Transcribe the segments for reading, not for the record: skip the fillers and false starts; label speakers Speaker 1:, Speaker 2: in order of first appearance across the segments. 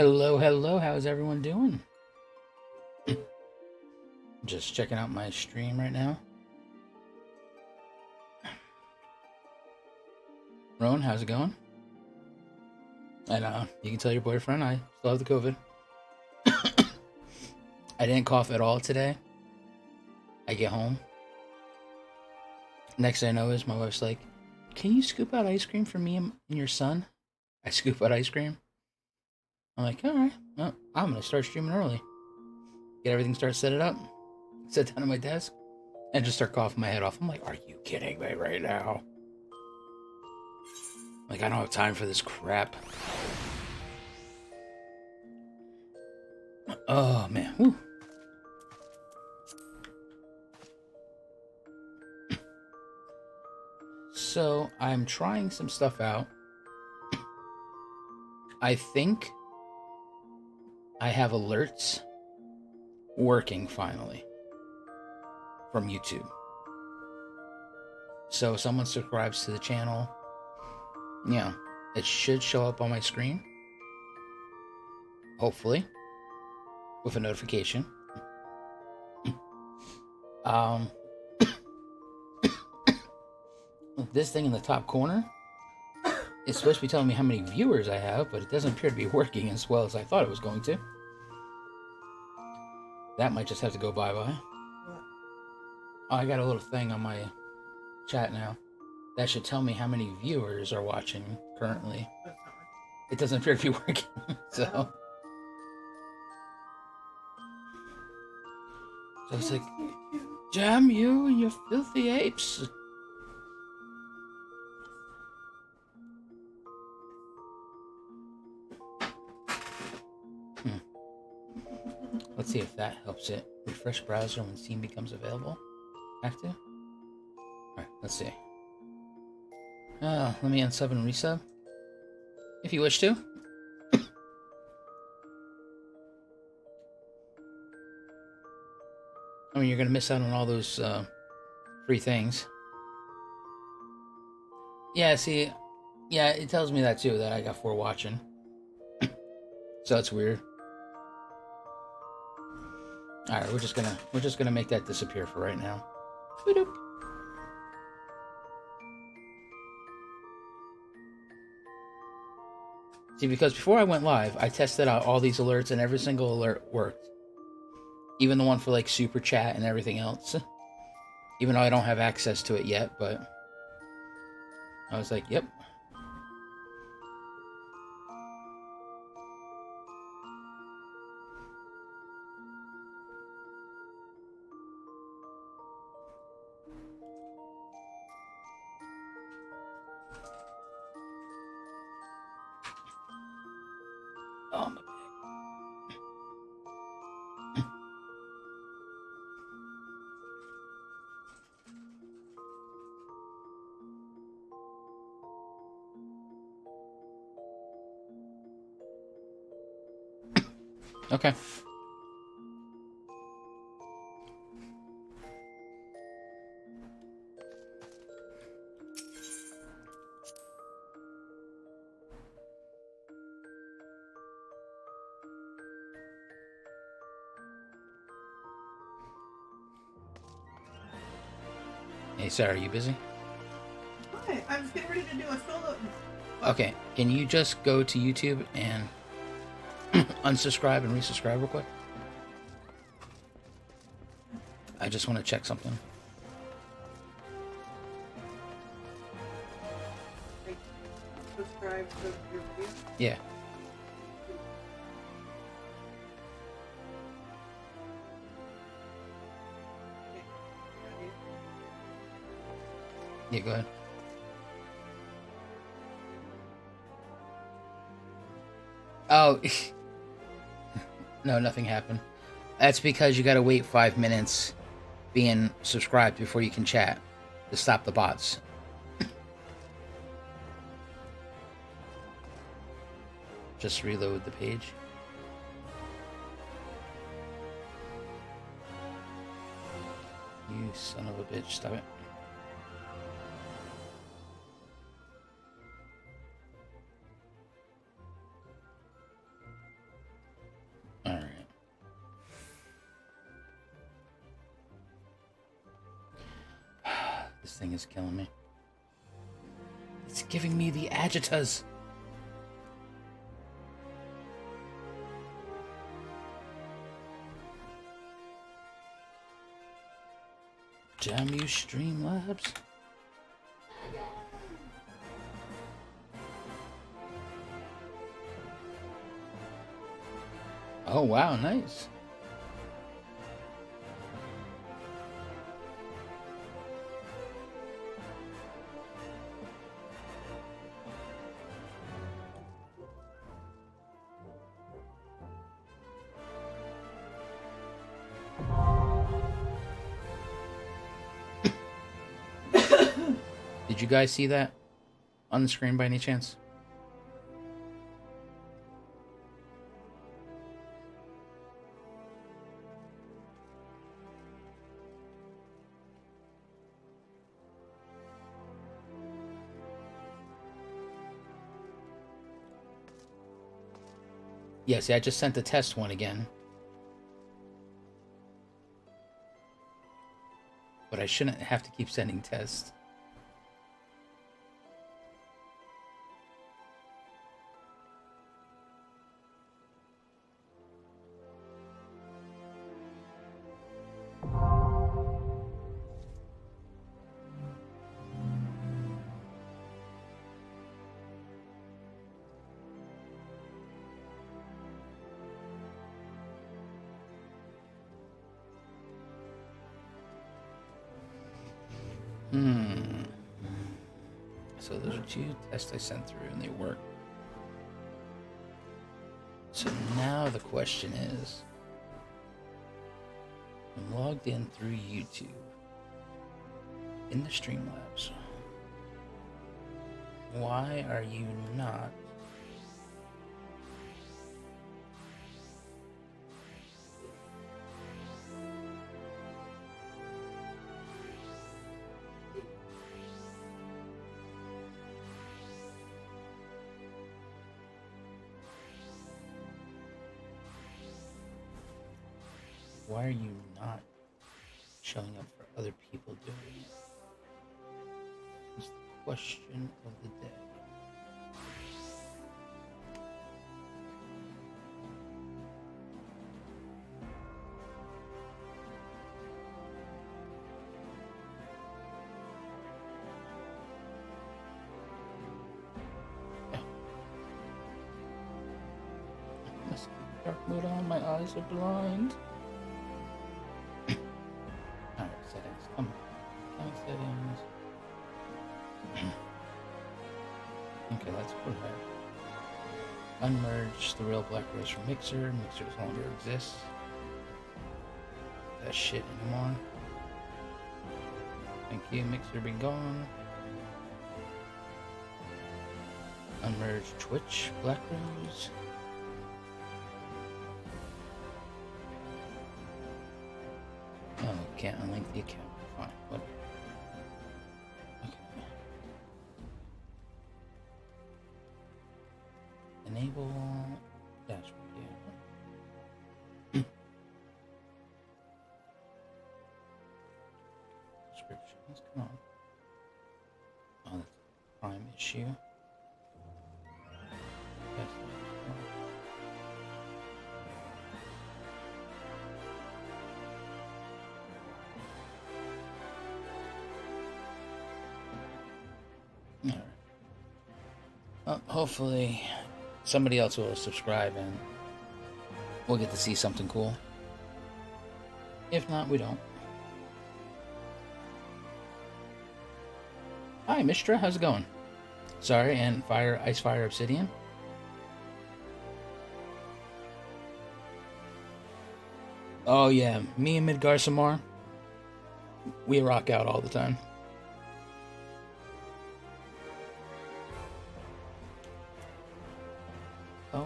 Speaker 1: Hello, hello, how's everyone doing? Just checking out my stream right now. Roan, how's it going? And you can tell your boyfriend I still have the COVID. I didn't cough at all today. I get home. Next thing I know is my wife's like, can you scoop out ice cream for me and your son? I scoop out ice cream. I'm like, alright, well, I'm gonna start streaming early. Get everything started, set it up. Sit down at my desk and just start coughing my head off. I'm like, are you kidding me right now? Like, I don't have time for this crap. Oh, man. Whew. So, I'm trying some stuff out. I think I have alerts working finally from YouTube. So, if someone subscribes to the channel, yeah, it should show up on my screen. Hopefully. With a notification. This thing in the top corner is supposed to be telling me how many viewers I have, but it doesn't appear to be working as well as I thought it was going to. That might just have to go bye-bye. Oh, I got a little thing on my chat now. That should tell me how many viewers are watching currently. It doesn't appear to be working, so it's like, damn you and your filthy apes. Let's see if that helps it. Refresh browser when Steam becomes available. Active? Alright, let's see. Let me unsub and resub. If you wish to. I mean, you're gonna miss out on all those free things. Yeah, see, yeah, it tells me that too, that I got 4 watching. So that's weird. Alright, we're just gonna make that disappear for right now. Boop. See, because before I went live, I tested out all these alerts and every single alert worked. Even the one for like super chat and everything else. Even though I don't have access to it yet, but I was like, yep. Oh, my bag. Okay. Hey, Sarah, are you busy?
Speaker 2: Hi, I was getting ready to do a solo.
Speaker 1: Okay, can you just go to YouTube and unsubscribe and resubscribe real quick? I just want to check something.
Speaker 2: Subscribe to your video.
Speaker 1: Yeah. Yeah, go ahead. Oh, no, nothing happened. That's because you gotta wait 5 minutes being subscribed before you can chat to stop the bots. Just reload the page. You son of a bitch, stop it. This thing is killing me. It's giving me the agitas. Damn you, Streamlabs. Oh, wow, nice. Did you guys see that on the screen by any chance? Yeah, see, I just sent the test one again. But I shouldn't have to keep sending tests. So those are 2 tests I sent through and they work. So now the question is, I'm logged in through YouTube in the Streamlabs. Why are you not showing up for other people doing it? Is the question of the day. I must keep dark mode on, my eyes are blind. Settings, come on. Account settings. Okay, let's put that. Unmerge the real Black Rose from Mixer. Mixer no longer exists. That shit anymore. Thank you, Mixer be gone. Unmerge Twitch, Black Rose. Oh, can't unlink the account. Fine, whatever. Okay. Enable dashboard, yeah. Descriptions, come on. Oh, that's a prime issue. Yes, alright. Well, hopefully somebody else will subscribe and we'll get to see something cool. If not, we don't. Hi, Mistra, how's it going? Sorry, and Icefire Obsidian. Oh yeah, me and Midgar Samar, we rock out all the time. Oh,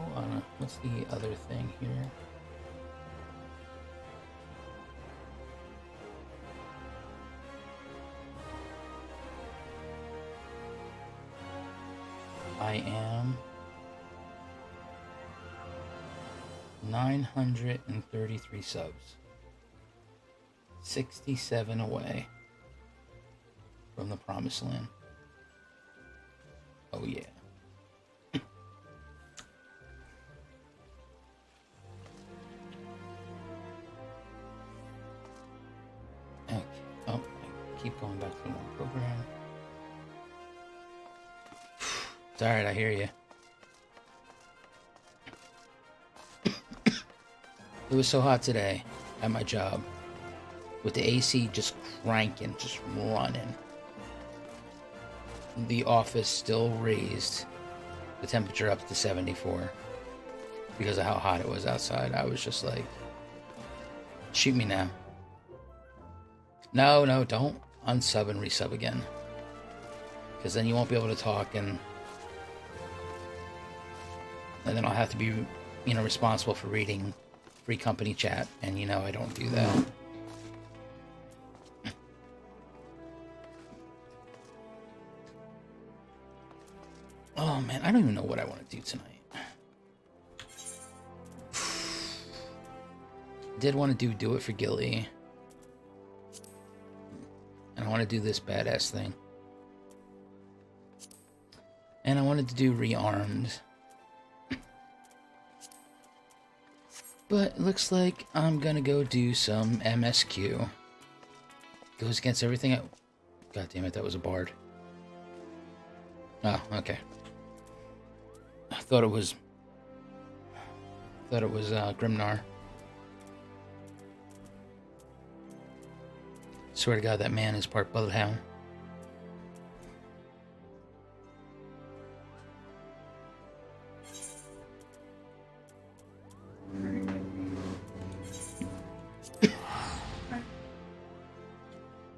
Speaker 1: what's the other thing here? I am 933 subs. 67 away from the promised land. Oh yeah. Okay. Oh, I keep going back to the one program. It's alright, I hear you. It was so hot today at my job, with the AC just cranking, just running. The office still raised the temperature up to 74 because of how hot it was outside. I was just like, shoot me now. No, don't unsub and resub again, because then you won't be able to talk, and then I'll have to be, responsible for reading free company chat, and I don't do that. Oh man, I don't even know what I want to do tonight. Did want to do it for Gilly. And I want to do this badass thing. And I wanted to do Rearmed. But it looks like I'm gonna go do some MSQ. Goes against everything. God damn it, that was a bard. Oh, okay. I thought it was Grimnar. Swear to God, that man is part bloodhound.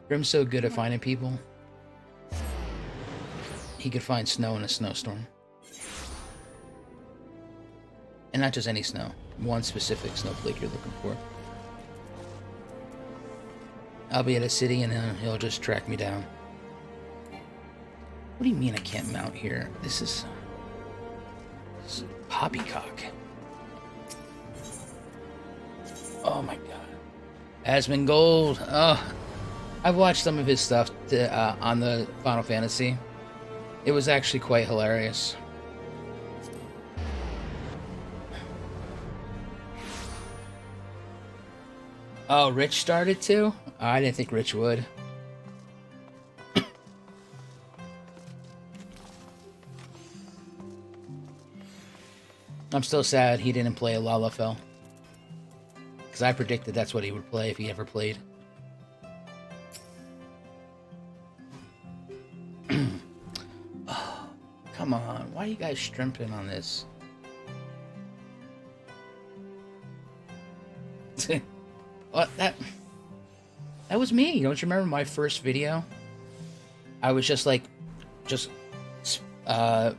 Speaker 1: Grim's so good at finding people. He could find snow in a snowstorm. And not just any snow. One specific snowflake you're looking for. I'll be at a city and then he'll just track me down. What do you mean I can't mount here? This is poppycock. Oh my god. Asmongold. Oh. I've watched some of his stuff on the Final Fantasy. It was actually quite hilarious. Oh, Rich started too? Oh, I didn't think Rich would. I'm still sad he didn't play Lalafell. Because I predicted that's what he would play if he ever played. Oh, come on. Why are you guys strimping on this? What? That was me. Don't you remember my first video? I was just like, but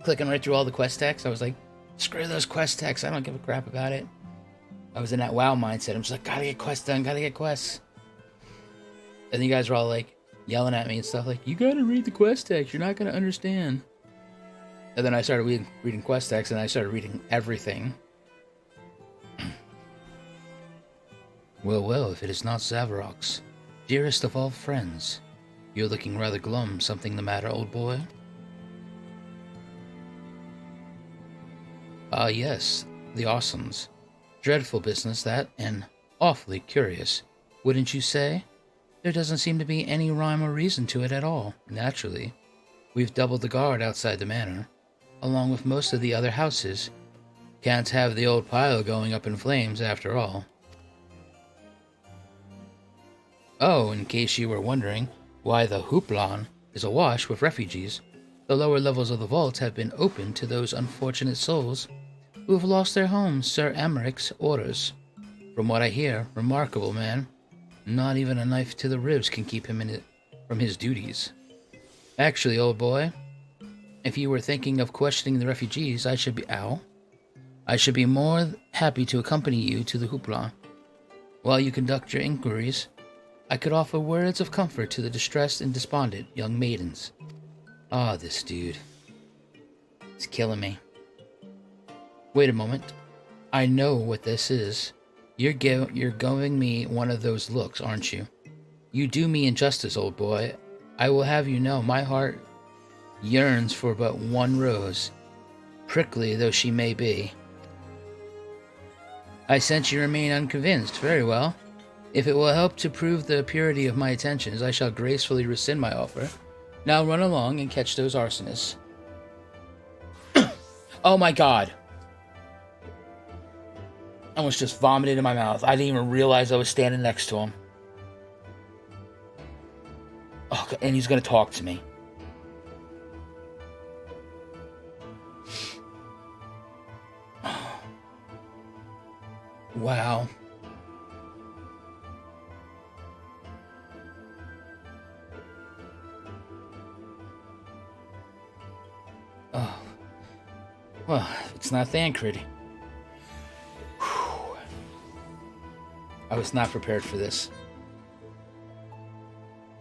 Speaker 1: clicking right through all the quest texts. I was like, screw those quest texts. I don't give a crap about it. I was in that WoW mindset. I'm just like, gotta get quests done, gotta get quests. And you guys were all like, yelling at me and stuff like, you gotta read the quest text, you're not gonna understand. And then I started reading quest text, and I started reading everything. Well, if it is not Zavrox, dearest of all friends, you're looking rather glum. Something the matter, old boy? Ah, yes, the Arsons. Dreadful business, that, and awfully curious, wouldn't you say? There doesn't seem to be any rhyme or reason to it at all. Naturally, we've doubled the guard outside the manor, along with most of the other houses. Can't have the old pile going up in flames, after all. Oh, in case you were wondering why the Hooplan is awash with refugees, the lower levels of the vault have been opened to those unfortunate souls who have lost their homes, Sir Amaric's orders. From what I hear, remarkable man. Not even a knife to the ribs can keep him from his duties. Actually, old boy, if you were thinking of questioning the refugees, I should be more happy to accompany you to the Hoopla. While you conduct your inquiries, I could offer words of comfort to the distressed and despondent young maidens. Ah, this dude. It's killing me. Wait a moment. I know what this is. You're giving me one of those looks, aren't you? You do me injustice, old boy. I will have you know my heart yearns for but one rose, prickly though she may be. I sense you remain unconvinced. Very well. If it will help to prove the purity of my intentions, I shall gracefully rescind my offer. Now run along and catch those arsonists. Oh my god. I almost just vomited in my mouth. I didn't even realize I was standing next to him. Oh, and he's gonna talk to me. Wow. Oh. Well, it's not Thancred. I was not prepared for this.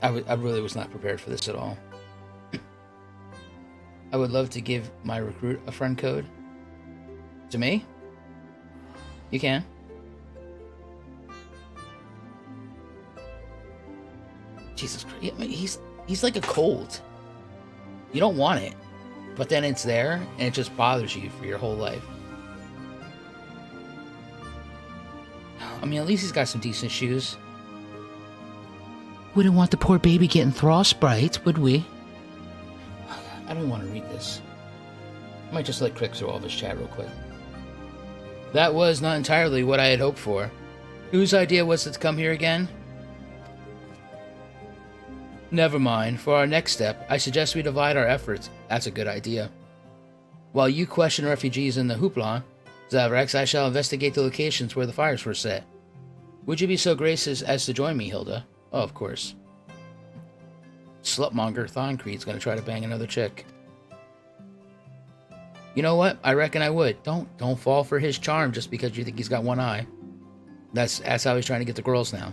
Speaker 1: I really was not prepared for this at all. I would love to give my recruit a friend code. To me? You can. Jesus Christ. I mean, he's like a cold. You don't want it. But then it's there, and it just bothers you for your whole life. I mean, at least he's got some decent shoes. Wouldn't want the poor baby getting frostbite, would we? I don't want to read this. I might just let Crick through all this chat real quick. That was not entirely what I had hoped for. Whose idea was it to come here again? Never mind. For our next step, I suggest we divide our efforts. That's a good idea. While you question refugees in the Hoopla, Zavrax, I shall investigate the locations where the fires were set. Would you be so gracious as to join me, Hilda? Oh, of course. Slutmonger Thoncreed's gonna try to bang another chick. You know what? I reckon I would. Don't fall for his charm just because you think he's got one eye. That's how he's trying to get the girls now.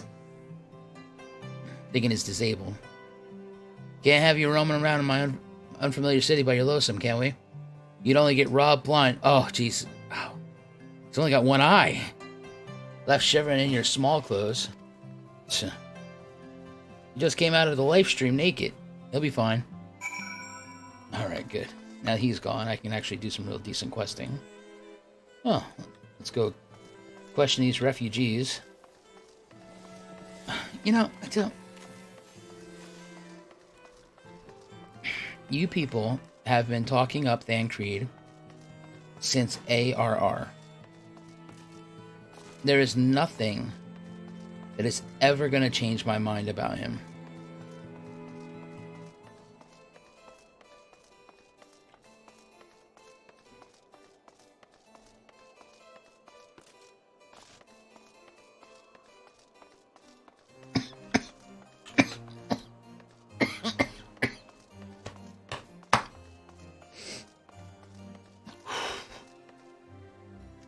Speaker 1: Thinking he's disabled. Can't have you roaming around in my unfamiliar city by your lonesome, can we? You'd only get robbed blind. Oh, jeez. Oh. He's only got one eye. Left shivering in your small clothes. You just came out of the live stream naked. He'll be fine. Alright, good. Now he's gone, I can actually do some real decent questing. Oh, let's go question these refugees. You know, you people have been talking up Thancred since ARR. There is nothing that is ever going to change my mind about him.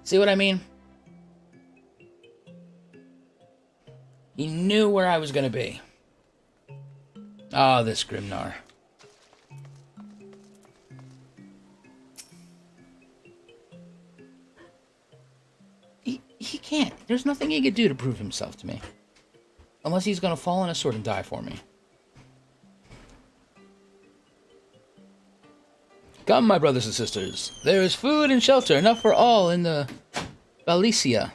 Speaker 1: See what I mean? He knew where I was going to be. Oh, this Grimnar. He can't. There's nothing he could do to prove himself to me. Unless he's going to fall on a sword and die for me. Come, my brothers and sisters. There is food and shelter enough for all in the Balicia.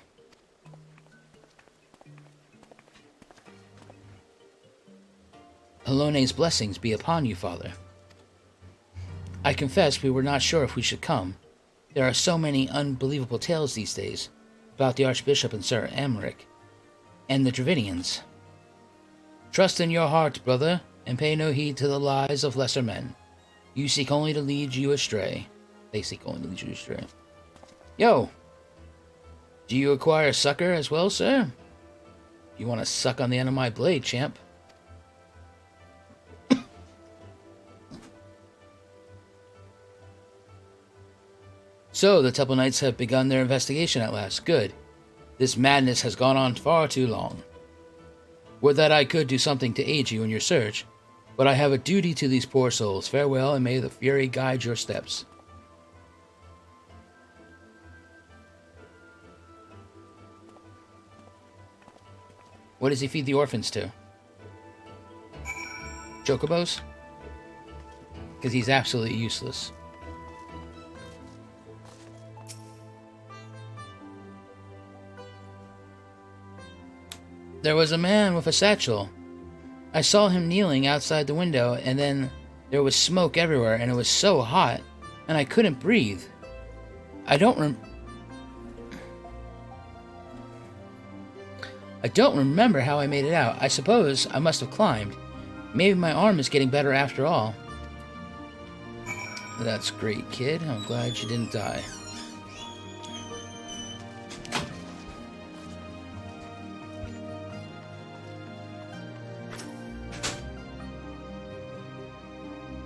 Speaker 1: Alone's blessings be upon you, Father. I confess we were not sure if we should come. There are so many unbelievable tales these days about the Archbishop and Sir Amaric, and the Dravidians. Trust in your heart, brother, and pay no heed to the lies of lesser men. You seek only to lead you astray. They seek only to lead you astray. Yo! Do you acquire succor as well, sir? You want to suck on the end of my blade, champ? So, the Temple Knights have begun their investigation at last. Good. This madness has gone on far too long. Would that I could do something to aid you in your search, but I have a duty to these poor souls. Farewell, and may the Fury guide your steps. What does he feed the orphans to? chocobos. Because he's absolutely useless. There was a man with a satchel. I saw him kneeling outside the window, and then there was smoke everywhere, and it was so hot, and I couldn't breathe. I don't remember how I made it out. I suppose I must have climbed. Maybe my arm is getting better after all. That's great, kid. I'm glad you didn't die.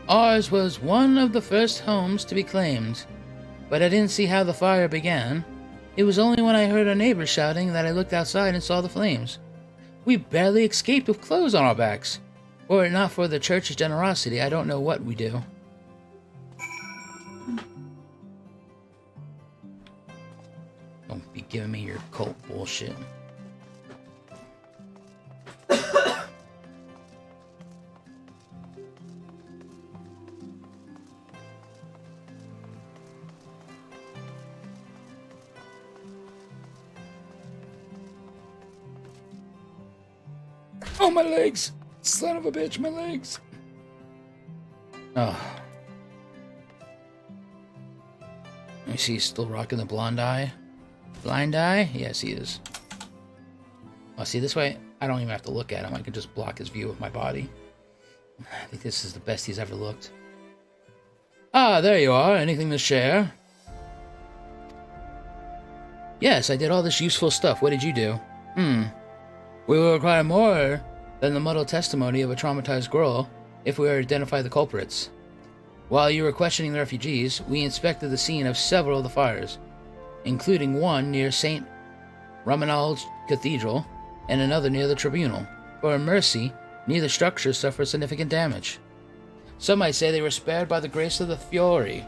Speaker 1: Ours was one of the first homes to be claimed, but I didn't see how the fire began. It was only when I heard our neighbors shouting that I looked outside and saw the flames. We barely escaped with clothes on our backs. Were it not for the church's generosity, I don't know what we do. Don't be giving me your cult bullshit. Oh, my legs! Son of a bitch, my legs! Oh. Let me see, he's still rocking the blonde eye. Blind eye? Yes, he is. Oh, see, this way, I don't even have to look at him. I can just block his view with my body. I think this is the best he's ever looked. Ah, there you are. Anything to share? Yes, I did all this useful stuff. What did you do? We will require more than the muddled testimony of a traumatized girl if we are to identify the culprits. While you were questioning the refugees, we inspected the scene of several of the fires, including one near St. Romuald's Cathedral and another near the Tribunal. For mercy, neither structure suffered significant damage. Some might say they were spared by the grace of the Fiori.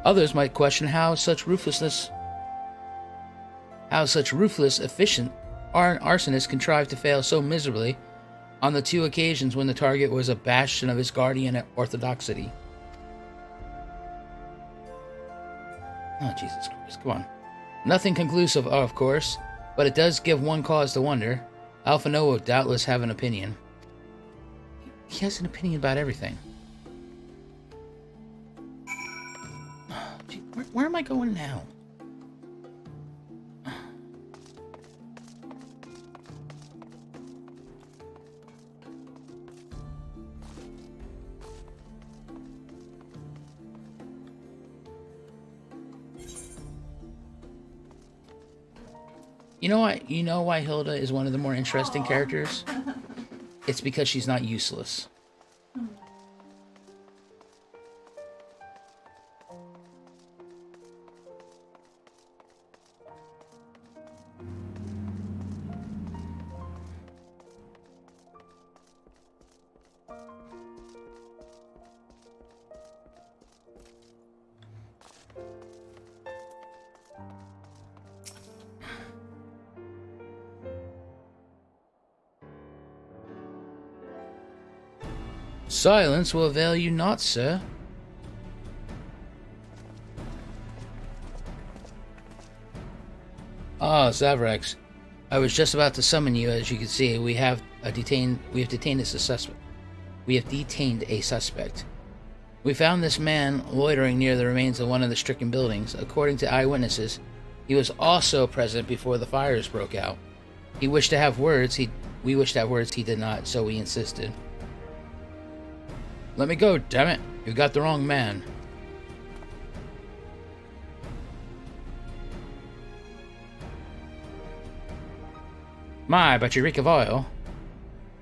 Speaker 1: Others might question how such ruthless, efficient arsonists contrived to fail so miserably on the two occasions when the target was a bastion of Ishgardian orthodoxy. Oh, Jesus Christ, come on. Nothing conclusive, of course, but it does give one cause to wonder. Alphino will doubtless have an opinion. He has an opinion about everything. Gee, where am I going now? You know why Hilda is one of the more interesting characters? It's because she's not useless. Silence will avail you not, sir. Ah, Zavrax. I was just about to summon you. As you can see, we have detained a suspect. We found this man loitering near the remains of one of the stricken buildings. According to eyewitnesses, he was also present before the fires broke out. We wished to have words, he did not, so we insisted. Let me go, damn it! You got the wrong man. My, but you reek of oil.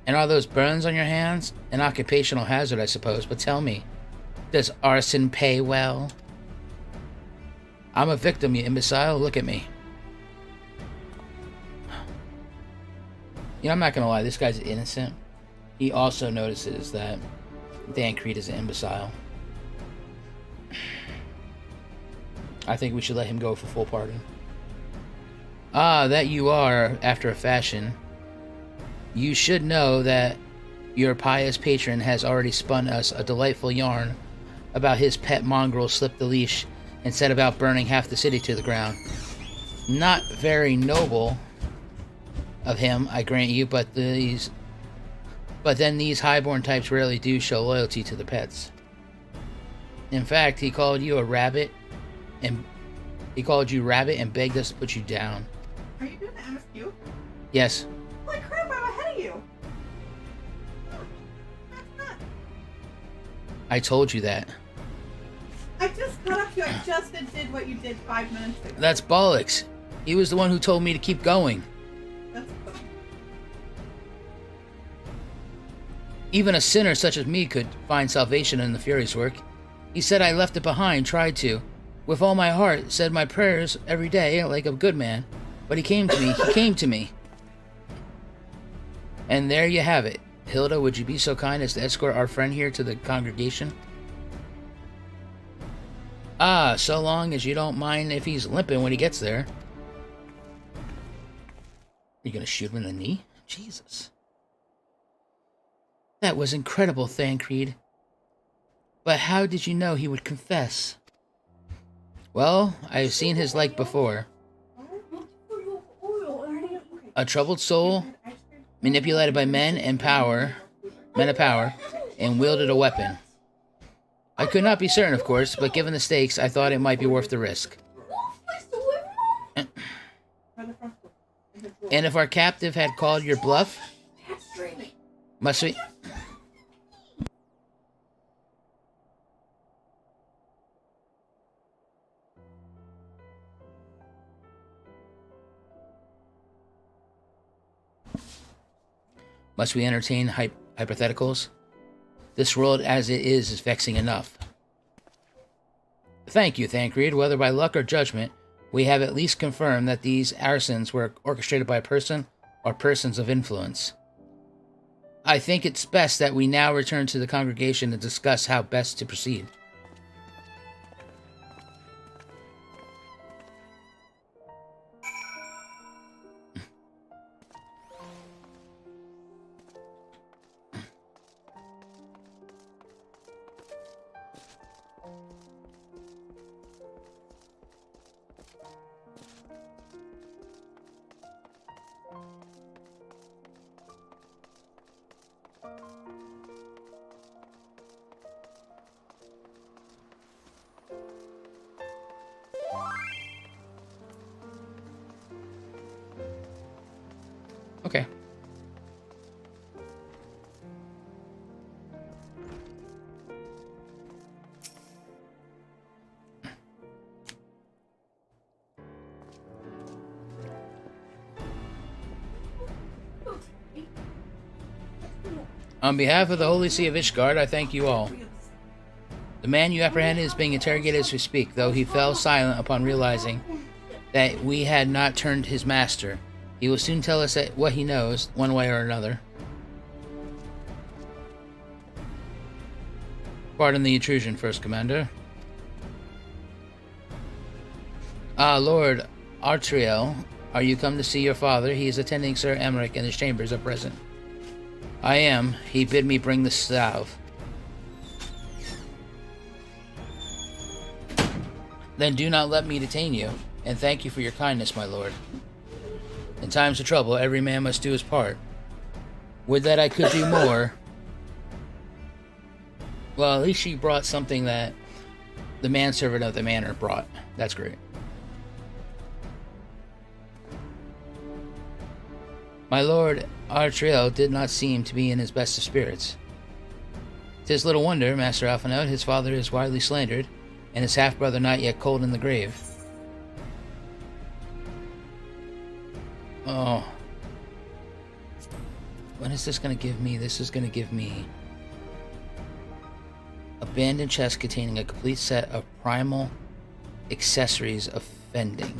Speaker 1: And are those burns on your hands? An occupational hazard, I suppose, but tell me, does arson pay well? I'm a victim, you imbecile. Look at me. You know, I'm not gonna lie, this guy's innocent. He also notices that Dan Creed is an imbecile. I think we should let him go for full pardon. Ah, that you are, after a fashion. You should know that Your pious patron has already spun us a delightful yarn about his pet mongrel slipped the leash and set about burning half the city to the ground. Not very noble of him, I grant you, but then these highborn types rarely do show loyalty to the pets. In fact, he called you rabbit and begged us to put you down.
Speaker 2: Are you doing the MSQ?
Speaker 1: Yes.
Speaker 2: Holy crap, I'm ahead of you! That's not...
Speaker 1: I told you that.
Speaker 2: I just caught up to you. I just did what you did 5 minutes ago.
Speaker 1: That's bollocks. He was the one who told me to keep going.
Speaker 2: That's funny.
Speaker 1: Even a sinner such as me could find salvation in the Fury's work. He said I left it behind, tried to. With all my heart, said my prayers every day like a good man. But he came to me. And there you have it. Hilda, would you be so kind as to escort our friend here to the congregation? Ah, so long as you don't mind if he's limping when he gets there. You gonna shoot him in the knee? Jesus. That was incredible, Thancred. But how did you know he would confess? Well, I've seen his like before. A troubled soul, manipulated by men of power, and wielded a weapon. I could not be certain, of course, but given the stakes, I thought it might be worth the risk. And if our captive had called your bluff, must we... Must we entertain hypotheticals? This world as it is vexing enough. Thank you, Thancred. Whether by luck or judgment, we have at least confirmed that these arsons were orchestrated by a person or persons of influence. I think it's best that we now return to the congregation to discuss how best to proceed. Okay. On behalf of the Holy See of Ishgard, I thank you all. The man you apprehended is being interrogated as we speak, though he fell silent upon realizing that we had not turned his master. He will soon tell us what he knows, one way or another. Pardon the intrusion, First Commander. Ah, Lord Artriel, are you come to see your father? He is attending Sir Emmerich in his chambers at present. I am. He bid me bring the salve. Then do not let me detain you, and thank you for your kindness, my lord. In times of trouble, every man must do his part. Would that I could do more. Well, at least she brought something that the manservant of the manor brought. That's great. My lord Artriel did not seem to be in his best of spirits. 'Tis little wonder, Master Alphinaud, his father is widely slandered, and his half-brother not yet cold in the grave. Oh. What is this going to give me? This is going to give me abandoned chest containing a complete set of primal accessories offending.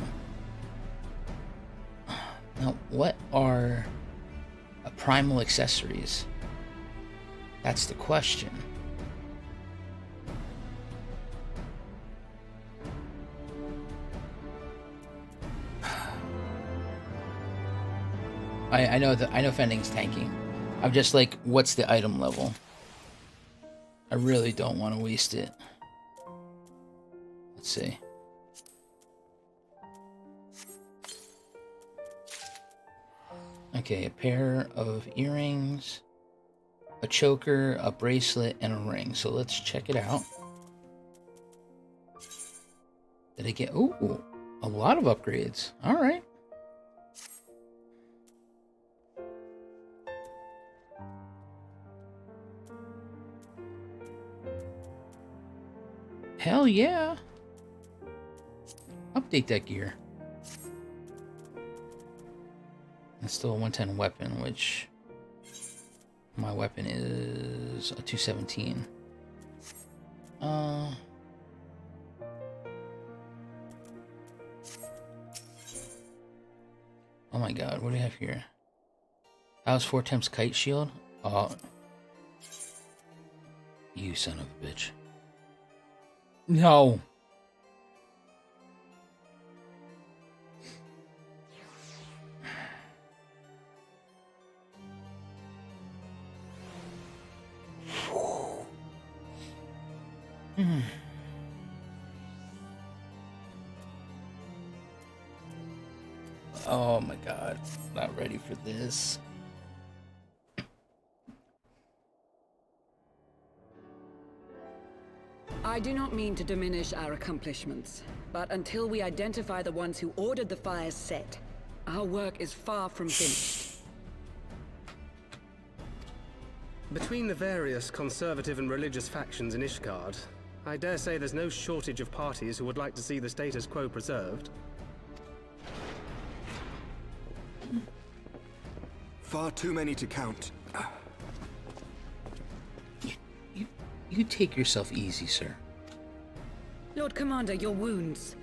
Speaker 1: Now, what are primal accessories? That's the question. I know fending's tanking. I'm just like, what's the item level? I really don't want to waste it. Let's see. Okay, a pair of earrings, a choker, a bracelet, and a ring. So let's check it out. Did I get... Ooh, a lot of upgrades. All right. Hell yeah. Update that gear. It's still a 110 weapon, which my weapon is a 217. Oh my god, what do we have here? How's 4 times kite shield? Oh, you son of a bitch. No. Oh my god, not ready for this.
Speaker 3: I do not mean to diminish our accomplishments, but until we identify the ones who ordered the fires set, our work is far from finished.
Speaker 4: Between the various conservative and religious factions in Ishgard, I dare say there's no shortage of parties who would like to see the status quo preserved.
Speaker 5: Far too many to count.
Speaker 1: You take yourself easy, sir.
Speaker 3: Lord Commander, your wounds.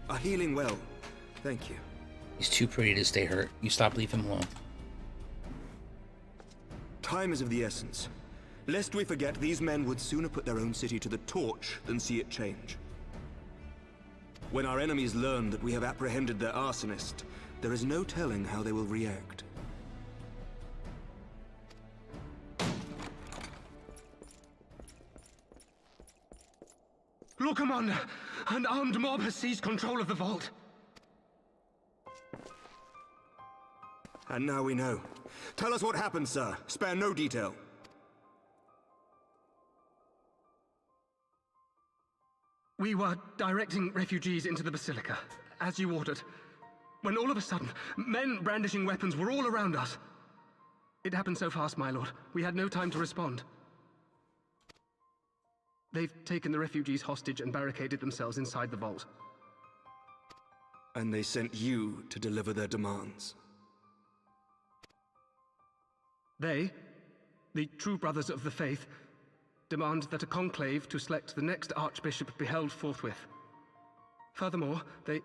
Speaker 5: Are healing well. Thank you.
Speaker 1: He's too pretty to stay hurt. You stop, leave him alone.
Speaker 5: Time is of the essence. Lest we forget, these men would sooner put their own city to the torch than see it change. When our enemies learn that we have apprehended their arsonist, there is no telling how they will react.
Speaker 4: Lord Commander, an armed mob has seized control of the vault.
Speaker 5: And now we know. Tell us what happened, sir. Spare no detail.
Speaker 4: We were directing refugees into the Basilica, as you ordered, when all of a sudden, men brandishing weapons were all around us. It happened so fast, my lord. We had no time to respond. They've taken the refugees hostage and barricaded themselves inside the vault.
Speaker 5: And they sent you to deliver their demands.
Speaker 4: They, the true brothers of the faith, demand that a conclave to select the next archbishop be held forthwith. Furthermore, they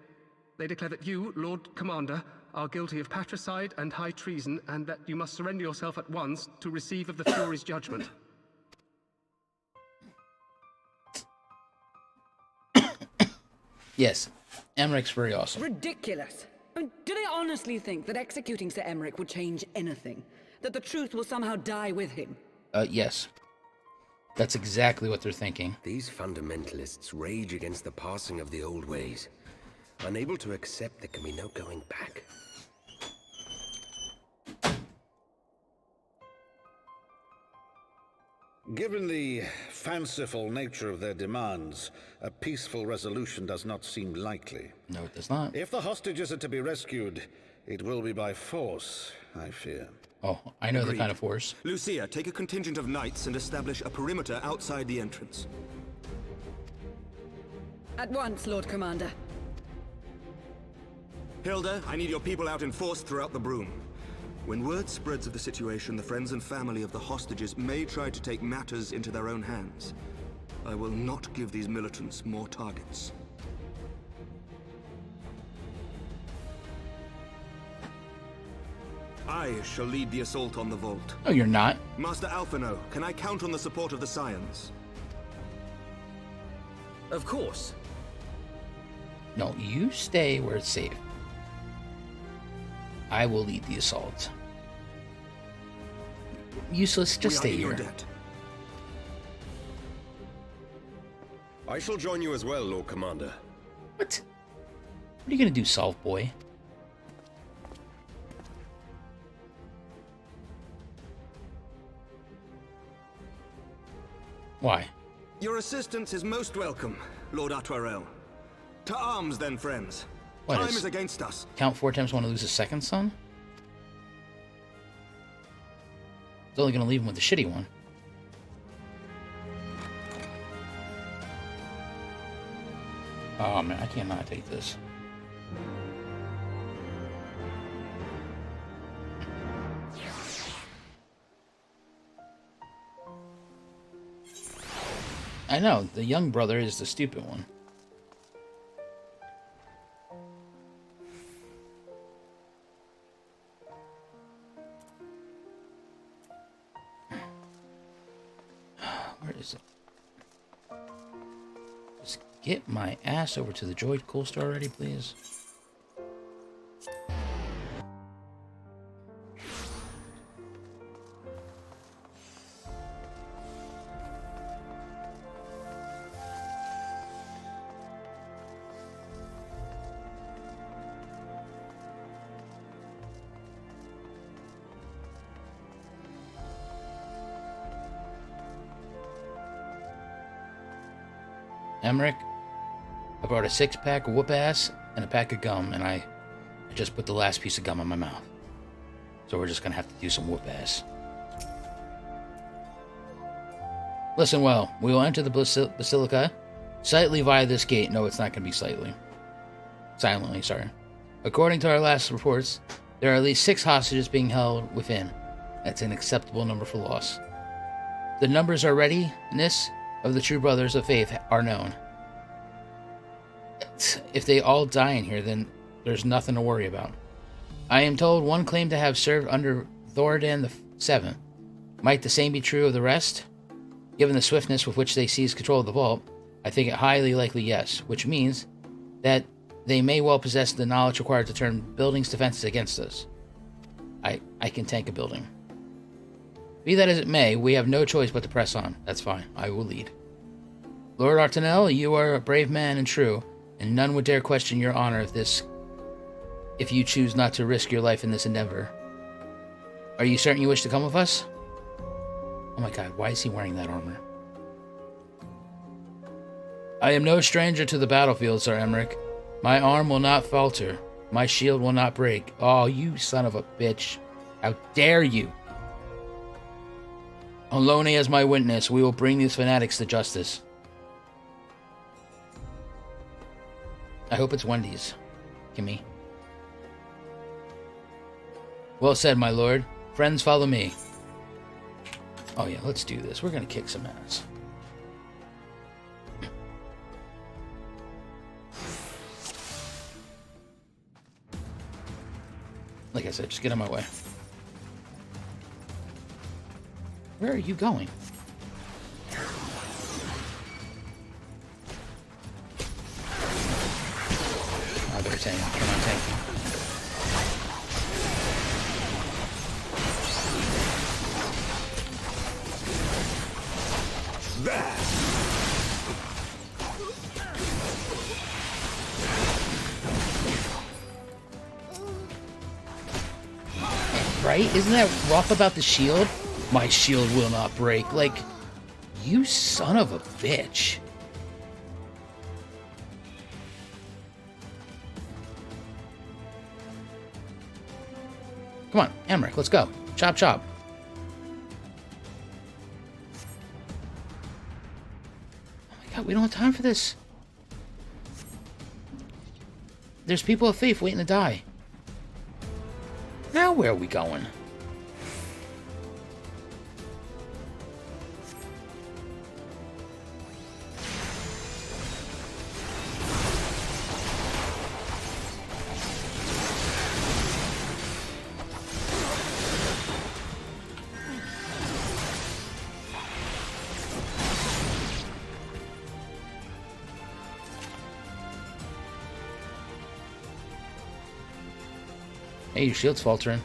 Speaker 4: declare that you, Lord Commander, are guilty of patricide and high treason, and that you must surrender yourself at once to receive of the Fury's judgment.
Speaker 1: Yes, Emmeric's very awesome.
Speaker 3: Ridiculous. I mean, do they honestly think that executing Sir Emmerich would change anything? That the truth will somehow die with him?
Speaker 1: Yes. That's exactly what they're thinking.
Speaker 6: These fundamentalists rage against the passing of the old ways, unable to accept there can be no going back.
Speaker 7: Given the fanciful nature of their demands, a peaceful resolution does not seem likely.
Speaker 1: No, it does not.
Speaker 7: If the hostages are to be rescued, it will be by force, I fear.
Speaker 1: Oh, I know
Speaker 5: Agreed.
Speaker 1: the kind of force.
Speaker 5: Lucia, take a contingent of knights and establish a perimeter outside the entrance.
Speaker 3: At once, Lord Commander.
Speaker 5: Hilda, I need your people out in force throughout the Broom. When word spreads of the situation, the friends and family of the hostages may try to take matters into their own hands. I will not give these militants more targets. I shall lead the assault on the vault.
Speaker 1: No, you're not.
Speaker 5: Master Alphino, can I count on the support of the Scions?
Speaker 6: Of course.
Speaker 1: No, you stay where it's safe. I will lead the assault. Useless, just stay
Speaker 5: in your
Speaker 1: here.
Speaker 5: debt.
Speaker 6: I shall join you as well, Lord Commander.
Speaker 1: What? What are you gonna do, Solve Boy? Why?
Speaker 5: Your assistance is most welcome, Lord Atwarel. To arms, then, friends.
Speaker 1: What
Speaker 5: Time
Speaker 1: is-
Speaker 5: is against us.
Speaker 1: Count 4 times, want to lose a second son? It's only gonna leave him with the shitty one. Oh man, I cannot take this. I know, the young brother is the stupid one. Where is it? Just get my ass over to the Droid Cool Store already, please. Emmerich, I brought a 6-pack of whoop ass and a pack of gum, and I just put the last piece of gum in my mouth. So we're just gonna have to do some whoop ass. Listen well, we will enter the Basilica silently via this gate. No, it's not gonna be silently. Silently, sorry. According to our last reports, there are at least 6 hostages being held within. That's an acceptable number for loss. The numbers are readiness of the true brothers of faith are known. If they all die in here, then there's nothing to worry about. I am told one claimed to have served under Thoradin the Seventh. Might the same be true of the rest? Given the swiftness with which they seized control of the vault, I think it highly likely yes, which means that they may well possess the knowledge required to turn buildings' defenses against us. I can tank a building. Be that as it may, we have no choice but to press on. That's fine. I will lead. Lord Artanel, you are a brave man and true, and none would dare question your honor if you choose not to risk your life in this endeavor. Are you certain you wish to come with us? Oh my god, why is he wearing that armor? I am no stranger to the battlefield, Sir Emmerich. My arm will not falter. My shield will not break. Oh, you son of a bitch. How dare you! Alone as my witness, we will bring these fanatics to justice. I hope it's Wendy's. Gimme. Well said, my lord. Friends, follow me. Oh yeah, let's do this. We're gonna kick some ass. Like I said, just get on my way. Where are you going? I better tank. Come on, tank. Right? Isn't that rough about the shield? My shield will not break. Like, you son of a bitch. Come on, Emmerich, let's go. Chop, chop. Oh my god, we don't have time for this. There's people of faith waiting to die. Now where are we going? Hey, your shield's faltering.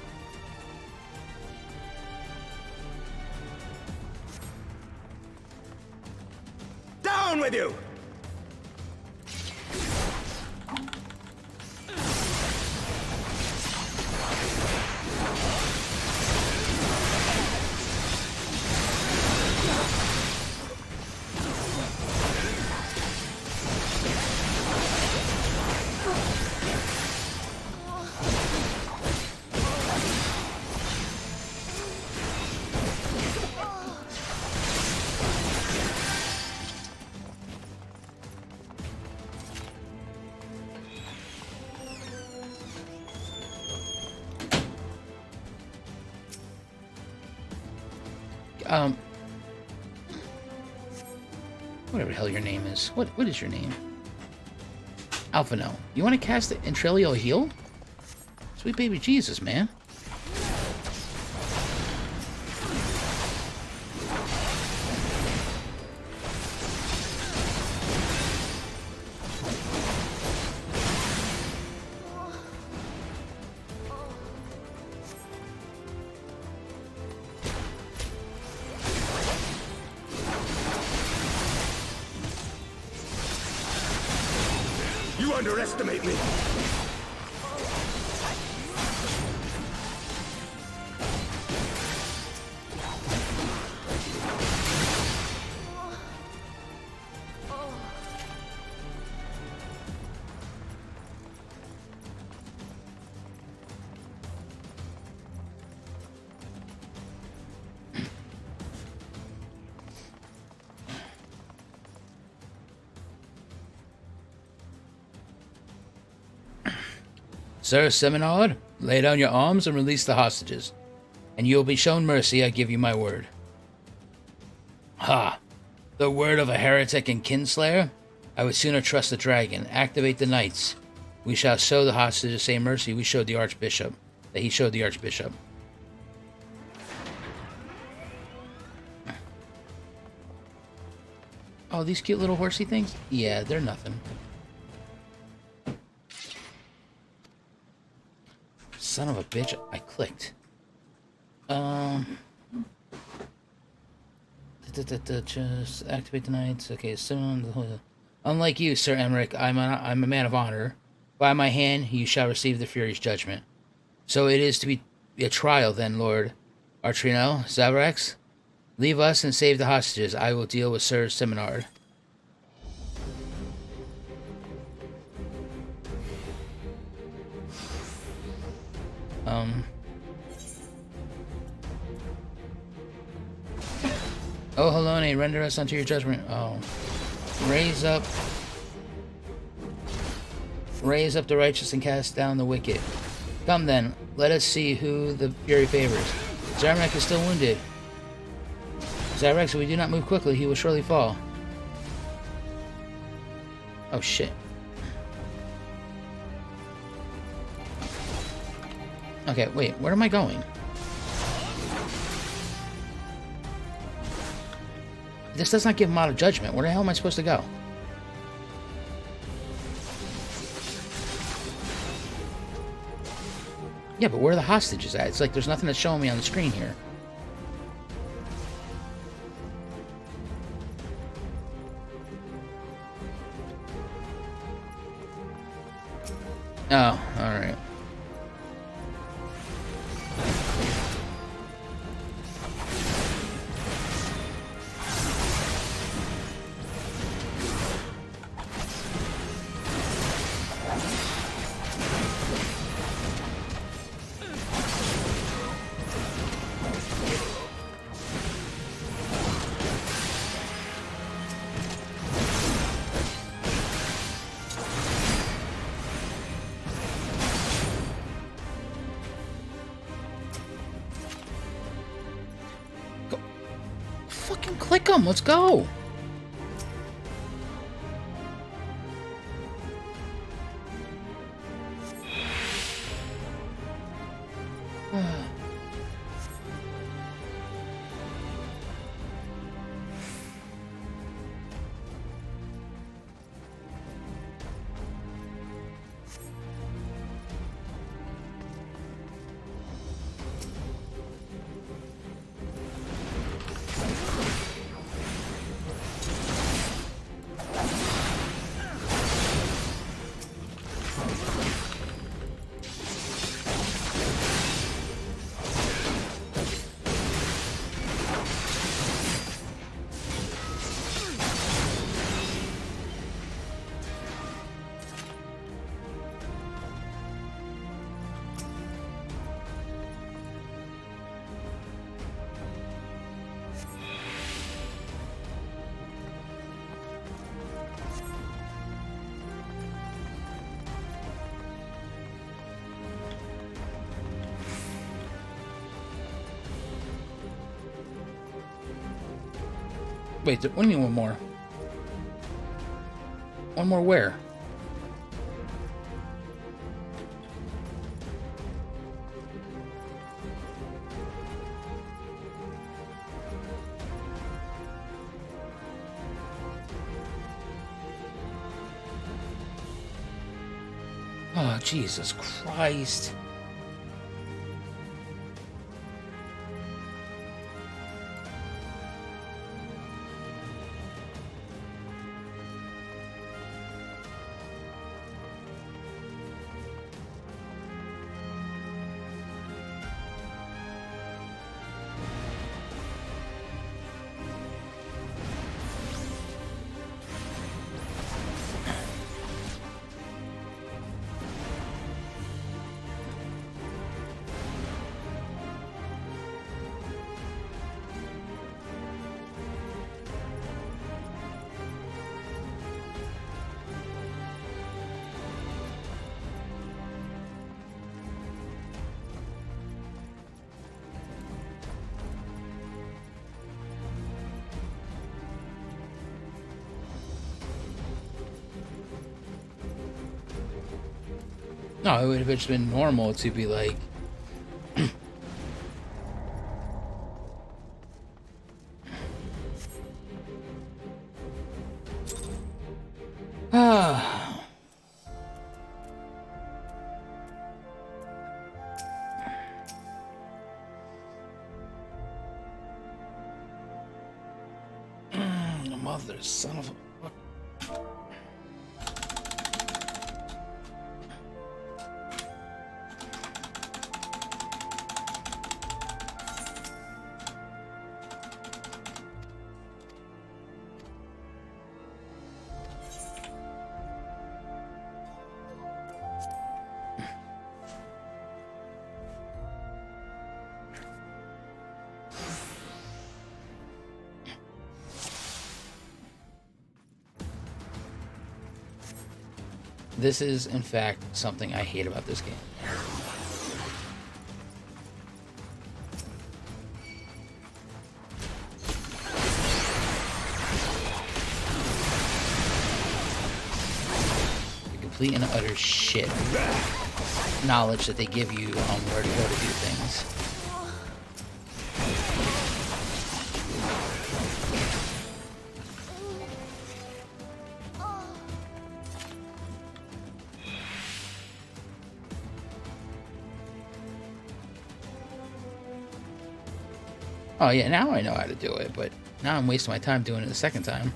Speaker 5: Down with you!
Speaker 1: Whatever the hell your name is. What is your name? Alphano. You want to cast the Entrelio Heal? Sweet baby Jesus, man.
Speaker 5: You underestimate me!
Speaker 1: Sir Seminard, lay down your arms and release the hostages, and you will be shown mercy, I give you my word. Ha! The word of a heretic and kinslayer? I would sooner trust the dragon. Activate the knights. We shall show the hostages the same mercy we showed the archbishop, that he showed the archbishop. Oh, these cute little horsey things? Yeah, they're nothing. Son of a bitch, I clicked. Just activate the knights. Okay, so unlike you, Sir Emmerich, I'm a man of honor. By my hand, you shall receive the Fury's judgment. So it is to be a trial, then, Lord Artrino, Zavrax. Leave us and save the hostages. I will deal with Sir Seminard. Oh, Helone, render us unto your judgment. Oh. Raise up the righteous and cast down the wicked. Come then, let us see who the Fury favors. Zarmak is still wounded. Zarmak, if we do not move quickly, he will surely fall. Oh shit. Okay, wait, where am I going? This does not give him out of judgment. Where the hell am I supposed to go? Yeah, but where are the hostages at? It's like there's nothing that's showing me on the screen here. Oh, alright. Click them. Let's go. Wait, what do you mean one more? One more where? Oh, Jesus Christ. No, it would have just been normal to be like... Ah. Mother, son of a... This is, in fact, something I hate about this game. The complete and utter shit knowledge that they give you on where to go to do things. Oh yeah, now I know how to do it, but now I'm wasting my time doing it the second time.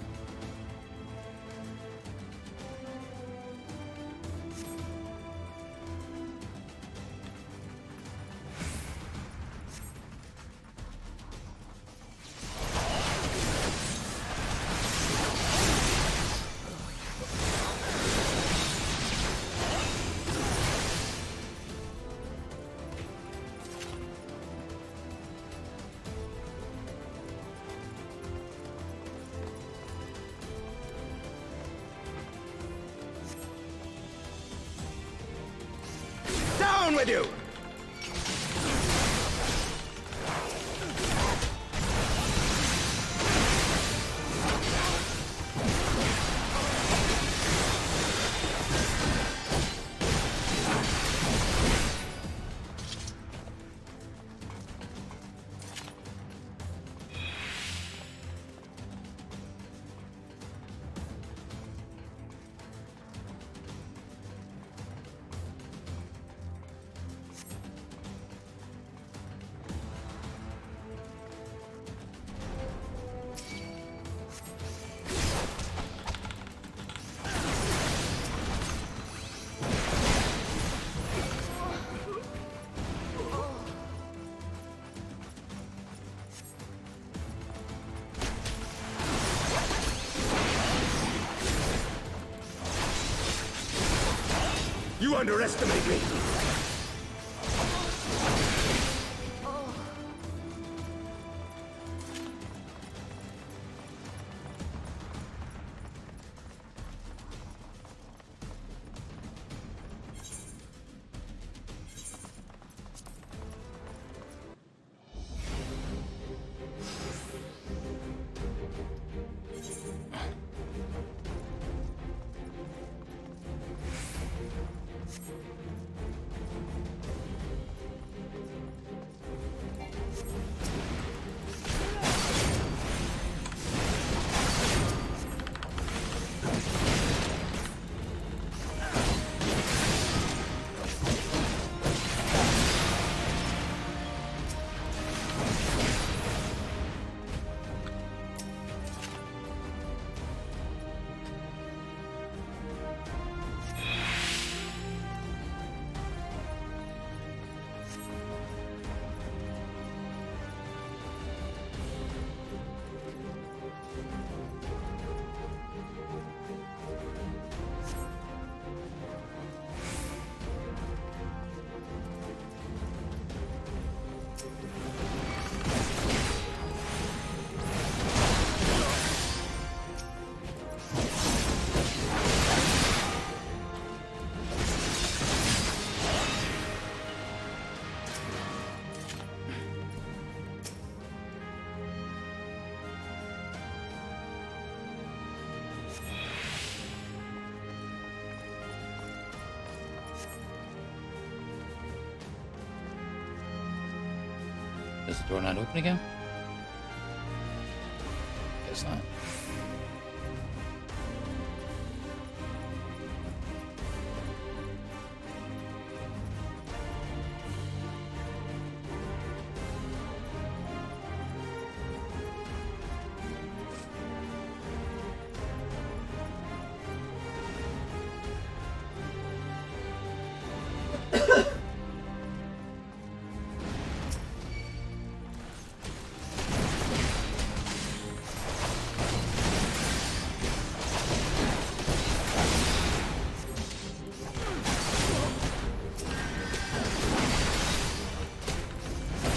Speaker 5: Down with you! You underestimate me!
Speaker 1: Is the door not open again? Guess not.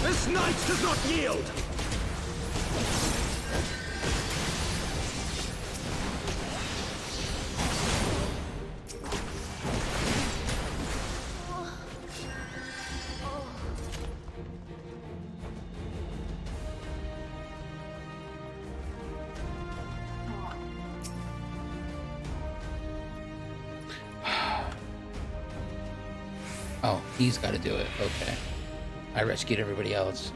Speaker 5: This knight does not yield!
Speaker 1: Oh, he's got to do it. Okay. I rescued everybody else.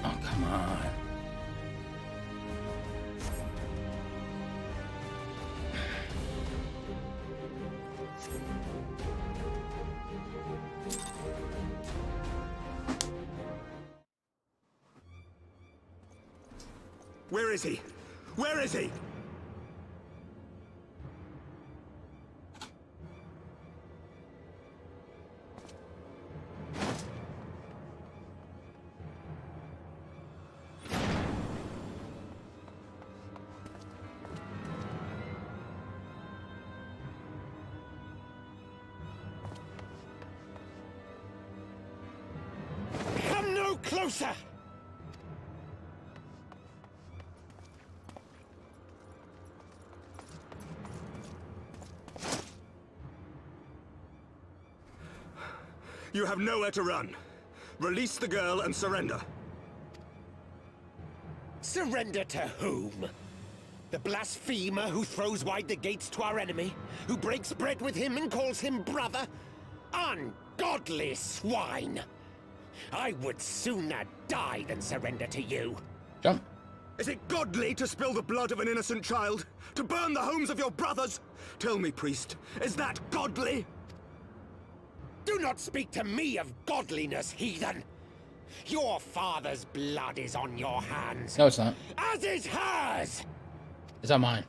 Speaker 1: Oh, come on.
Speaker 5: Where is he? Where is he?
Speaker 6: Come no closer!
Speaker 5: You have nowhere to run. Release the girl and surrender.
Speaker 6: Surrender to whom? The blasphemer who throws wide the gates to our enemy? Who breaks bread with him and calls him brother? Ungodly swine! I would sooner die than surrender to you.
Speaker 1: Jump.
Speaker 5: Is it godly to spill the blood of an innocent child? To burn the homes of your brothers? Tell me, priest, is that godly?
Speaker 6: Do not speak to me of godliness, heathen! Your father's blood is on your hands.
Speaker 1: No, it's not.
Speaker 6: As is hers!
Speaker 1: It's on mine.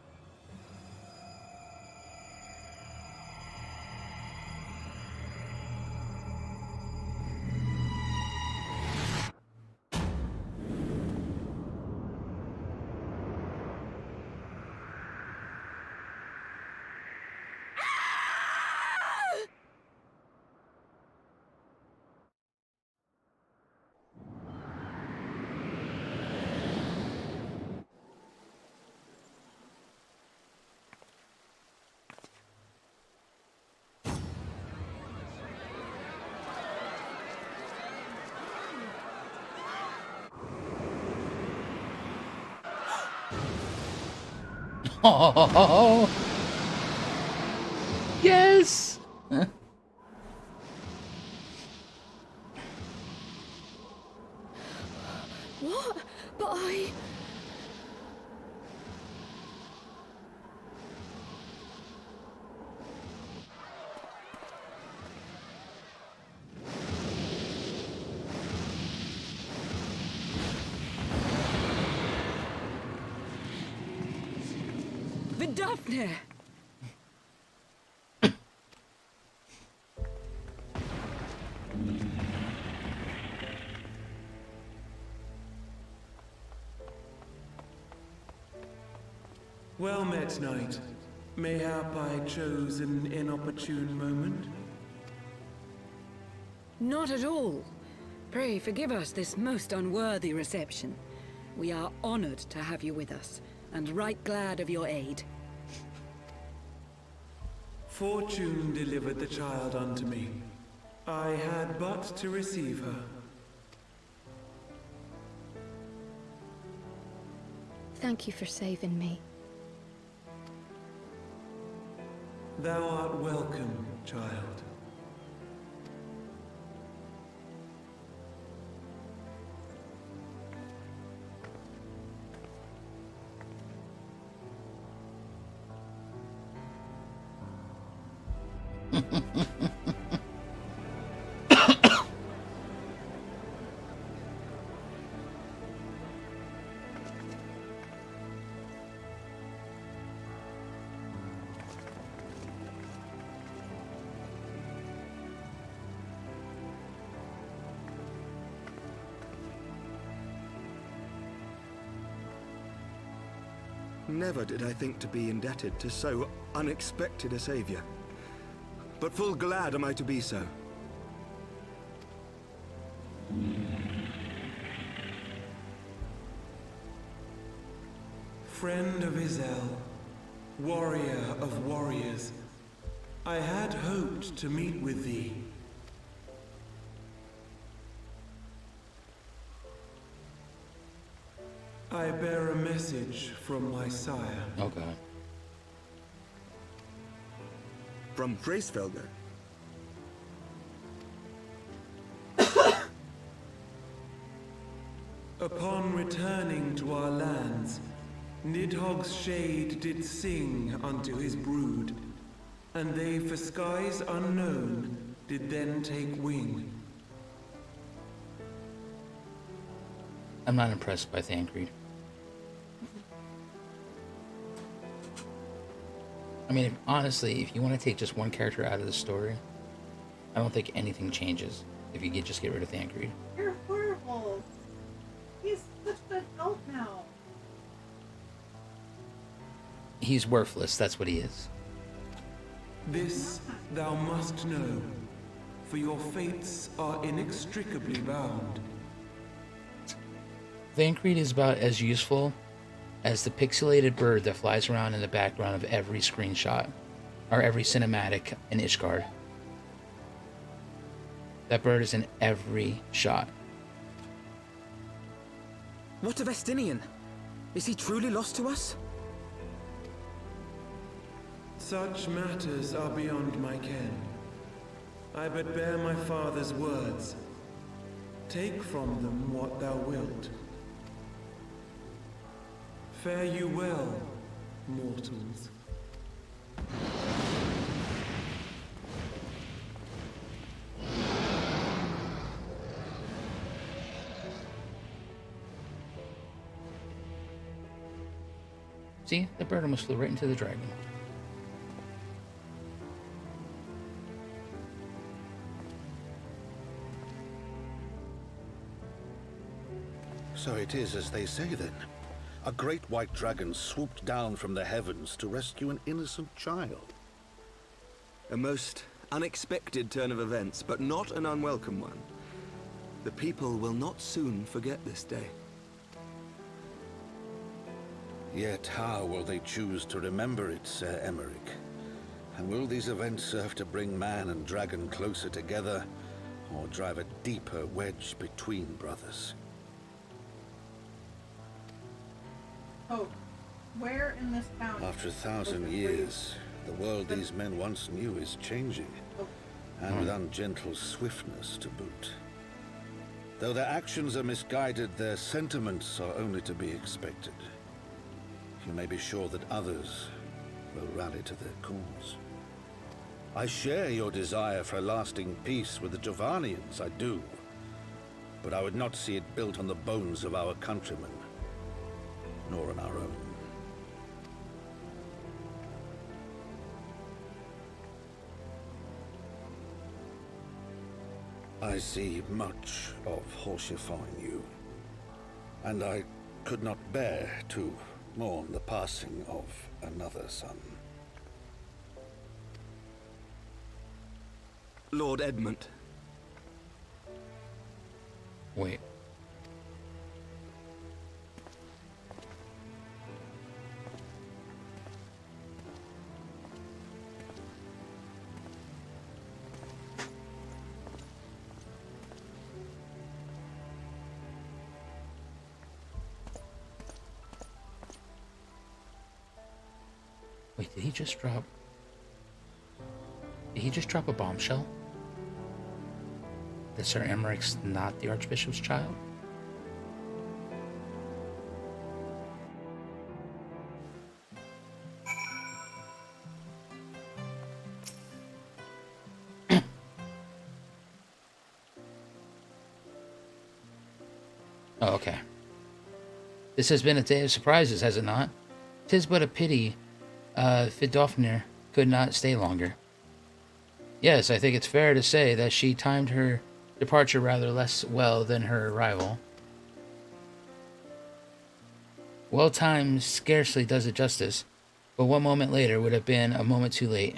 Speaker 1: Oh, yes.
Speaker 3: What? But I... Vidafne!
Speaker 8: Well met, knight. Mayhap I chose an inopportune moment?
Speaker 3: Not at all. Pray forgive us this most unworthy reception. We are honored to have you with us, and right glad of your aid.
Speaker 8: Fortune delivered the child unto me. I had but to receive her.
Speaker 9: Thank you for saving me.
Speaker 8: Thou art welcome, child.
Speaker 5: Never did I think to be indebted to so unexpected a savior. But full glad am I to be so.
Speaker 8: Friend of Izel, warrior of warriors, I had hoped to meet with thee. I bear a message from my sire.
Speaker 1: Oh god.
Speaker 5: From Freysfelder.
Speaker 8: Upon returning to our lands, Nidhogg's shade did sing unto his brood, and they for skies unknown did then take wing.
Speaker 1: I'm not impressed by Thancred. I mean, honestly, if you want to take just one character out of the story, I don't think anything changes if you just get rid of Thancred.
Speaker 2: You're horrible. He's such an adult now.
Speaker 1: He's worthless, that's what he is.
Speaker 8: This thou must know, for your fates are inextricably bound.
Speaker 1: Thancred is about as useful as the pixelated bird that flies around in the background of every screenshot, or every cinematic in Ishgard. That bird is in every shot.
Speaker 10: What of Estinian? Is he truly lost to us?
Speaker 8: Such matters are beyond my ken. I but bear my father's words. Take from them what thou wilt. Fare you well, mortals.
Speaker 1: See, the bird almost flew right into the dragon.
Speaker 7: So it is as they say then. A great white dragon swooped down from the heavens to rescue an innocent child.
Speaker 5: A most unexpected turn of events, but not an unwelcome one. The people will not soon forget this day.
Speaker 7: Yet how will they choose to remember it, Sir Emmerich? And will these events serve to bring man and dragon closer together, or drive a deeper wedge between brothers?
Speaker 2: Oh, where in this town?
Speaker 7: After 1,000 years, the world these men once knew is changing, and with ungentle swiftness to boot. Though their actions are misguided, their sentiments are only to be expected. You may be sure that others will rally to their cause. I share your desire for lasting peace with the Jovanians, I do. But I would not see it built on the bones of our countrymen, nor on our own. I see much of Horsifar in you, and I could not bear to mourn the passing of another son.
Speaker 5: Lord Edmund.
Speaker 1: Wait. Wait, did he just drop... Did he just drop a bombshell? That Sir Emmerich's not the Archbishop's child? Oh, okay. This has been a day of surprises, has it not? 'Tis but a pity Fidofnir could not stay longer. Yes, I think it's fair to say that she timed her departure rather less well than her arrival. Well timed scarcely does it justice, but 1 moment later would have been a moment too late.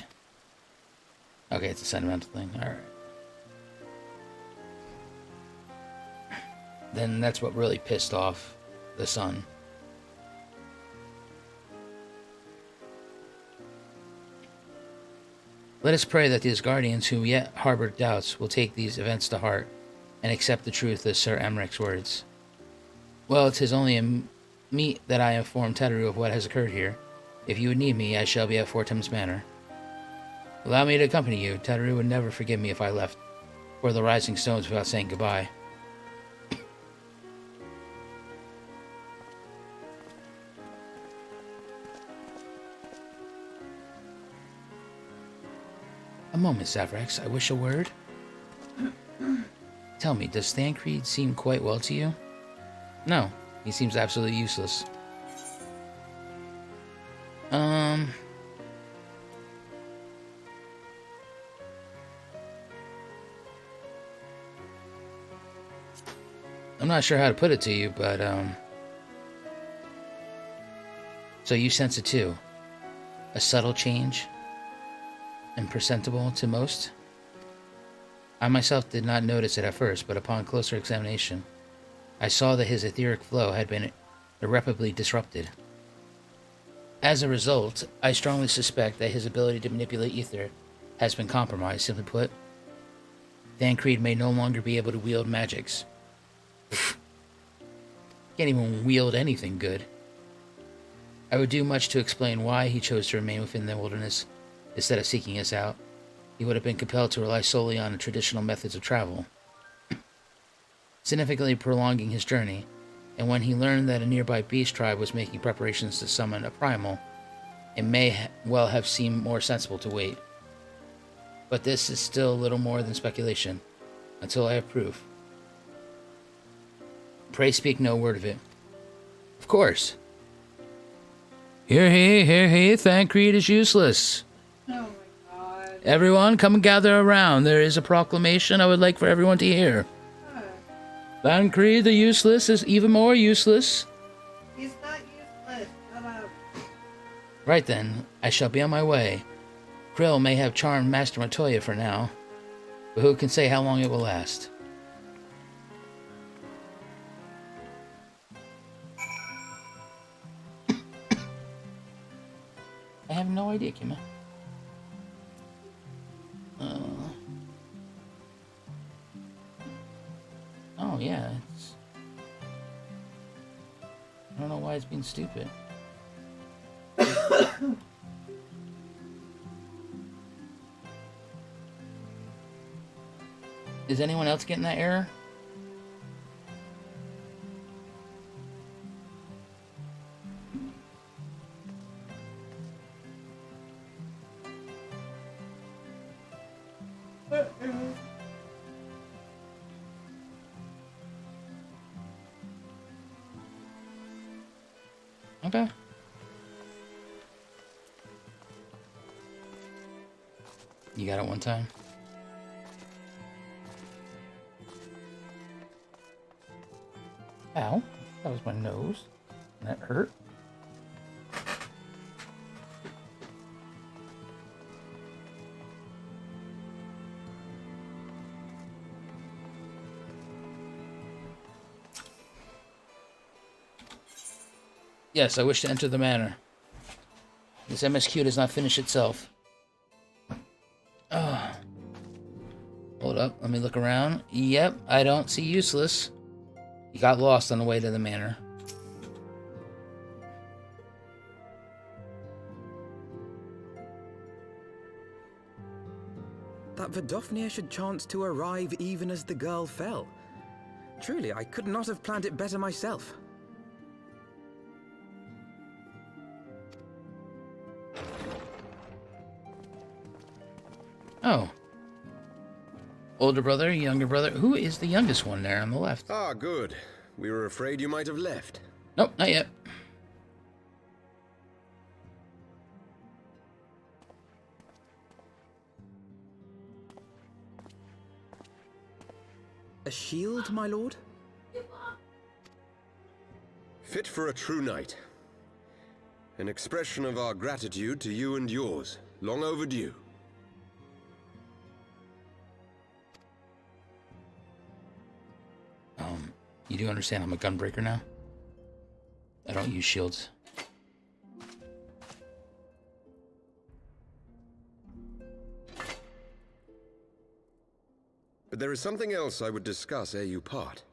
Speaker 1: Okay, it's a sentimental thing. Alright. Then that's what really pissed off the sun. Let us pray that these guardians who yet harbor doubts will take these events to heart and accept the truth of Sir Emmeric's words. Well, 'tis only a meet that I inform Teteru of what has occurred here. If you would need me, I shall be at Fortem's Manor. Allow me to accompany you. Teteru would never forgive me if I left for the Rising Stones without saying goodbye. A moment, Savrax. I wish a word. Tell me, does Thancred seem quite well to you? No, he seems absolutely useless. I'm not sure how to put it to you, but, so you sense it too? A subtle change? Imperceptible to most? I myself did not notice it at first, but upon closer examination, I saw that his etheric flow had been irreparably disrupted. As a result, I strongly suspect that his ability to manipulate ether has been compromised. Simply put, Thancred may no longer be able to wield magics. Can't even wield anything good. I would do much to explain why he chose to remain within the wilderness instead of seeking us out. He would have been compelled to rely solely on the traditional methods of travel, significantly prolonging his journey, and when he learned that a nearby beast tribe was making preparations to summon a primal, it may well have seemed more sensible to wait. But this is still little more than speculation, until I have proof. Pray speak no word of it. Of course. Hear he, Thancred is useless.
Speaker 2: Oh my god.
Speaker 1: Everyone, come and gather around. There is a proclamation I would like for everyone to hear. Thancred the useless is even more useless.
Speaker 2: He's not useless. Shut up.
Speaker 1: Right then, I shall be on my way. Krill may have charmed Master Matoya for now, but who can say how long it will last? I have no idea, Kima. Oh, yeah, it's... I don't know why it's being stupid. Is anyone else getting that error? Okay. You got it one time? Ow. That was my nose. That hurt. Yes, I wish to enter the manor. This MSQ does not finish itself. Hold up, let me look around. Yep, I don't see useless. You got lost on the way to the manor.
Speaker 10: That Vidofnir should chance to arrive even as the girl fell. Truly, I could not have planned it better myself.
Speaker 1: Oh. Older brother, younger brother. Who is the youngest one there on the left?
Speaker 7: Ah, good.
Speaker 6: We were afraid you might have left.
Speaker 1: Nope, not yet.
Speaker 10: A shield, my lord?
Speaker 6: Fit for a true knight. An expression of our gratitude to you and yours. Long overdue.
Speaker 1: You do understand I'm a gunbreaker now? I don't use shields.
Speaker 6: But there is something else I would discuss ere you part.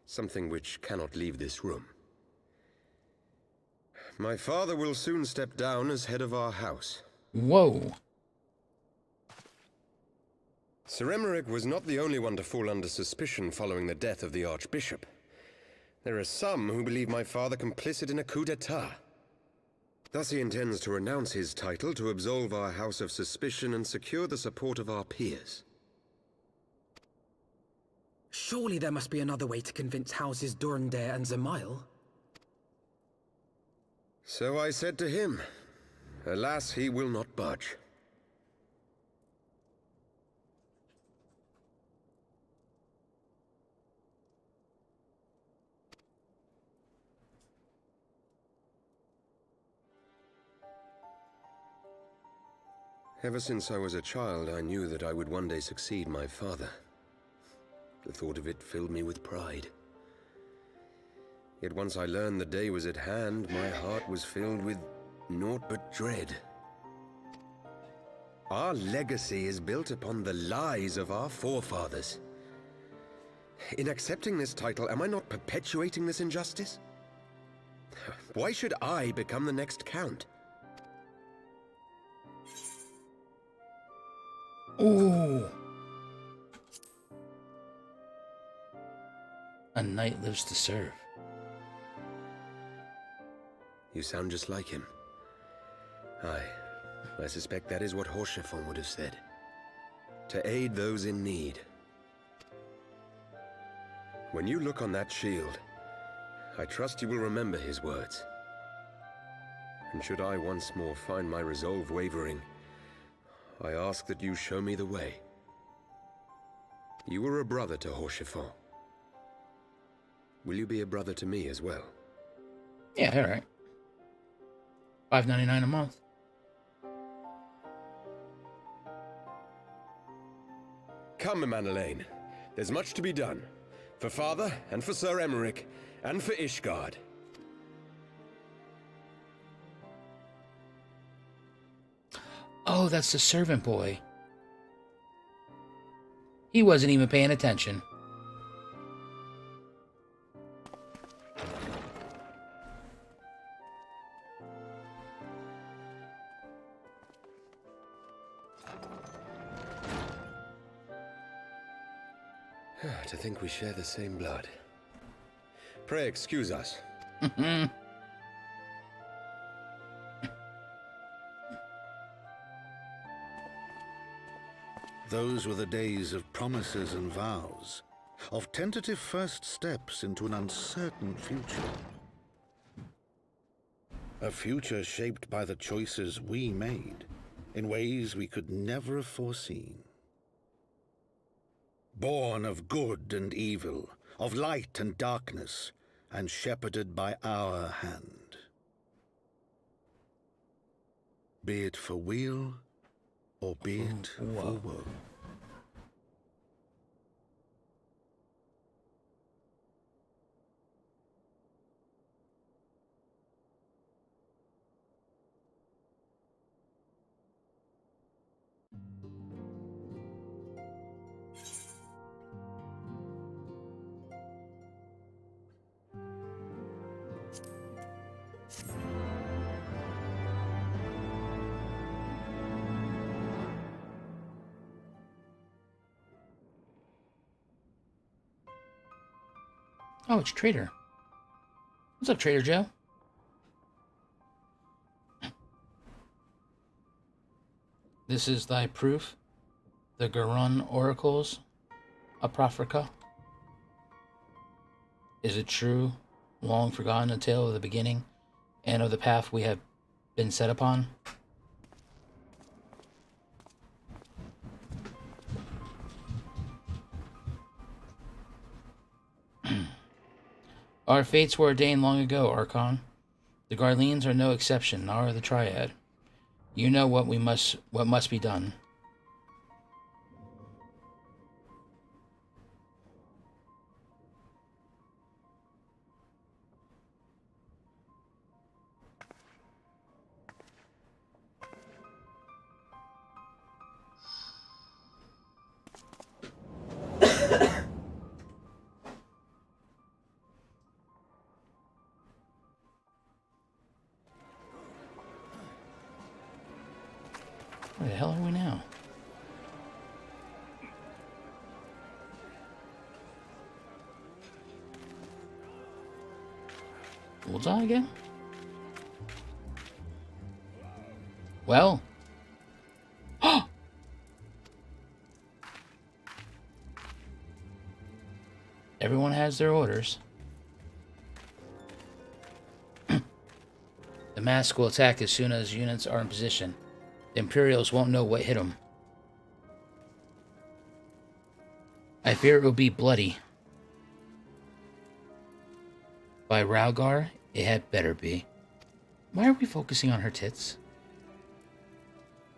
Speaker 6: Something which cannot leave this room. My father will soon step down as head of our house.
Speaker 1: Whoa.
Speaker 6: Sir Emmerich was not the only one to fall under suspicion following the death of the Archbishop. There are some who believe my father complicit in a coup d'etat. Thus he intends to renounce his title to absolve our house of suspicion and secure the support of our peers.
Speaker 10: Surely there must be another way to convince houses Durandare and Zemail.
Speaker 6: So I said to him. Alas, he will not budge. Ever since I was a child, I knew that I would one day succeed my father. The thought of it filled me with pride. Yet once I learned the day was at hand, my heart was filled with naught but dread. Our legacy is built upon the lies of our forefathers. In accepting this title, am I not perpetuating this injustice? Why should I become the next count?
Speaker 1: Ooh. A knight lives to serve.
Speaker 6: You sound just like him. Aye, I suspect that is what Horschiffon would have said. To aid those in need. When you look on that shield, I trust you will remember his words. And should I once more find my resolve wavering, I ask that you show me the way. You were a brother to Horschiffon. Will you be a brother to me as well?
Speaker 1: Yeah, alright. $5.99 a month.
Speaker 6: Come, Manelaine. There's much to be done. For father, and for Sir Emmerich, and for Ishgard.
Speaker 1: Oh, that's the servant boy. He wasn't even paying attention.
Speaker 6: To think we share the same blood. Pray excuse us.
Speaker 7: Those were the days of promises and vows, of tentative first steps into an uncertain future. A future shaped by the choices we made, in ways we could never have foreseen. Born of good and evil, of light and darkness, and shepherded by our hand. Be it for weal, or be it for woe.
Speaker 1: Oh, it's Trader. What's up, Trader Joe? This is thy proof, the Garun oracles, Apocrypha. Is it true, long forgotten, a tale of the beginning and of the path we have been set upon? Our fates were ordained long ago, Archon. The Garleans are no exception, nor are the Triad. You know what must be done. Where the hell are we now? Bullseye again? Well. Everyone has their orders. The mask will attack as soon as units are in position. The Imperials won't know what hit them. I fear it will be bloody. By Raugar, it had better be. Why are we focusing on her tits?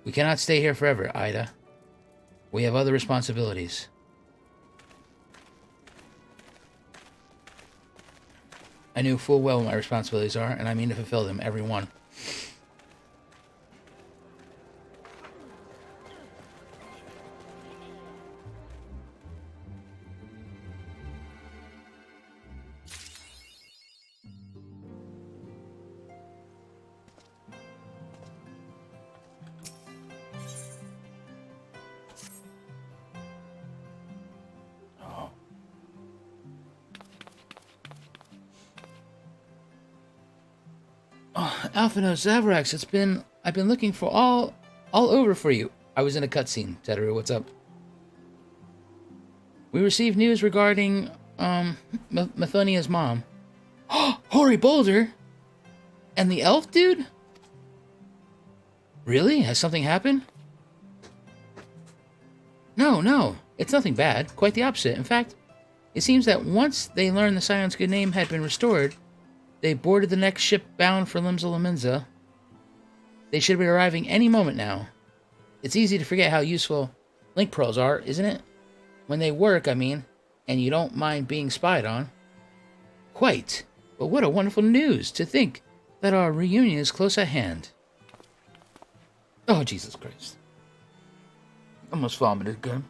Speaker 1: We cannot stay here forever, Ida. We have other responsibilities. I knew full well what my responsibilities are, and I mean to fulfill them, every one. Alphino, Zavrax, I've been looking for all over for you. I was in a cutscene. Teteru, what's up? We received news regarding, Mathonia's mom. Hoary Boulder? And the elf dude? Really? Has something happened? No. It's nothing bad. Quite the opposite. In fact, it seems that once they learned the Scion's good name had been restored, they boarded the next ship bound for Limsa Lominsa. They should be arriving any moment now. It's easy to forget how useful link pearls are, isn't it? When they work, I mean, and you don't mind being spied on. Quite. But what a wonderful news to think that our reunion is close at hand. Oh, Jesus Christ. Almost vomited again.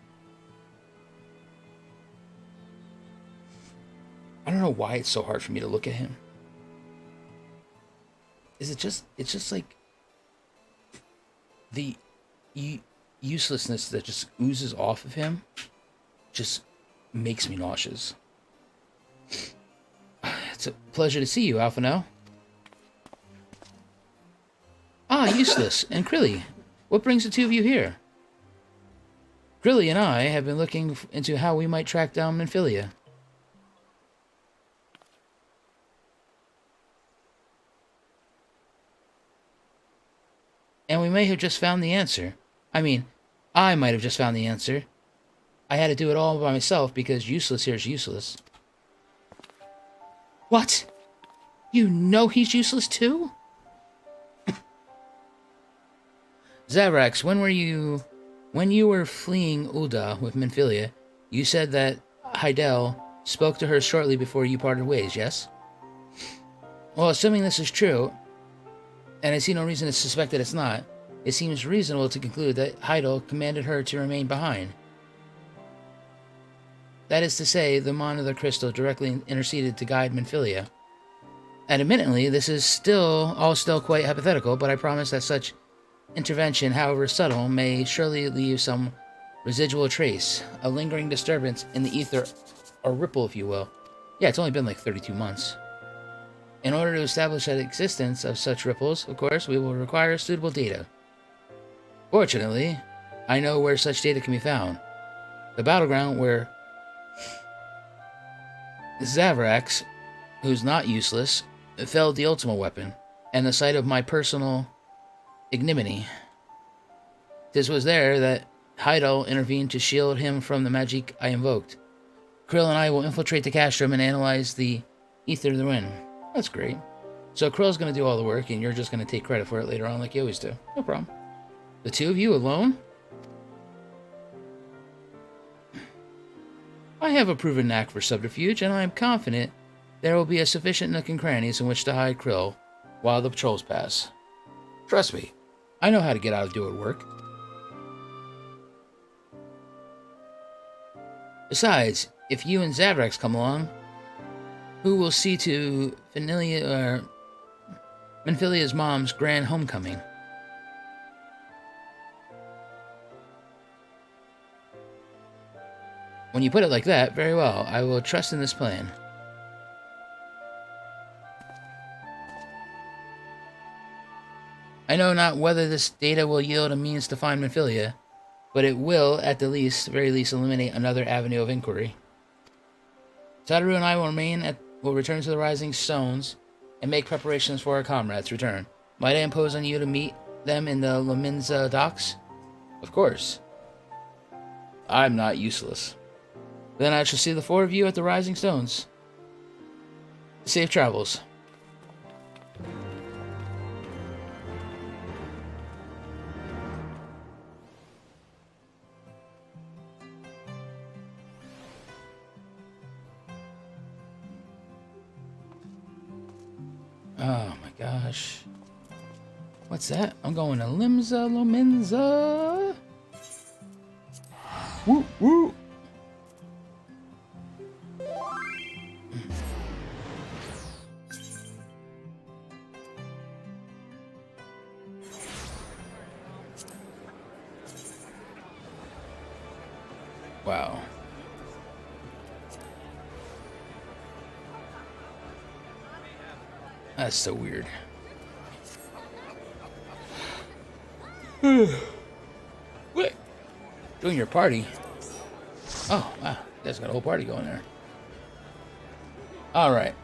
Speaker 1: I don't know why it's so hard for me to look at him. It's just like the uselessness that just oozes off of him just makes me nauseous. It's a pleasure to see you, Alphino. Ah, Useless and Krilly. What brings the two of you here? Krilly and I have been looking into how we might track down Minfilia. And we may have just found the answer. I mean, I might have just found the answer. I had to do it all by myself because Useless here is useless. What? You know he's useless too? Zavrax, when you were fleeing Ul'dah with Minfilia, you said that Heidel spoke to her shortly before you parted ways, yes? Well, assuming this is true, and I see no reason to suspect that it's not, it seems reasonable to conclude that Heidel commanded her to remain behind. That is to say, the Monitor Crystal directly interceded to guide Minfilia. And admittedly, this is all still quite hypothetical, but I promise that such intervention, however subtle, may surely leave some residual trace, a lingering disturbance in the ether, or ripple, if you will. Yeah, it's only been like 32 months. In order to establish the existence of such ripples, of course, we will require suitable data. Fortunately, I know where such data can be found. The battleground where Zavrax, who's not useless, felled the ultimate weapon, and the sight of my personal ignominy. 'Tis was there that Heidel intervened to shield him from the magic I invoked. Krill and I will infiltrate the castrum and analyze the ether of the wind. That's great. So Krill's going to do all the work, and you're just going to take credit for it later on like you always do. No problem. The two of you alone? I have a proven knack for subterfuge, and I am confident there will be a sufficient nook and crannies in which to hide Krill while the patrols pass. Trust me, I know how to get out of do-it work. Besides, if you and Zavrax come along, who will see to Menphilia's mom's grand homecoming? When you put it like that, very well. I will trust in this plan. I know not whether this data will yield a means to find Menphilia, but it will, at the very least, eliminate another avenue of inquiry. Sadaru and I will return to the Rising Stones and make preparations for our comrades' return. Might I impose on you to meet them in the Lominza docks? Of course. I'm not useless. Then I shall see the four of you at the Rising Stones. Safe travels. Oh my gosh. What's that? I'm going to Lominza. Woo woo. Wow. That's so weird. What? Doing your party? Oh, wow. You guys got a whole party going there. Alright.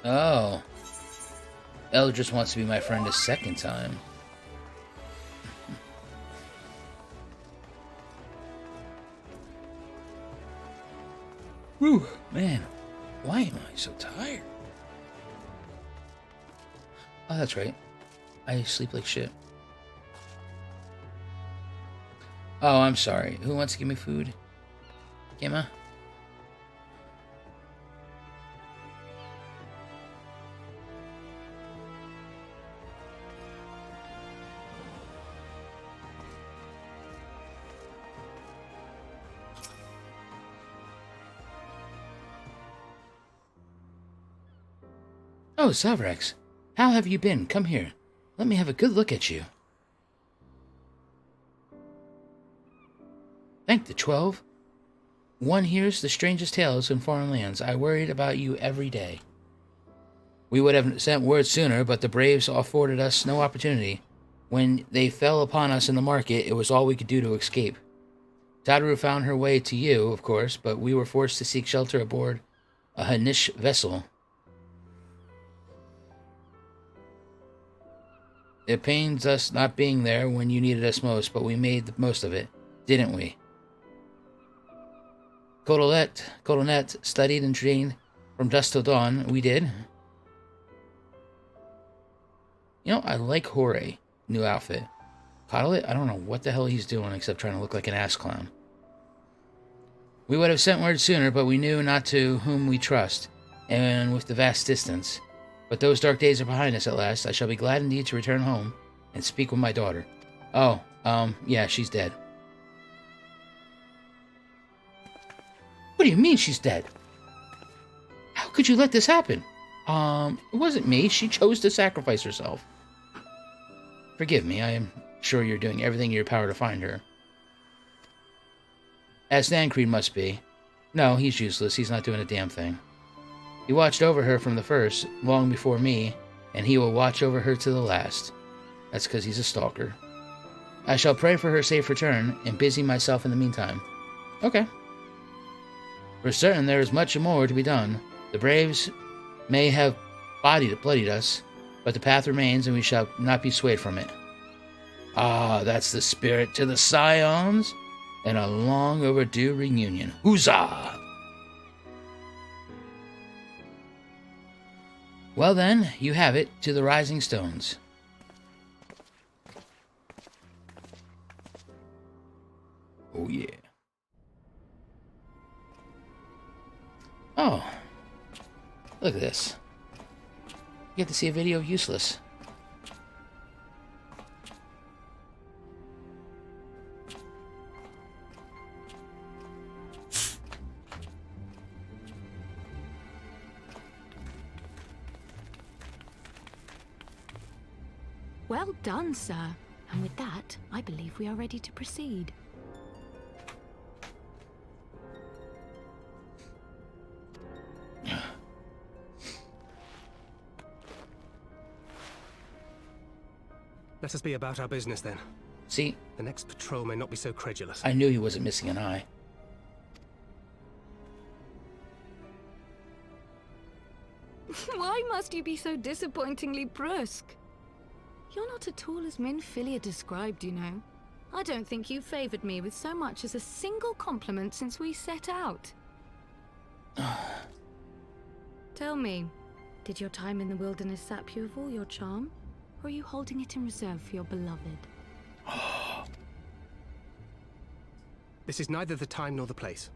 Speaker 1: Oh. Elle just wants to be my friend a second time. Whew, man. Why am I so tired? Oh, that's right. I sleep like shit. Oh, I'm sorry. Who wants to give me food? Gemma? Oh, Zavrax, how have you been? Come here. Let me have a good look at you. Thank the 12. One hears the strangest tales in foreign lands. I worried about you every day. We would have sent word sooner, but the Braves afforded us no opportunity. When they fell upon us in the market, it was all we could do to escape. Sadaru found her way to you, of course, but we were forced to seek shelter aboard a Hanish vessel. It pains us not being there when you needed us most, but we made the most of it, didn't we? Colonet studied and trained from dusk till dawn. We did. You know, I like Hore, new outfit. Coddlet, I don't know what the hell he's doing except trying to look like an ass clown. We would have sent word sooner, but we knew not to whom we trust, and with the vast distance. But those dark days are behind us at last. I shall be glad indeed to return home and speak with my daughter. Oh, yeah, she's dead. What do you mean she's dead? How could you let this happen? It wasn't me. She chose to sacrifice herself. Forgive me, I am sure you're doing everything in your power to find her. As Thancred must be. No, he's useless. He's not doing a damn thing. He watched over her from the first, long before me, and he will watch over her to the last. That's because he's a stalker. I shall pray for her safe return, and busy myself in the meantime. Okay. For certain there is much more to be done. The Braves may have bloodied us, but the path remains, and we shall not be swayed from it. Ah, that's the spirit to the Scions, and a long overdue reunion. Huzzah! Well then, you have it, to the Rising Stones. Oh yeah. Oh. Look at this. You get to see a video of Useless.
Speaker 9: Well done, sir. And with that, I believe we are ready to proceed.
Speaker 4: Let us be about our business then.
Speaker 1: See?
Speaker 4: The next patrol may not be so credulous.
Speaker 1: I knew he wasn't missing an eye.
Speaker 9: Why must you be so disappointingly brusque? You're not at all as Minfilia described, you know. I don't think you've favored me with so much as a single compliment since we set out. Tell me, did your time in the wilderness sap you of all your charm? Or are you holding it in reserve for your beloved?
Speaker 4: This is neither the time nor the place.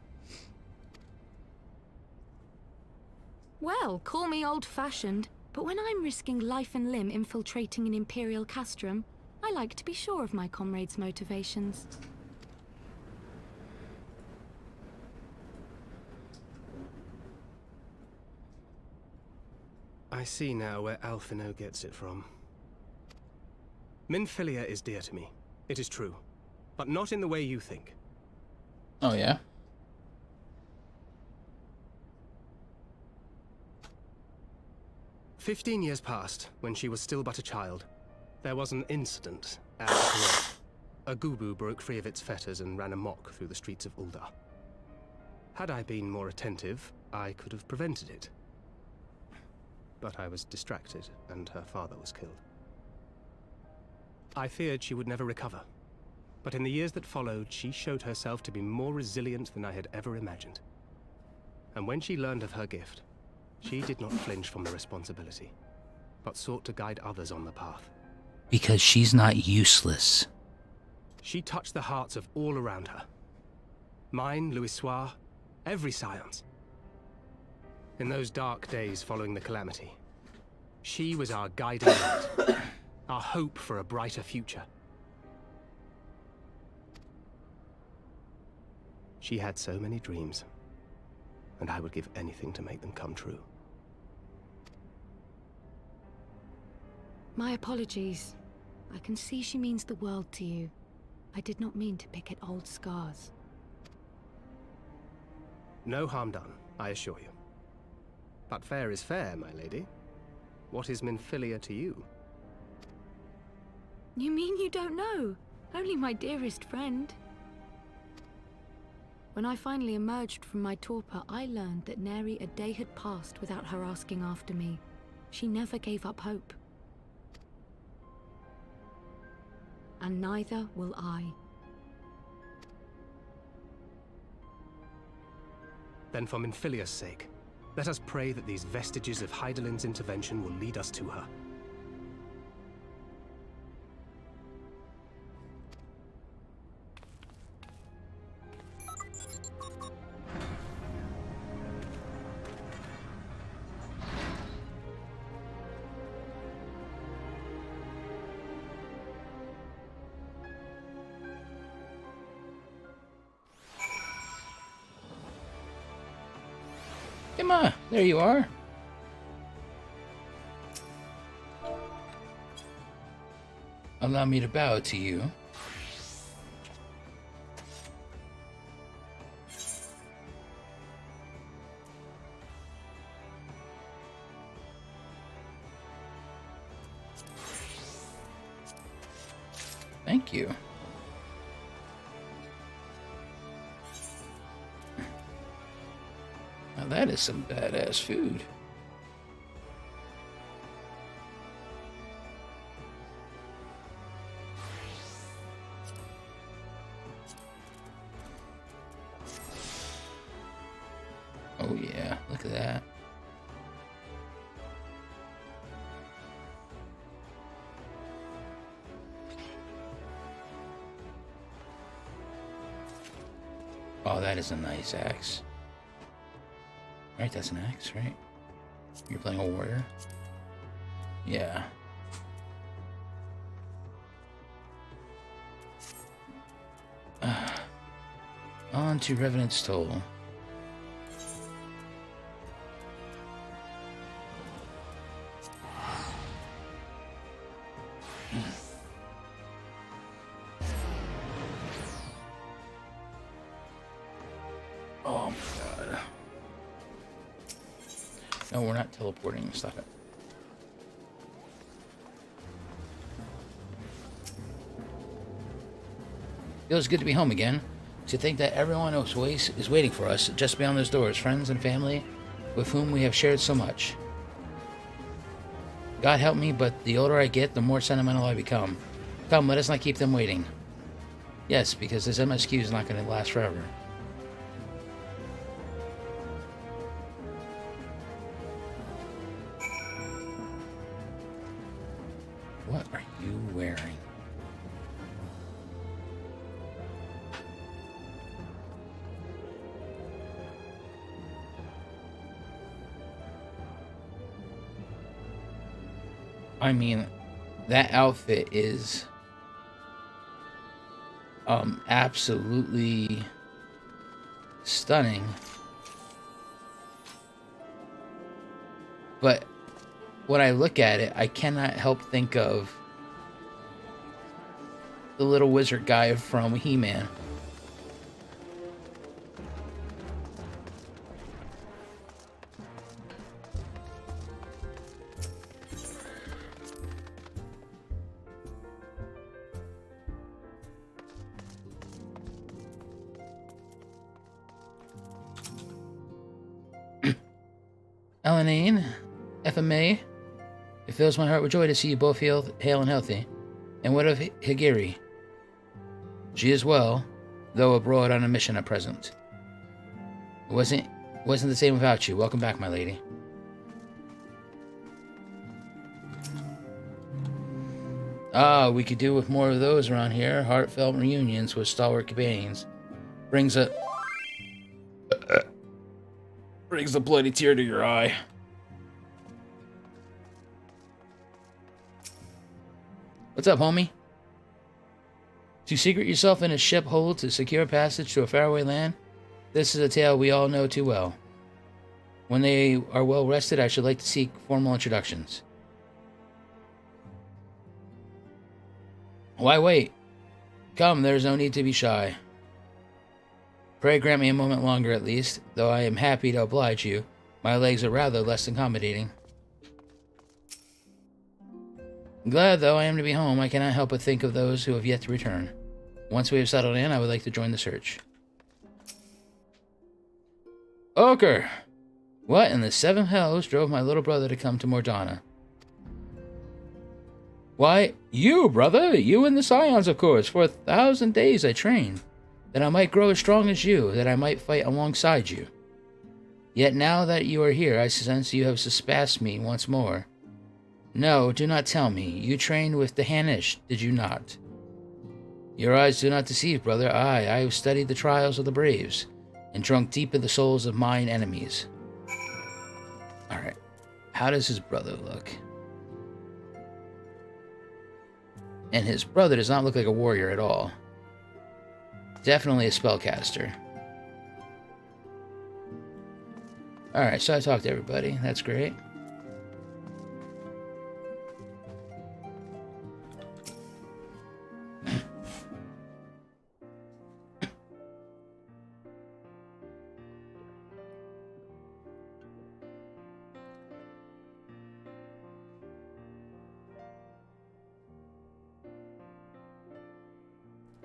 Speaker 9: Well, call me old-fashioned, but when I'm risking life and limb infiltrating an Imperial castrum, I like to be sure of my comrades' motivations.
Speaker 4: I see now where Alphino gets it from. Minfilia is dear to me. It is true. But not in the way you think.
Speaker 1: Oh, yeah?
Speaker 4: 15 years passed, when she was still but a child. There was an incident at Sephirot. A Gubu broke free of its fetters and ran amok through the streets of Ul'dah. Had I been more attentive, I could have prevented it. But I was distracted, and her father was killed. I feared she would never recover. But in the years that followed, she showed herself to be more resilient than I had ever imagined. And when she learned of her gift, she did not flinch from the responsibility, but sought to guide others on the path.
Speaker 1: Because she's not useless.
Speaker 4: She touched the hearts of all around her. Mine, Louisoire, every Scions. In those dark days following the Calamity, she was our guiding light, our hope for a brighter future. She had so many dreams, and I would give anything to make them come true.
Speaker 9: My apologies. I can see she means the world to you. I did not mean to pick at old scars.
Speaker 4: No harm done, I assure you. But fair is fair, my lady. What is Minfilia to you?
Speaker 9: You mean you don't know? Only my dearest friend. When I finally emerged from my torpor, I learned that nary a day had passed without her asking after me. She never gave up hope. And neither will I.
Speaker 4: Then for Minfilia's sake, let us pray that these vestiges of Hydaelyn's intervention will lead us to her.
Speaker 1: Come on, there you are. allow me to bow to you. Thank you. Now that is some badass food. Oh yeah, look at that. Oh, that is a nice axe. Right, that's an axe, right? You're playing a warrior? Yeah. On to Revenant's Toll. Oh my god. No, we're not teleporting. Stop it. Feels good to be home again. To think that everyone else is waiting for us just beyond those doors, friends and family with whom we have shared so much. God help me, but the older I get, the more sentimental I become. Come, let us not keep them waiting. Yes, because this MSQ is not going to last forever. What are you wearing? I mean, that outfit is absolutely stunning. But when I look at it, I cannot help think of the little wizard guy from He-Man. Elenine, FMA, it fills my heart with joy to see you both hale and healthy. And what of Higiri? She is well, though abroad on a mission at present. It wasn't the same without you. Welcome back, my lady. Ah, we could do with more of those around here. Heartfelt reunions with stalwart companions. Brings a bloody tear to your eye. What's up, homie? To secret yourself in a ship hold to secure passage to a faraway land? This is a tale we all know too well. When they are well rested, I should like to seek formal introductions. Why wait? Come, there is no need to be shy. Pray grant me a moment longer at least, though I am happy to oblige you. My legs are rather less accommodating. Glad though I am to be home, I cannot help but think of those who have yet to return. Once we have settled in, I would like to join the search. Ochre! What in the seven hells drove my little brother to come to Mordana? Why, you, brother! You and the Scions, of course. For 1,000 days I trained, that I might grow as strong as you, that I might fight alongside you. Yet now that you are here, I sense you have surpassed me once more. No, do not tell me. You trained with the Hanish, did you not? Your eyes do not deceive, brother. I have studied the trials of the braves, and drunk deep in the souls of mine enemies. Alright, how does his brother look? And his brother does not look like a warrior at all. Definitely a spellcaster. Alright, so I talked to everybody. That's great.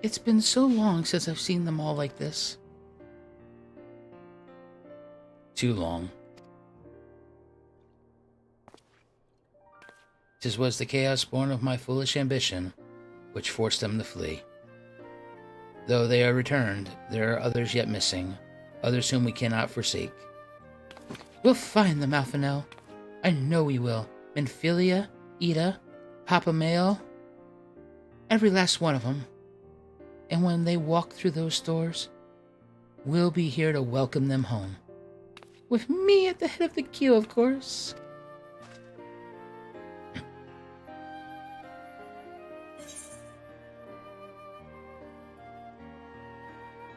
Speaker 1: It's been so long since I've seen them all like this. Too long. 'Tis was the chaos born of my foolish ambition, which forced them to flee. Though they are returned, there are others yet missing, others whom we cannot forsake. We'll find them, Alphanel. I know we will. Minfilia, Ida, Papa Mael, every last one of them. And when they walk through those doors, we'll be here to welcome them home. With me at the head of the queue, of course.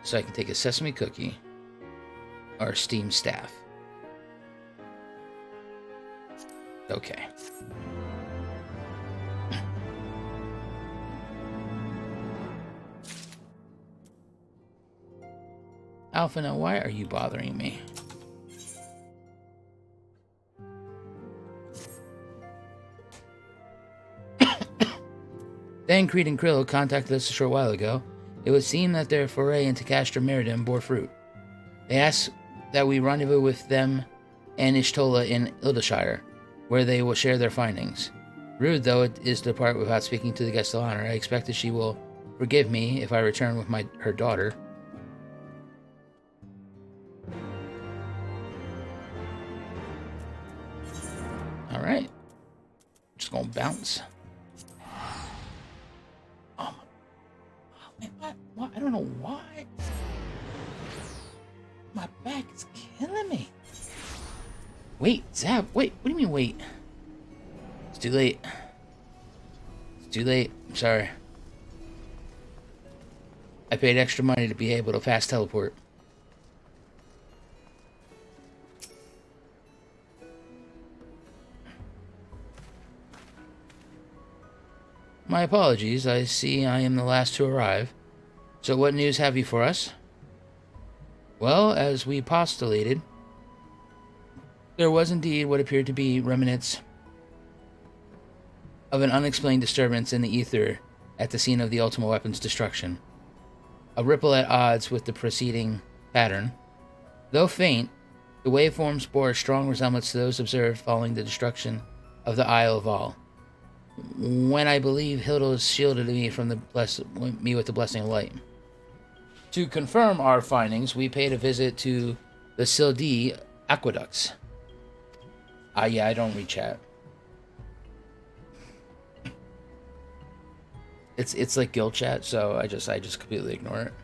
Speaker 1: So I can take a sesame cookie or a steamed staff. Okay. Alpha, now why are you bothering me? Dan, Creed, and Krillo contacted us a short while ago. It would seem that their foray into Castra Meridim bore fruit. They asked that we rendezvous with them and Ishtola in Ildashire, where they will share their findings. Rude though it is to depart without speaking to the guest of honor, I expect that she will forgive me if I return with her daughter. Alright. Just gonna bounce. What? I don't know why. My back is killing me. Wait, Zap, wait, what do you mean wait? It's too late. It's too late, I'm sorry. I paid extra money to be able to fast teleport. My apologies, I see I am the last to arrive. So what news have you for us? Well, as we postulated, there was indeed what appeared to be remnants of an unexplained disturbance in the ether at the scene of the Ultima Weapon's destruction. A ripple at odds with the preceding pattern. Though faint, the waveforms bore a strong resemblance to those observed following the destruction of the Isle of All, when I believe Hilda's shielded me from me with the blessing of light. To confirm our findings, we paid a visit to the Sildi aqueducts. Yeah, I don't read chat. It's like guild chat, so I just completely ignore it.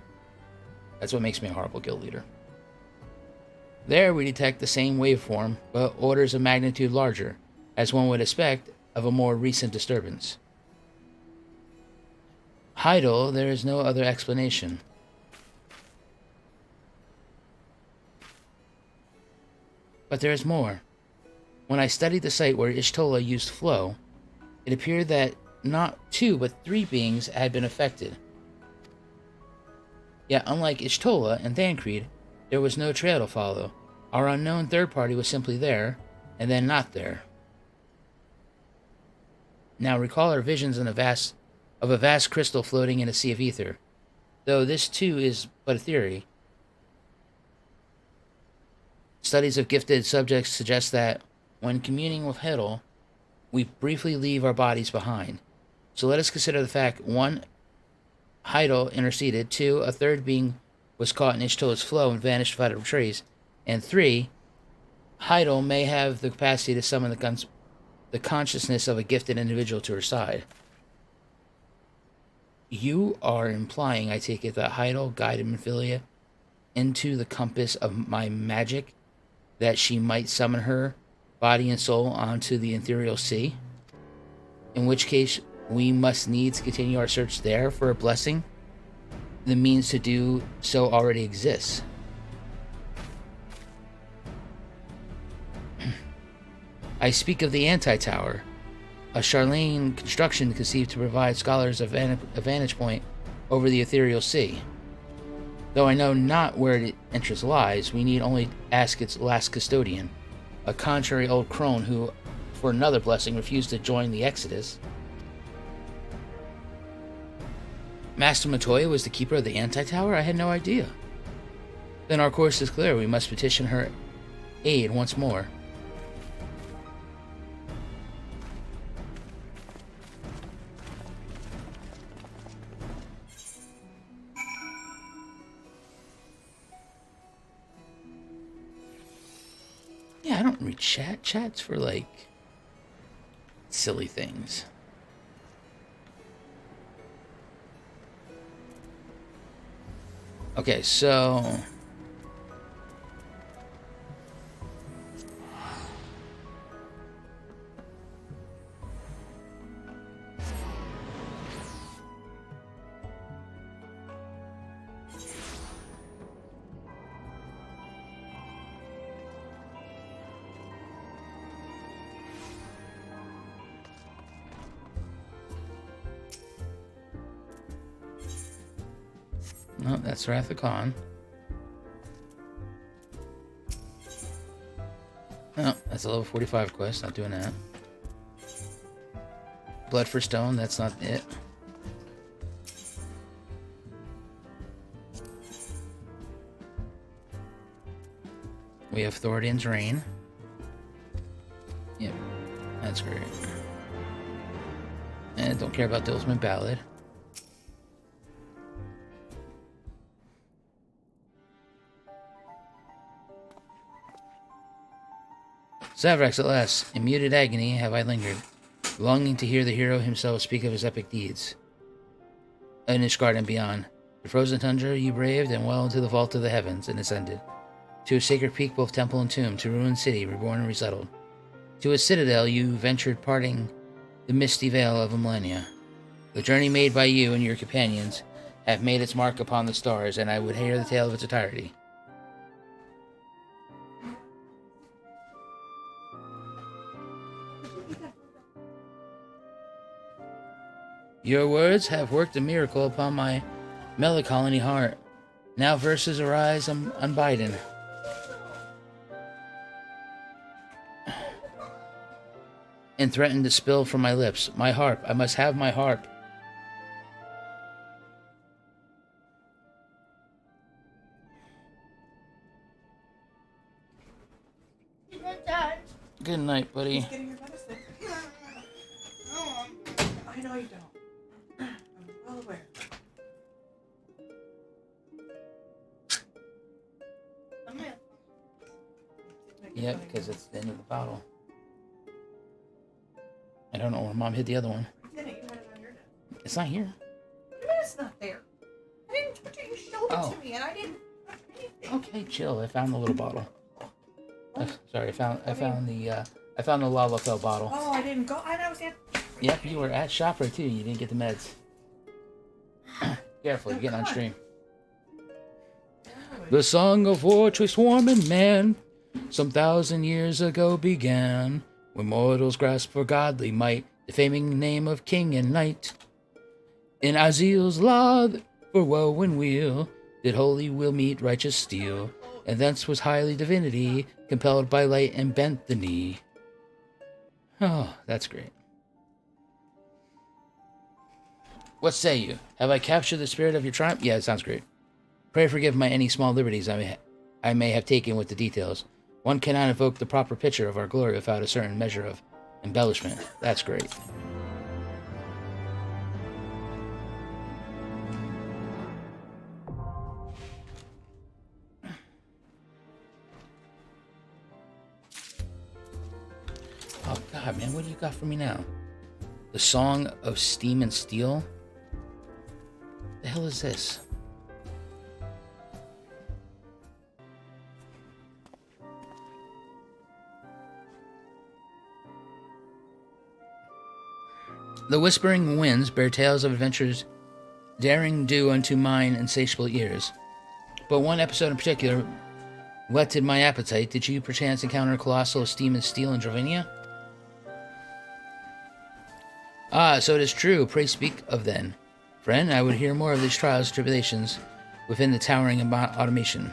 Speaker 1: That's what makes me a horrible guild leader. There we detect the same waveform, but orders of magnitude larger, as one would expect of a more recent disturbance. Heidel, there is no other explanation. But there is more. When I studied the site where Ishtola used flow, it appeared that not 2 but 3 beings had been affected. Yet unlike Ishtola and Thancred, there was no trail to follow. Our unknown third party was simply there, and then not there. Now recall our visions of a vast crystal floating in a sea of ether. Though this too is but a theory, studies of gifted subjects suggest that when communing with Heddle, we briefly leave our bodies behind. So let us consider the fact: 1, Heidel interceded; 2, a third being was caught in Ishtola's flow and vanished without a trace; and 3, Heidel may have the capacity to summon the consciousness of a gifted individual to her side. You are implying, I take it, that Heidel guided Minfilia into the compass of my magic, that she might summon her body and soul onto the ethereal sea? In which case, we must needs continue our search there for a blessing. The means to do so already exists. I speak of the Anti-Tower, a Charlene construction conceived to provide scholars a vantage point over the ethereal sea. Though I know not where its entrance lies, we need only ask its last custodian, a contrary old crone who, for another blessing, refused to join the Exodus. Master Matoya was the keeper of the anti-tower? I had no idea. Then our course is clear. We must petition her aid once more. Yeah, I don't read chat. Chat's for, like, silly things. Okay, so... No, that's Wrath of Khan. No, that's a level 45 quest, not doing that. Blood for Stone, that's not it. We have Thoradin's Reign. Yep, that's great. And don't care about the Ultimate Ballad. Zavrax, at last, in muted agony have I lingered, longing to hear the hero himself speak of his epic deeds. In Ishgard and beyond, the frozen tundra you braved, and well into the vault of the heavens, and ascended. To a sacred peak, both temple and tomb, to ruined city, reborn and resettled. To a citadel you ventured, parting the misty veil of a millennia. The journey made by you and your companions have made its mark upon the stars, and I would hear the tale of its entirety. Your words have worked a miracle upon my melancholy heart. Now verses arise unbidden. And threaten to spill from my lips. My harp, I must have my harp. Good night, buddy.
Speaker 2: He's getting your medicine. I know you don't. I'm well aware.
Speaker 1: Yep, because it's the end of the bottle. I don't know where Mom hid the other one.
Speaker 2: You had it on your desk.
Speaker 1: It's not here.
Speaker 2: What do you mean it's not there? I didn't touch it. You showed it to me, and I didn't touch anything.
Speaker 1: Okay, chill. I found the little bottle. Sorry, I found the Lalafell bottle.
Speaker 2: Oh, I didn't go. I was at.
Speaker 1: Yep, you were at Shopper too. You didn't get the meds. Careful, you're getting on stream. The song of war twixt warm and man, some 1,000 years ago began, when mortals grasped for godly might, defaming name of king and knight. In Azil's law, for woe and weal, did holy will meet righteous steel, and thence was highly divinity, compelled by light and bent the knee. Oh, that's great. What say you? Have I captured the spirit of your triumph? Yeah, it sounds great. Pray forgive my any small liberties I may have taken with the details. One cannot evoke the proper picture of our glory without a certain measure of embellishment. That's great. Oh god, man, what do you got for me now? The Song of Steam and Steel? The hell is this? The whispering winds bear tales of adventures daring do unto mine insatiable ears. But one episode in particular whetted my appetite. Did you perchance encounter colossal steam and steel in Dravinia? Ah, so it is true. Pray speak of then. Friend, I would hear more of these trials and tribulations within the towering automation.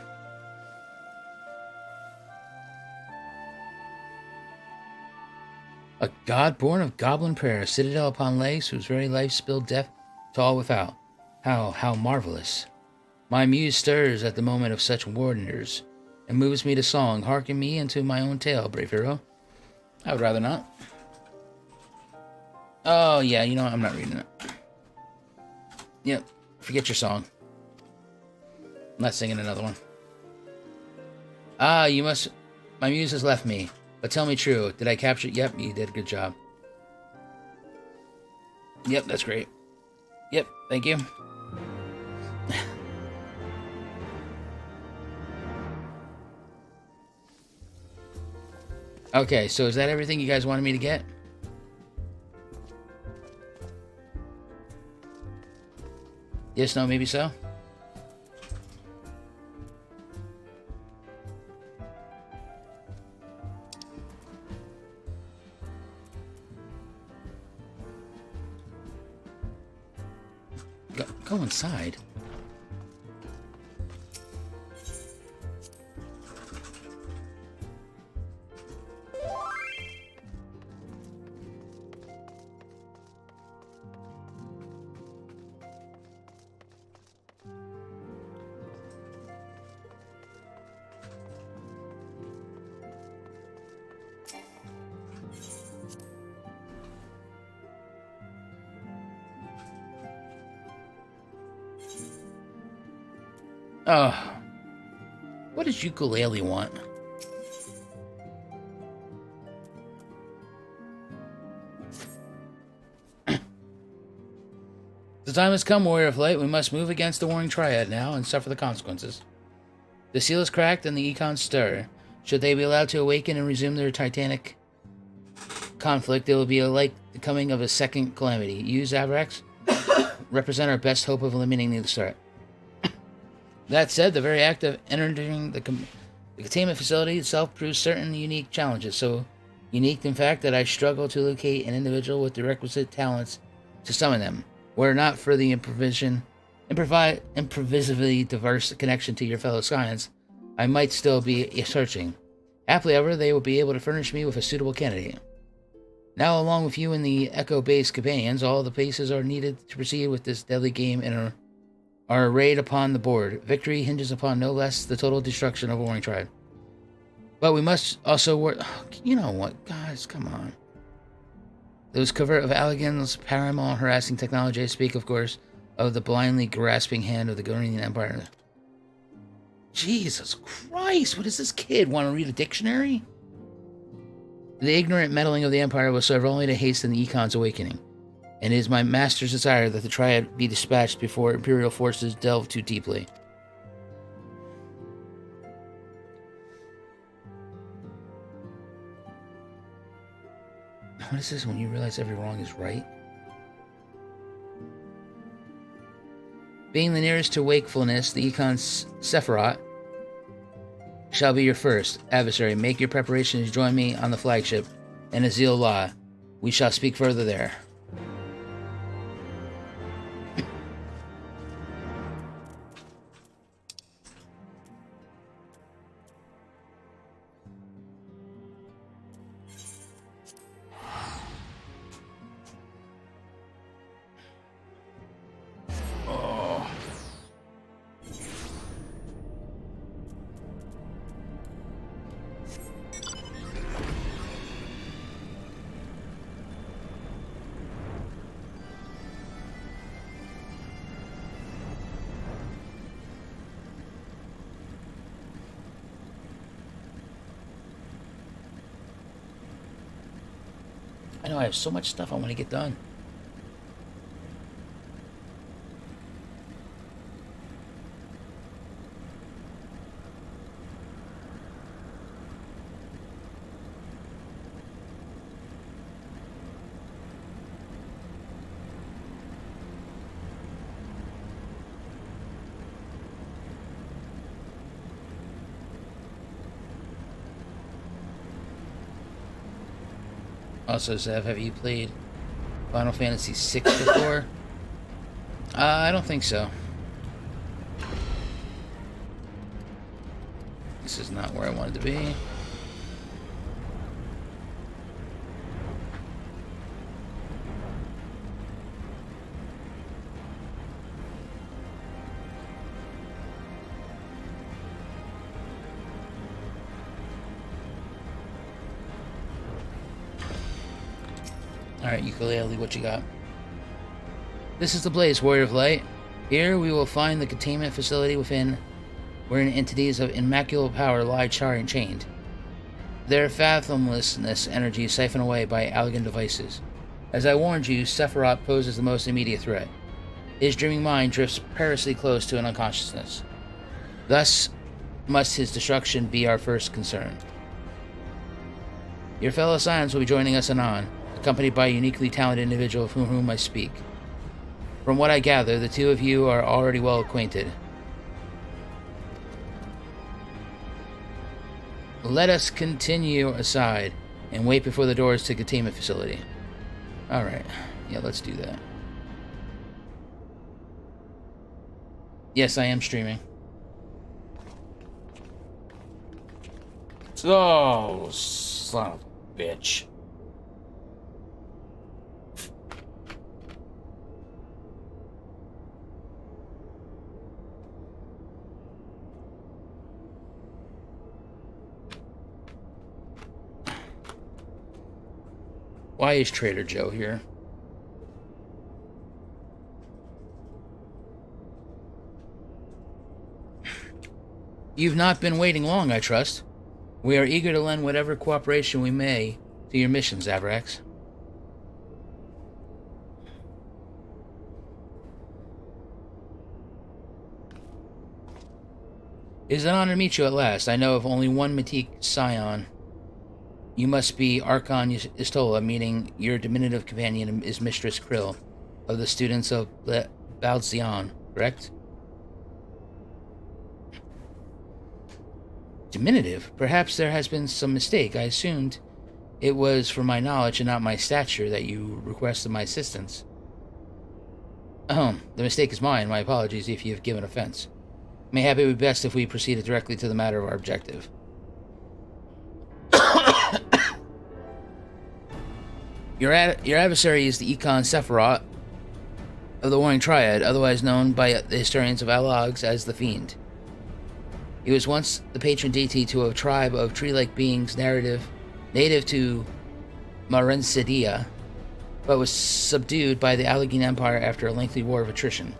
Speaker 1: A god born of goblin prayer, a citadel upon legs whose very life spilled death to all without. How marvelous. My muse stirs at the moment of such wonders, and moves me to song. Hearken me into my own tale, brave hero. I would rather not. Oh, yeah, you know what? I'm not reading it. Yep, forget your song. I'm not singing another one. Ah, you must... My muse has left me. But tell me true, did I capture... Yep, you did a good job. Yep, that's great. Yep, thank you. Okay, so is that everything you guys wanted me to get? Yes, no, maybe so? Go inside. Oh, what does ukulele want? The time has come, Warrior of Light. We must move against the warring Triad now and suffer the consequences. The seal is cracked and the econs stir. Should they be allowed to awaken and resume their titanic conflict, it will be like the coming of a second calamity. You, Zavrax, represent our best hope of eliminating the threat. That said, the very act of entering the containment facility itself proves certain unique challenges. So unique, in fact, that I struggle to locate an individual with the requisite talents to summon them. Were it not for the improvisively diverse connection to your fellow Scions, I might still be searching. Happily, however, they will be able to furnish me with a suitable candidate. Now, along with you and the Echo-based companions, all the pieces are needed to proceed with this deadly game and are arrayed upon the board. Victory hinges upon no less the total destruction of a warring tribe. But we must also work... You know what, guys, come on. Those covert of Allagan's primal harassing technology, I speak, of course, of the blindly grasping hand of the Garlean Empire. Jesus Christ, what does this kid want to read a dictionary? The ignorant meddling of the Empire will serve only to hasten the Econ's awakening. And it is my master's desire that the Triad be dispatched before Imperial forces delve too deeply. What is this when you realize every wrong is right? Being the nearest to wakefulness, the Econ's Sephirot shall be your first adversary. Make your preparations to join me on the flagship in Azil La. We shall speak further there. I know I have so much stuff I want to get done. Also, Zev, have you played Final Fantasy VI before? I don't think so. This is not where I wanted to be. Alright, ukulele, what you got? This is the place, Warrior of Light. Here we will find the containment facility within wherein entities of immaculate power lie charred and chained. Their fathomlessness energy siphoned away by elegant devices. As I warned you, Sephirot poses the most immediate threat. His dreaming mind drifts perilously close to an unconsciousness. Thus must his destruction be our first concern. Your fellow Scions will be joining us anon, accompanied by a uniquely talented individual of whom I speak. From what I gather, the two of you are already well acquainted. Let us continue aside and wait before the doors to the containment facility. Alright, yeah, let's do that. Yes, I am streaming. Oh, son of a bitch. Why is Trader Joe here? You've not been waiting long, I trust. We are eager to lend whatever cooperation we may to your mission, Zavrax. It is an honor to meet you at last. I know of only one Matique Scion. You must be Archon Istola, meaning your diminutive companion is Mistress Krill, of the students of Balzion, correct? Diminutive? Perhaps there has been some mistake. I assumed it was for my knowledge and not my stature that you requested my assistance. The mistake is mine. My apologies if you have given offense. Mayhap it would be best if we proceeded directly to the matter of our objective. Your adversary is the Econ Sephirot of the Warring Triad, otherwise known by the historians of Alogs as the Fiend. He was once the patron deity to a tribe of tree-like beings native to Marensidia, but was subdued by the Garlean Empire after a lengthy war of attrition.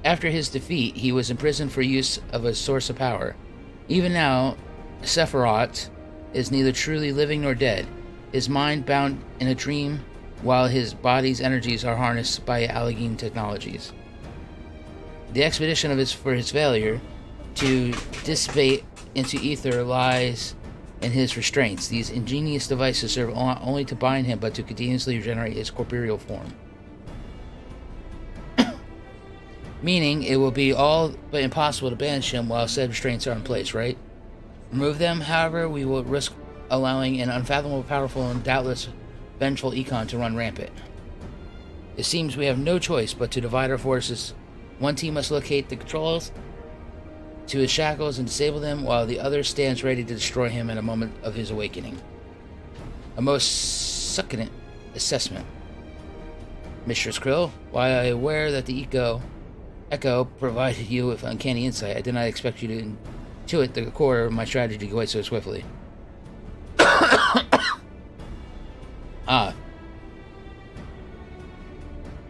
Speaker 1: After his defeat, he was imprisoned for use of a source of power. Even now, Sephirot is neither truly living nor dead, his mind bound in a dream while his body's energies are harnessed by Garlean technologies. The expedition for his failure to dissipate into ether lies in his restraints. These ingenious devices serve not only to bind him, but to continuously regenerate his corporeal form. Meaning, it will be all but impossible to banish him while said restraints are in place, right? Remove them, however, we will risk allowing an unfathomable, powerful, and doubtless vengeful Econ to run rampant. It seems we have no choice but to divide our forces. One team must locate the controls to his shackles and disable them, while the other stands ready to destroy him at a moment of his awakening. A most succulent assessment. Mistress Krill, while I am aware that the Echo provided you with uncanny insight, I did not expect you to intuit the core of my strategy quite so swiftly.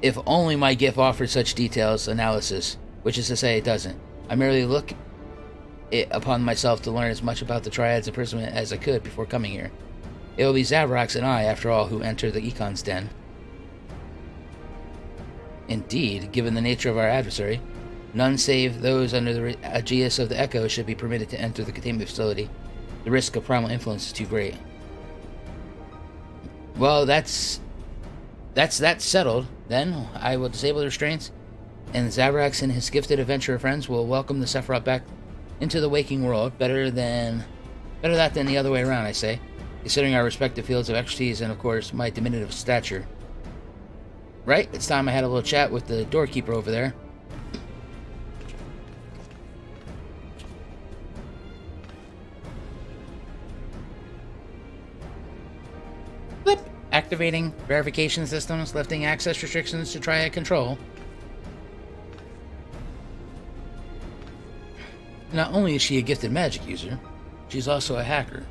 Speaker 1: If only my GIF offered such details analysis, which is to say it doesn't. I merely look it upon myself to learn as much about the Triad's imprisonment as I could before coming here. It will be Zavrax and I, after all, who enter the Econ's den. Indeed, given the nature of our adversary, none save those under the aegis of the Echo should be permitted to enter the containment facility. The risk of primal influence is too great. Well, that's settled. Then I will disable the restraints, and Zavrax and his gifted adventurer friends will welcome the Sephirot back into the waking world. Better that than the other way around, I say, considering our respective fields of expertise and, of course, my diminutive stature. Right? It's time I had a little chat with the doorkeeper over there. Flip! Activating verification systems, lifting access restrictions to Triad control. Not only is she a gifted magic user, she's also a hacker.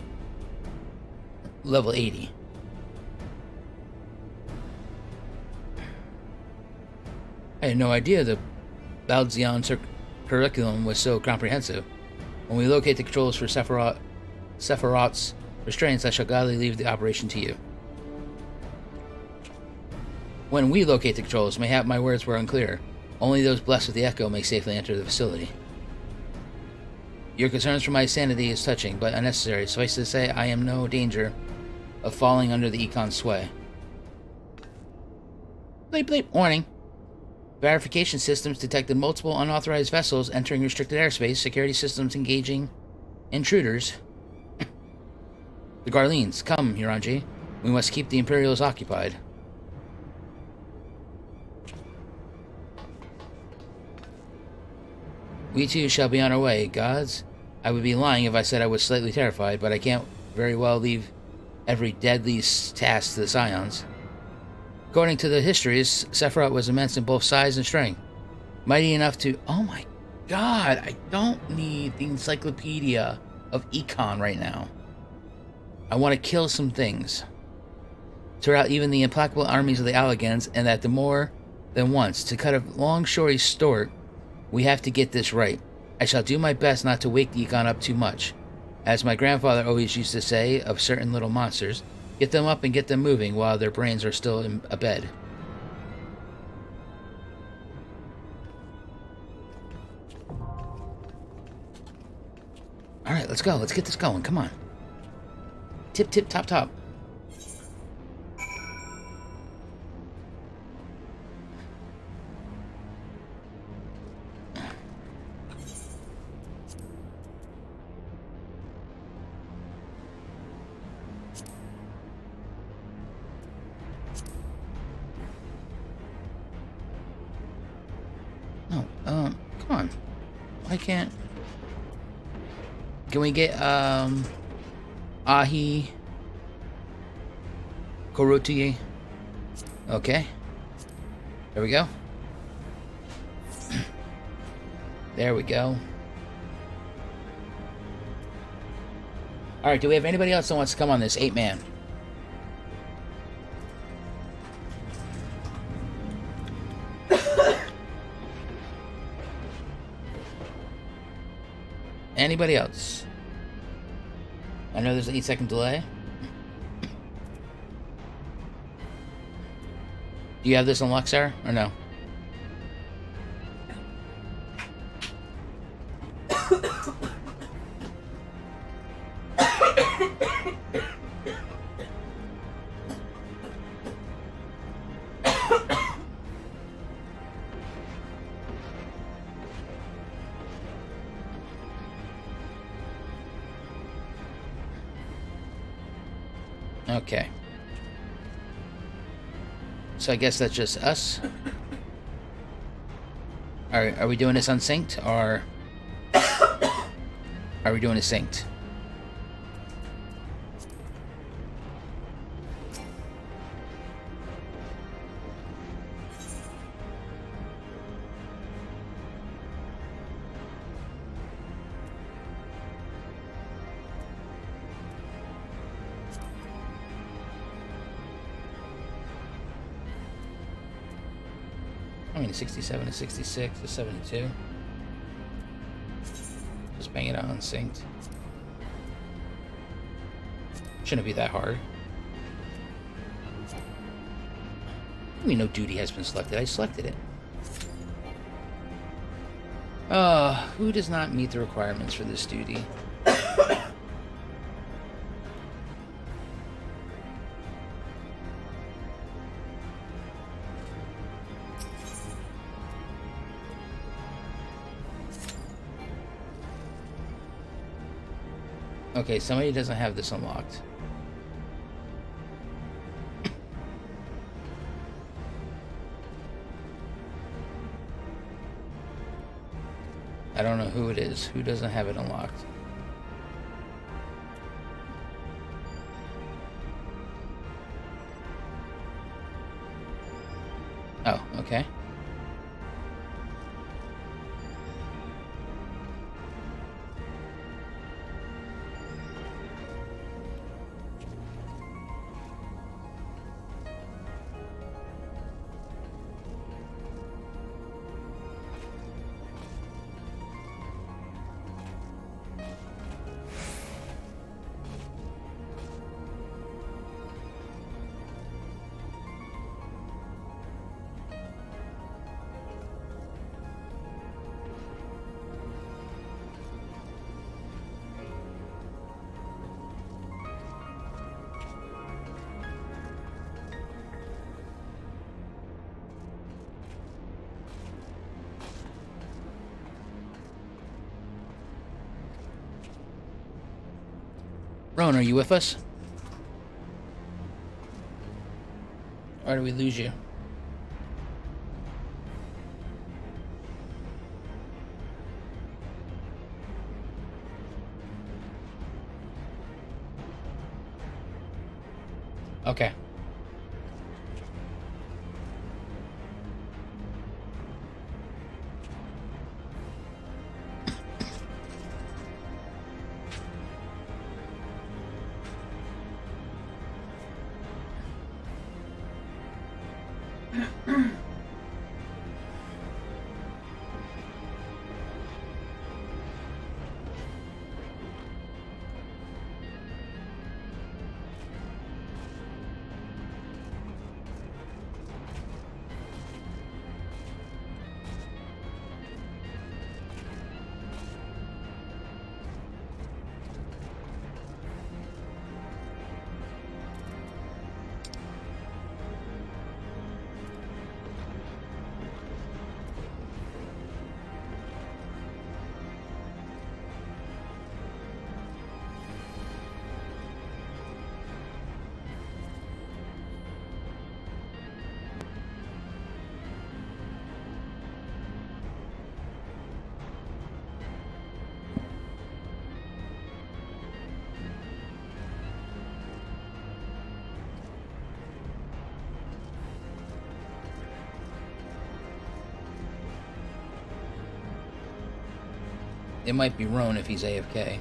Speaker 1: level 80. I had no idea the Balzion curriculum was so comprehensive. When we locate the controls for Sephirot's restraints, I shall gladly leave the operation to you. When we locate the controls, mayhap my words were unclear. Only those blessed with the echo may safely enter the facility. Your concerns for my sanity is touching, but unnecessary. Suffice to say, I am in no danger of falling under the Econ's sway. Bleep bleep. Warning. Verification systems detected multiple unauthorized vessels entering restricted airspace. Security systems engaging intruders. The Garleans, come, Huronji. We must keep the Imperials occupied. We too shall be on our way, gods. I would be lying if I said I was slightly terrified, but I can't very well leave every deadly task to the Scions. According to the histories, Sephirot was immense in both size and strength. Mighty enough to... Oh my god, I don't need the encyclopedia of Econ right now. I want to kill some things. Tear out even the implacable armies of the Allagans, and that the more than once. To cut a long story short, we have to get this right. I shall do my best not to wake the Econ up too much. As my grandfather always used to say of certain little monsters, get them up and get them moving while their brains are still in bed. Alright, let's go. Let's get this going. Come on. Tip, tip, top, top. No, come on. Why can't... Can we get, Ahi... Koruti? Okay. There we go. There we go. Alright, do we have anybody else that wants to come on this 8-man? Anybody else? I know there's an 8-second delay. Do you have this unlocked, Sarah, or no? Okay. So I guess that's just us. Are we doing this unsynced, or are we doing it synced? I mean, 67 to 66 to 72. Just bang it out unsynced. Shouldn't be that hard. I mean, no duty has been selected. I selected it. Who does not meet the requirements for this duty? Okay, somebody doesn't have this unlocked. I don't know who it is. Who doesn't have it unlocked? Oh, okay. Rowan, are you with us? Or do we lose you? Okay. It might be Roan if he's AFK.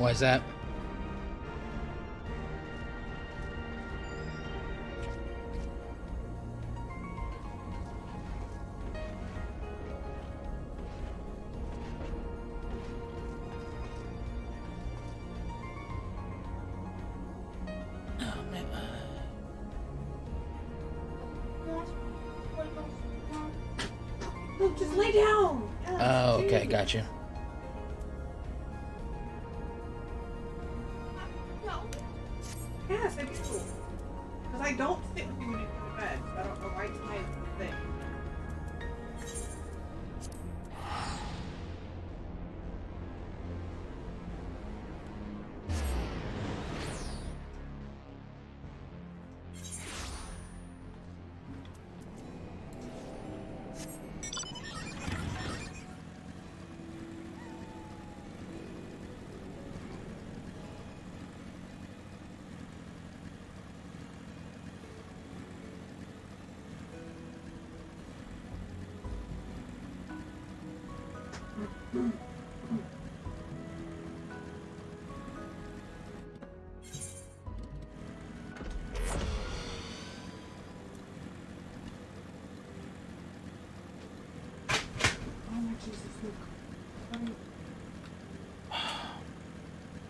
Speaker 1: Why is that?
Speaker 2: No, just lay down.
Speaker 1: Oh, okay, gotcha.
Speaker 2: Yes, I do. Because I don't sit with you when you go to bed. So I don't know why tonight is the thing.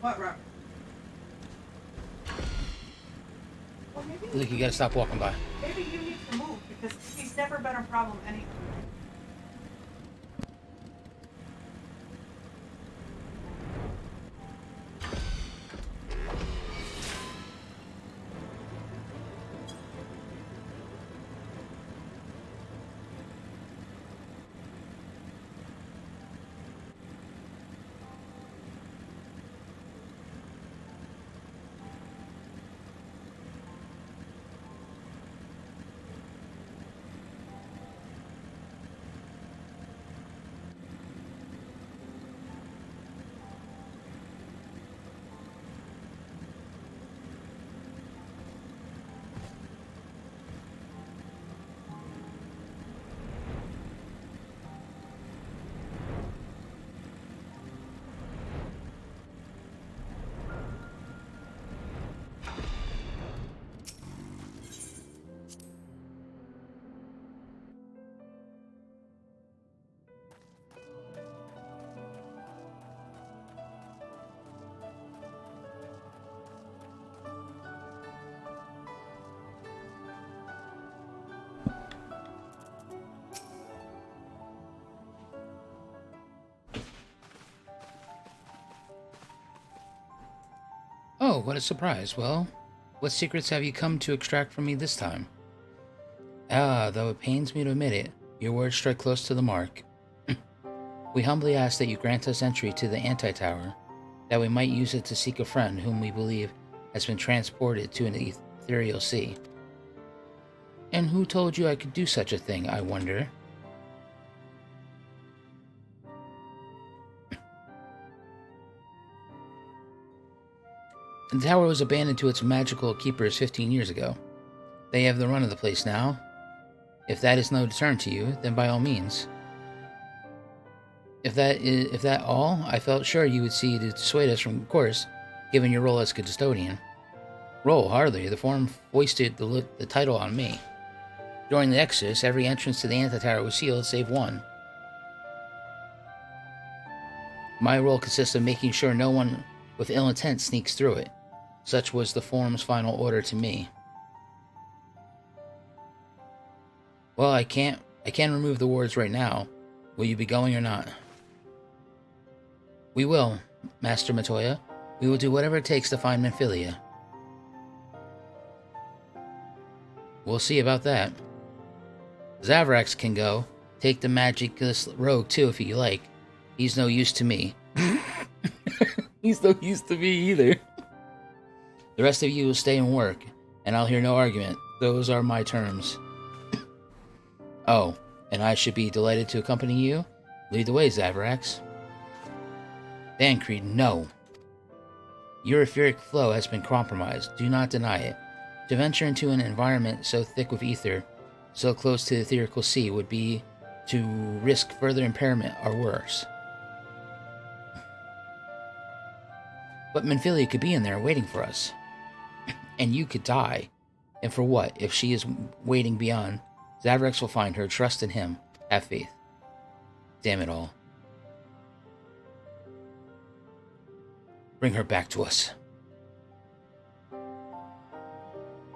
Speaker 2: What, Rob? Well,
Speaker 1: Look, you gotta stop walking by.
Speaker 2: maybe you need to move because he's never been a problem anyway.
Speaker 1: Oh, what a surprise. Well, what secrets have you come to extract from me this time? Ah, though it pains me to admit it, your words strike close to the mark. We humbly ask that you grant us entry to the Anti-Tower, that we might use it to seek a friend whom we believe has been transported to an ethereal sea. And who told you I could do such a thing, I wonder? The tower was abandoned to its magical keepers 15 years ago. They have the run of the place now. If that is no deterrent to you, then by all means. If that all, I felt sure you would see to dissuade us from course, given your role as custodian. Role, hardly. The Forum foisted the title on me. During the Exodus, every entrance to the Anti-Tower was sealed, save one. My role consists of making sure no one with ill intent sneaks through it. Such was the Forum's final order to me. Well, I can remove the wards right now. Will you be going or not? We will, Master Matoya. We will do whatever it takes to find Menphilia. We'll see about that. Zavrax can go. Take the magicless rogue too if you like. He's no use to me. He's no use to me either. The rest of you will stay and work, and I'll hear no argument. Those are my terms. Oh, and I should be delighted to accompany you? Lead the way, Zavrax. Dancreed, no. Your etheric flow has been compromised. Do not deny it. To venture into an environment so thick with ether, so close to the etherical sea, would be to risk further impairment or worse. But Menphilia could be in there waiting for us. And you could die. And for what? If she is waiting beyond, Zavrax will find her. Trust in him. Have faith. Damn it all. Bring her back to us.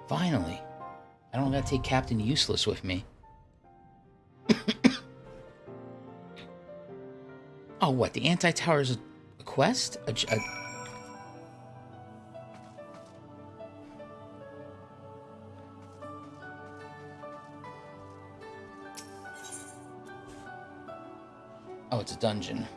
Speaker 1: Finally. I don't gotta take Captain Useless with me. Oh, what? The Anti-Tower is a quest? Oh, it's a dungeon.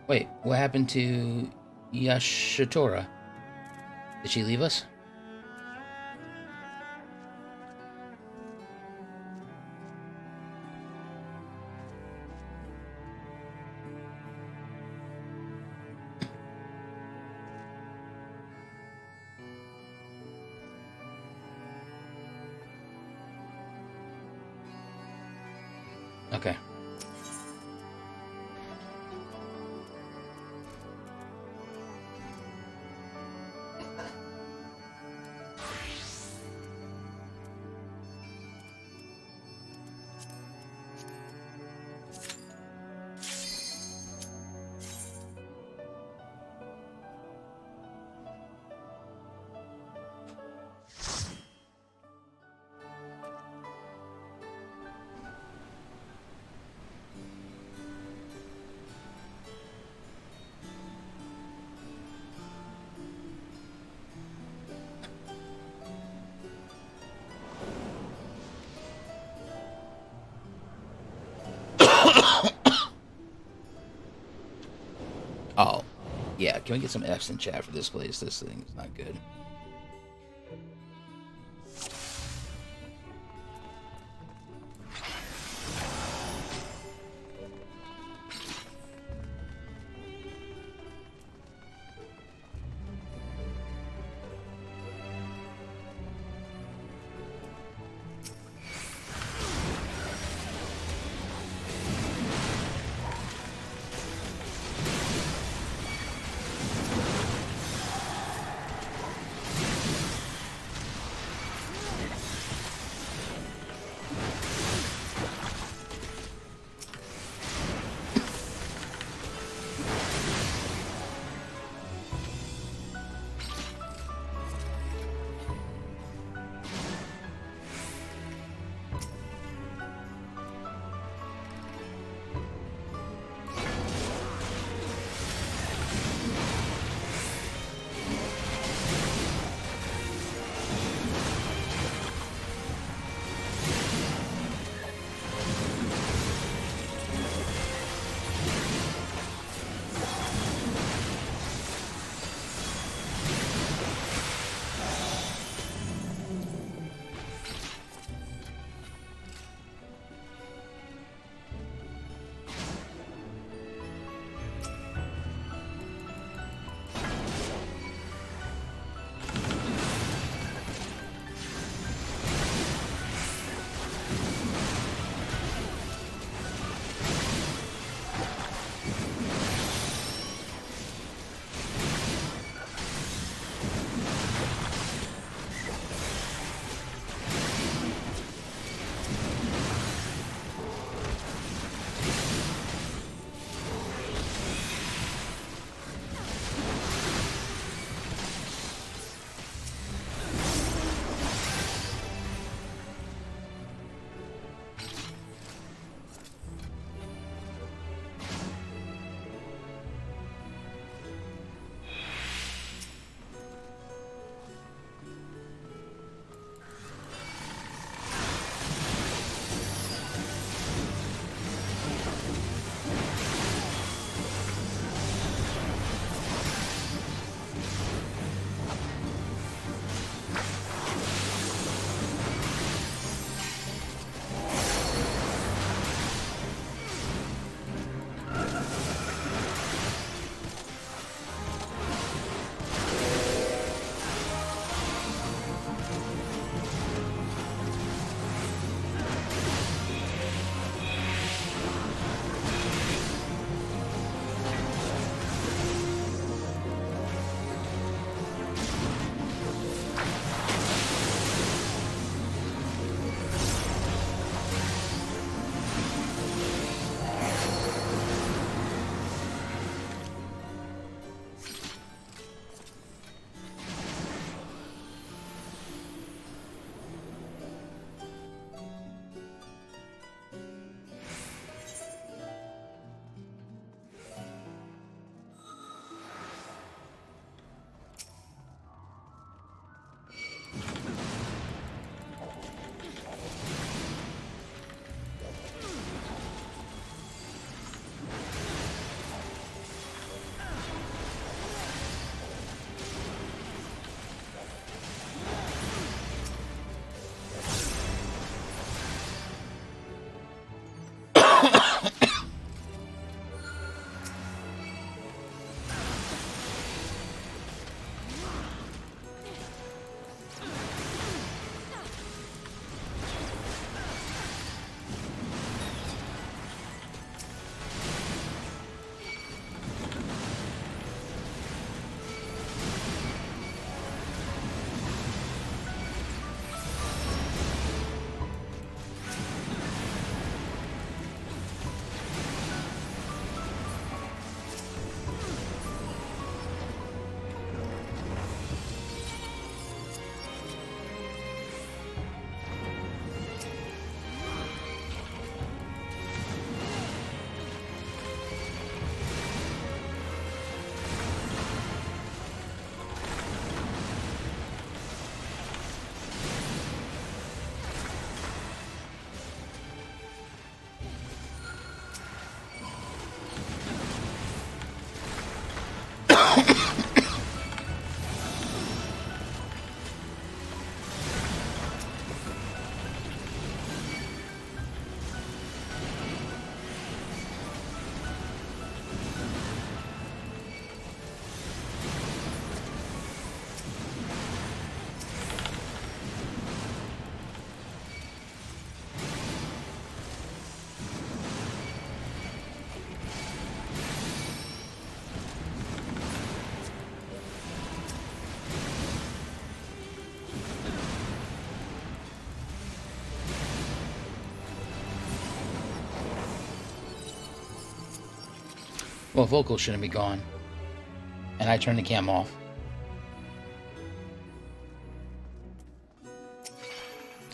Speaker 1: Wait, what happened to Yashitora? Did she leave us? Okay. Oh, yeah. Can we get some F's in chat for this place? This thing is not good. Well, vocals shouldn't be gone. And I turned the cam off.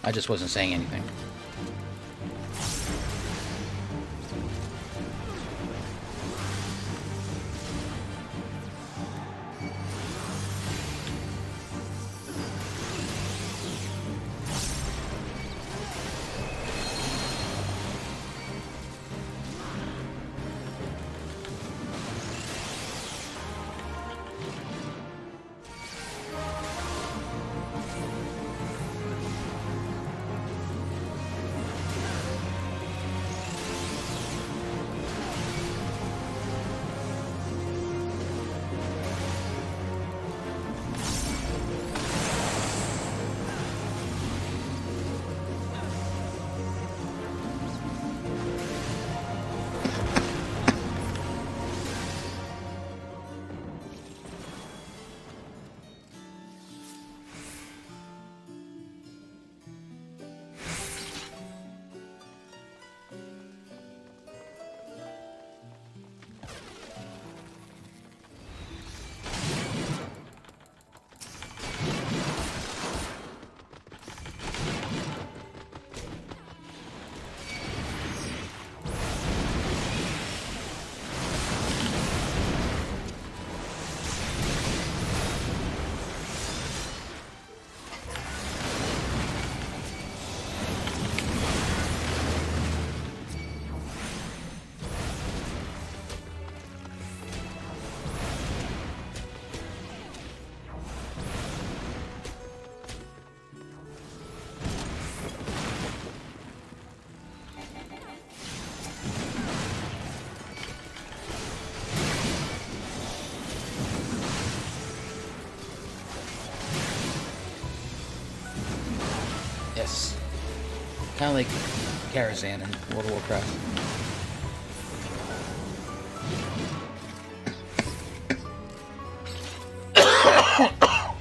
Speaker 1: I just wasn't saying anything. Yes. Kind of like Karazhan in World of Warcraft.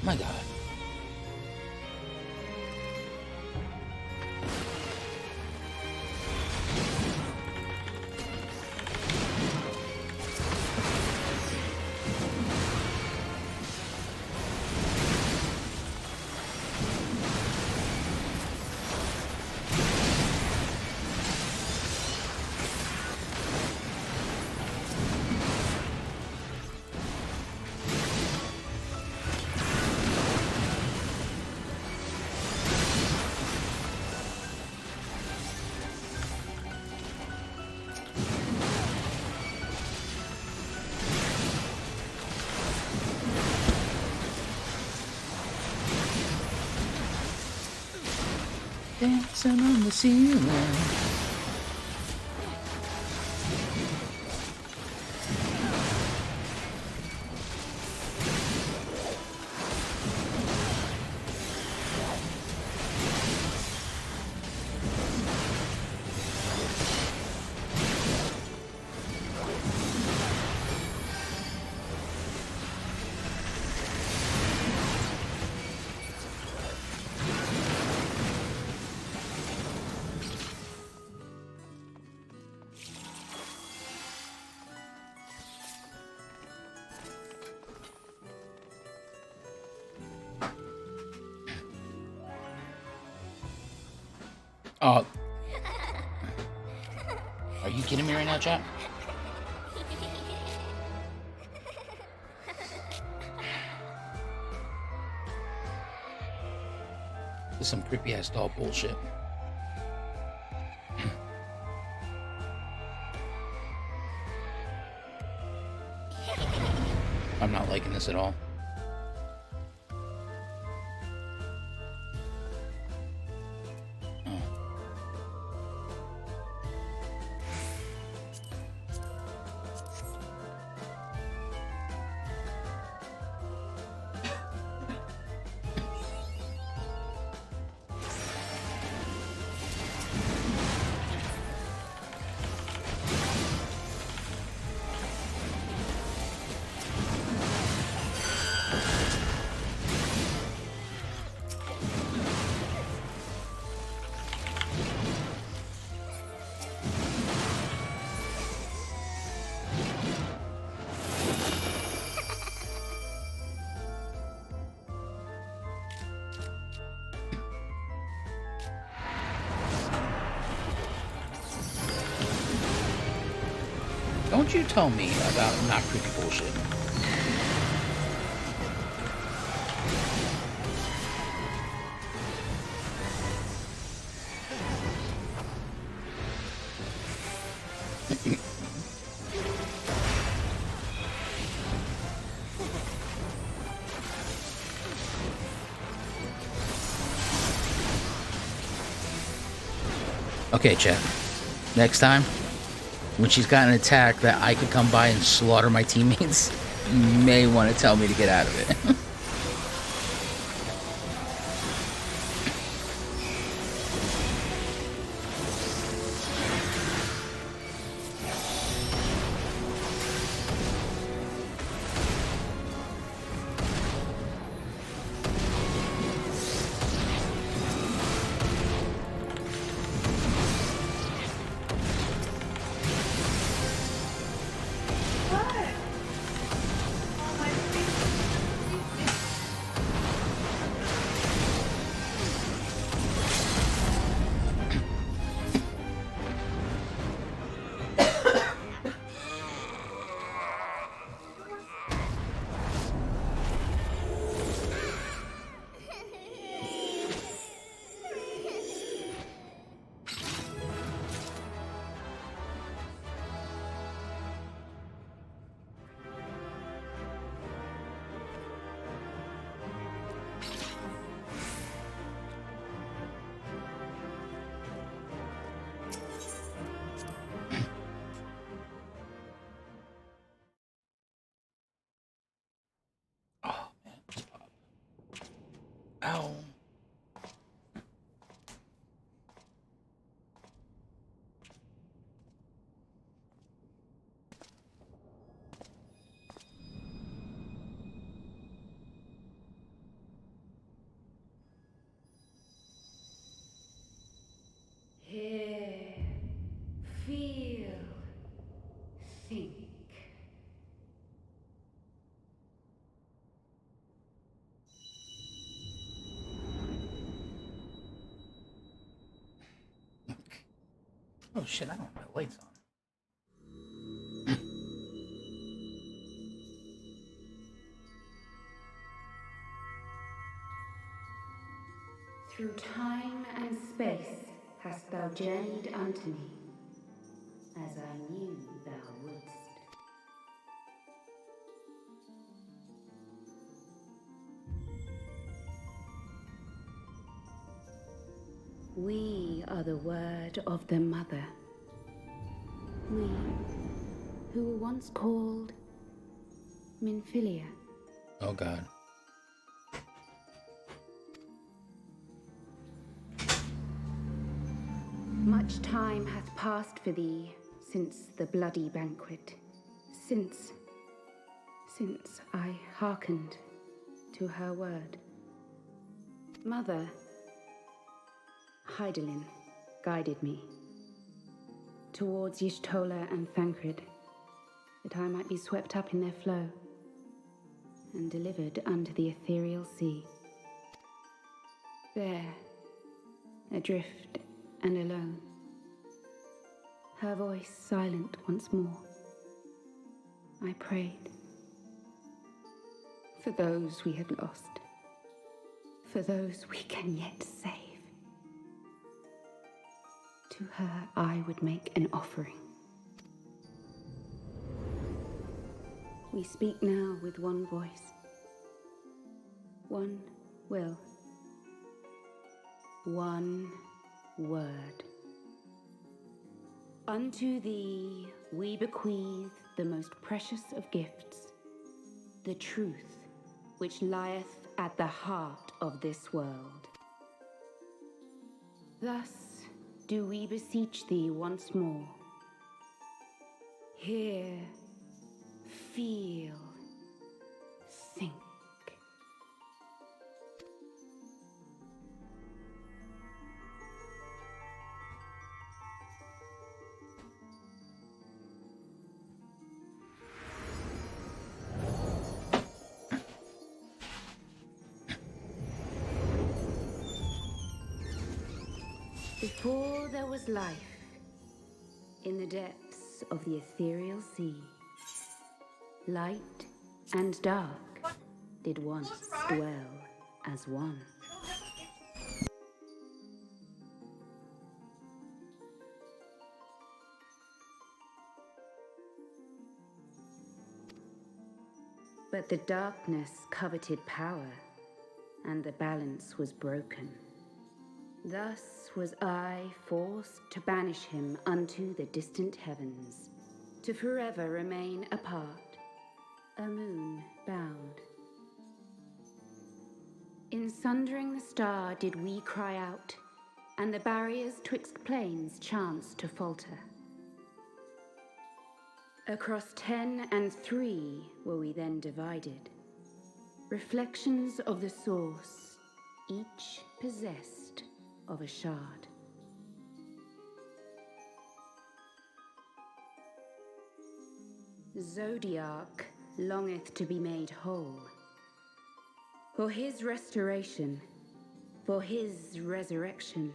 Speaker 1: My God. Dancing on the ceiling. Oh. Are you kidding me right now, chat? This is some creepy ass doll bullshit. I'm not liking this at all. don't you tell me about not creepy bullshit. Okay, chat. Next time, when she's got an attack that I could come by and slaughter my teammates, you may want to tell me to get out of it. Ow.
Speaker 9: Hear, feel, think.
Speaker 1: Oh shit, I don't have my lights on.
Speaker 11: Through time and space hast thou journeyed unto me, as I knew thou wouldst. We are the word of the Mother. We, who were once called Minfilia.
Speaker 1: Oh god.
Speaker 11: Much time hath passed for thee since the bloody banquet, since I hearkened to her word. Mother, Hydaelyn guided me towards Y'shtola and Thancred, that I might be swept up in their flow and delivered unto the ethereal sea. There, adrift and alone, her voice silent once more, I prayed for those we had lost, for those we can yet save. To her I would make an offering. We speak now with one voice, one will, one word. Unto thee we bequeath the most precious of gifts, the truth which lieth at the heart of this world. Thus do we beseech thee once more. Hear, feel, think. Before there was life, in the depths waters of the ethereal sea. Light and dark did once dwell as one. But the darkness coveted power, and the balance was broken. Thus was I forced to banish him unto the distant heavens, to forever remain apart, a moon bound. In sundering the star did we cry out, and the barriers twixt planes chanced to falter. Across 10 and 3 were we then divided, reflections of the source, each possessed of a shard. Zodiac longeth to be made whole. For his restoration, for his resurrection,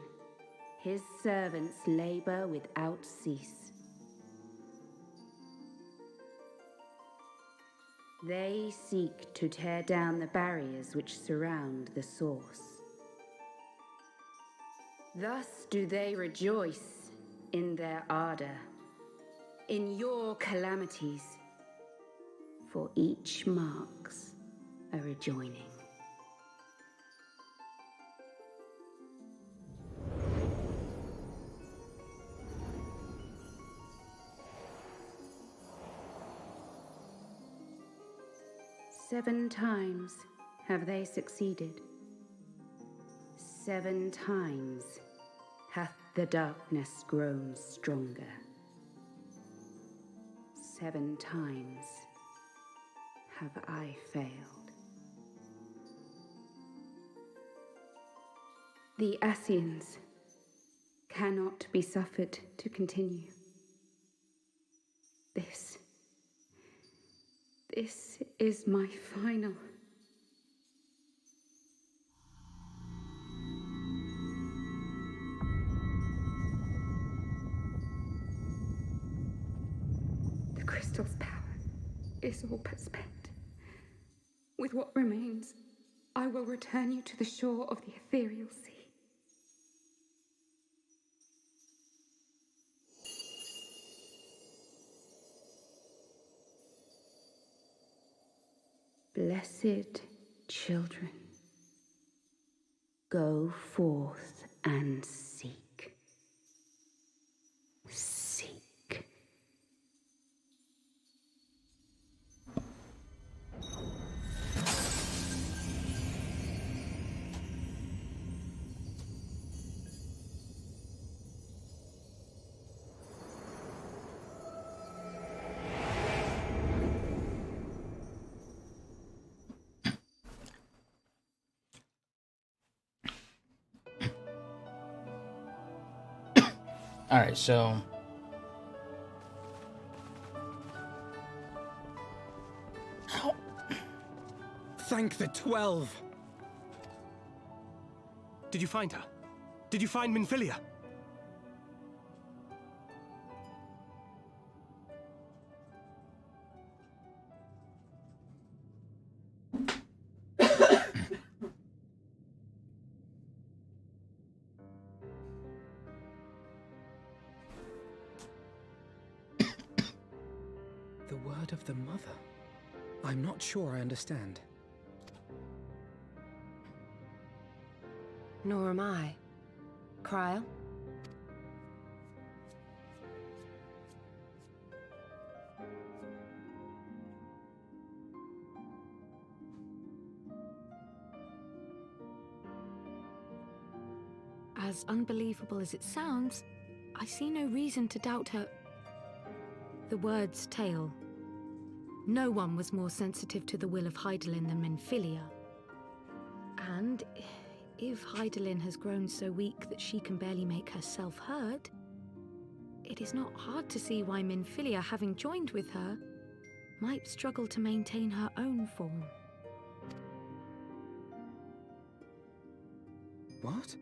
Speaker 11: his servants labor without cease. They seek to tear down the barriers which surround the source. Thus do they rejoice in their ardor, in your calamities, for each marks a rejoining. Seven times have they succeeded. 7 times hath the darkness grown stronger. 7 times have I failed. The Ascians cannot be suffered to continue. This is my final. The crystal's power is all but spent. With what remains, I will return you to the shore of the ethereal sea. Blessed children, go forth and seek. Seek.
Speaker 1: Alright, so how?
Speaker 4: Thank the 12! Did you find her? Did you find Minfilia?
Speaker 10: The word of the mother? I'm not sure I understand.
Speaker 12: Nor am I. Cryle?
Speaker 9: As unbelievable as it sounds, I see no reason to doubt her. The word's tale. No one was more sensitive to the will of Hydaelyn than Minfilia. And if Hydaelyn has grown so weak that she can barely make herself heard, it is not hard to see why Minfilia, having joined with her, might struggle to maintain her own form.
Speaker 10: What?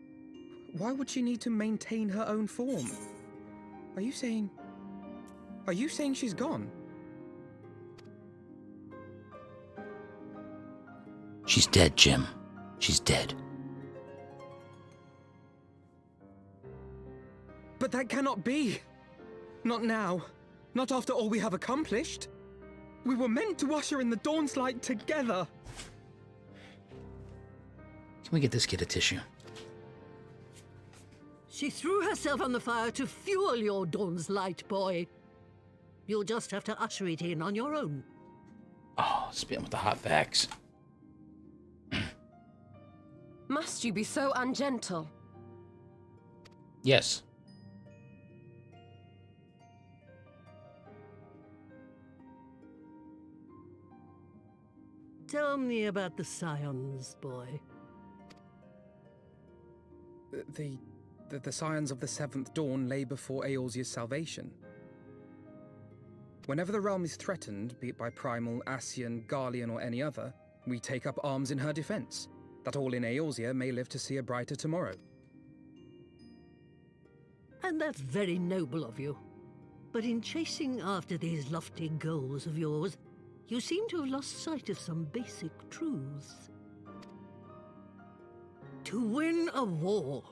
Speaker 10: Why would she need to maintain her own form? Are you saying Are you saying she's gone?
Speaker 1: She's dead, Jim. She's dead.
Speaker 10: But that cannot be. Not now. Not after all we have accomplished. We were meant to usher in the dawn's light together.
Speaker 1: Can we get this kid a tissue?
Speaker 13: She threw herself on the fire to fuel your dawn's light, boy. You'll just have to usher it in on your own.
Speaker 1: Oh, spitting with the hot facts.
Speaker 12: Must you be so ungentle?
Speaker 1: Yes.
Speaker 13: Tell me about the Scions, boy.
Speaker 10: The Scions of the Seventh Dawn lay before Eorzea's salvation. Whenever the realm is threatened, be it by primal, Ascian, Garlean, or any other, we take up arms in her defense, that all in Eorzea may live to see a brighter tomorrow.
Speaker 13: And that's very noble of you. But in chasing after these lofty goals of yours, you seem to have lost sight of some basic truths. To win a war,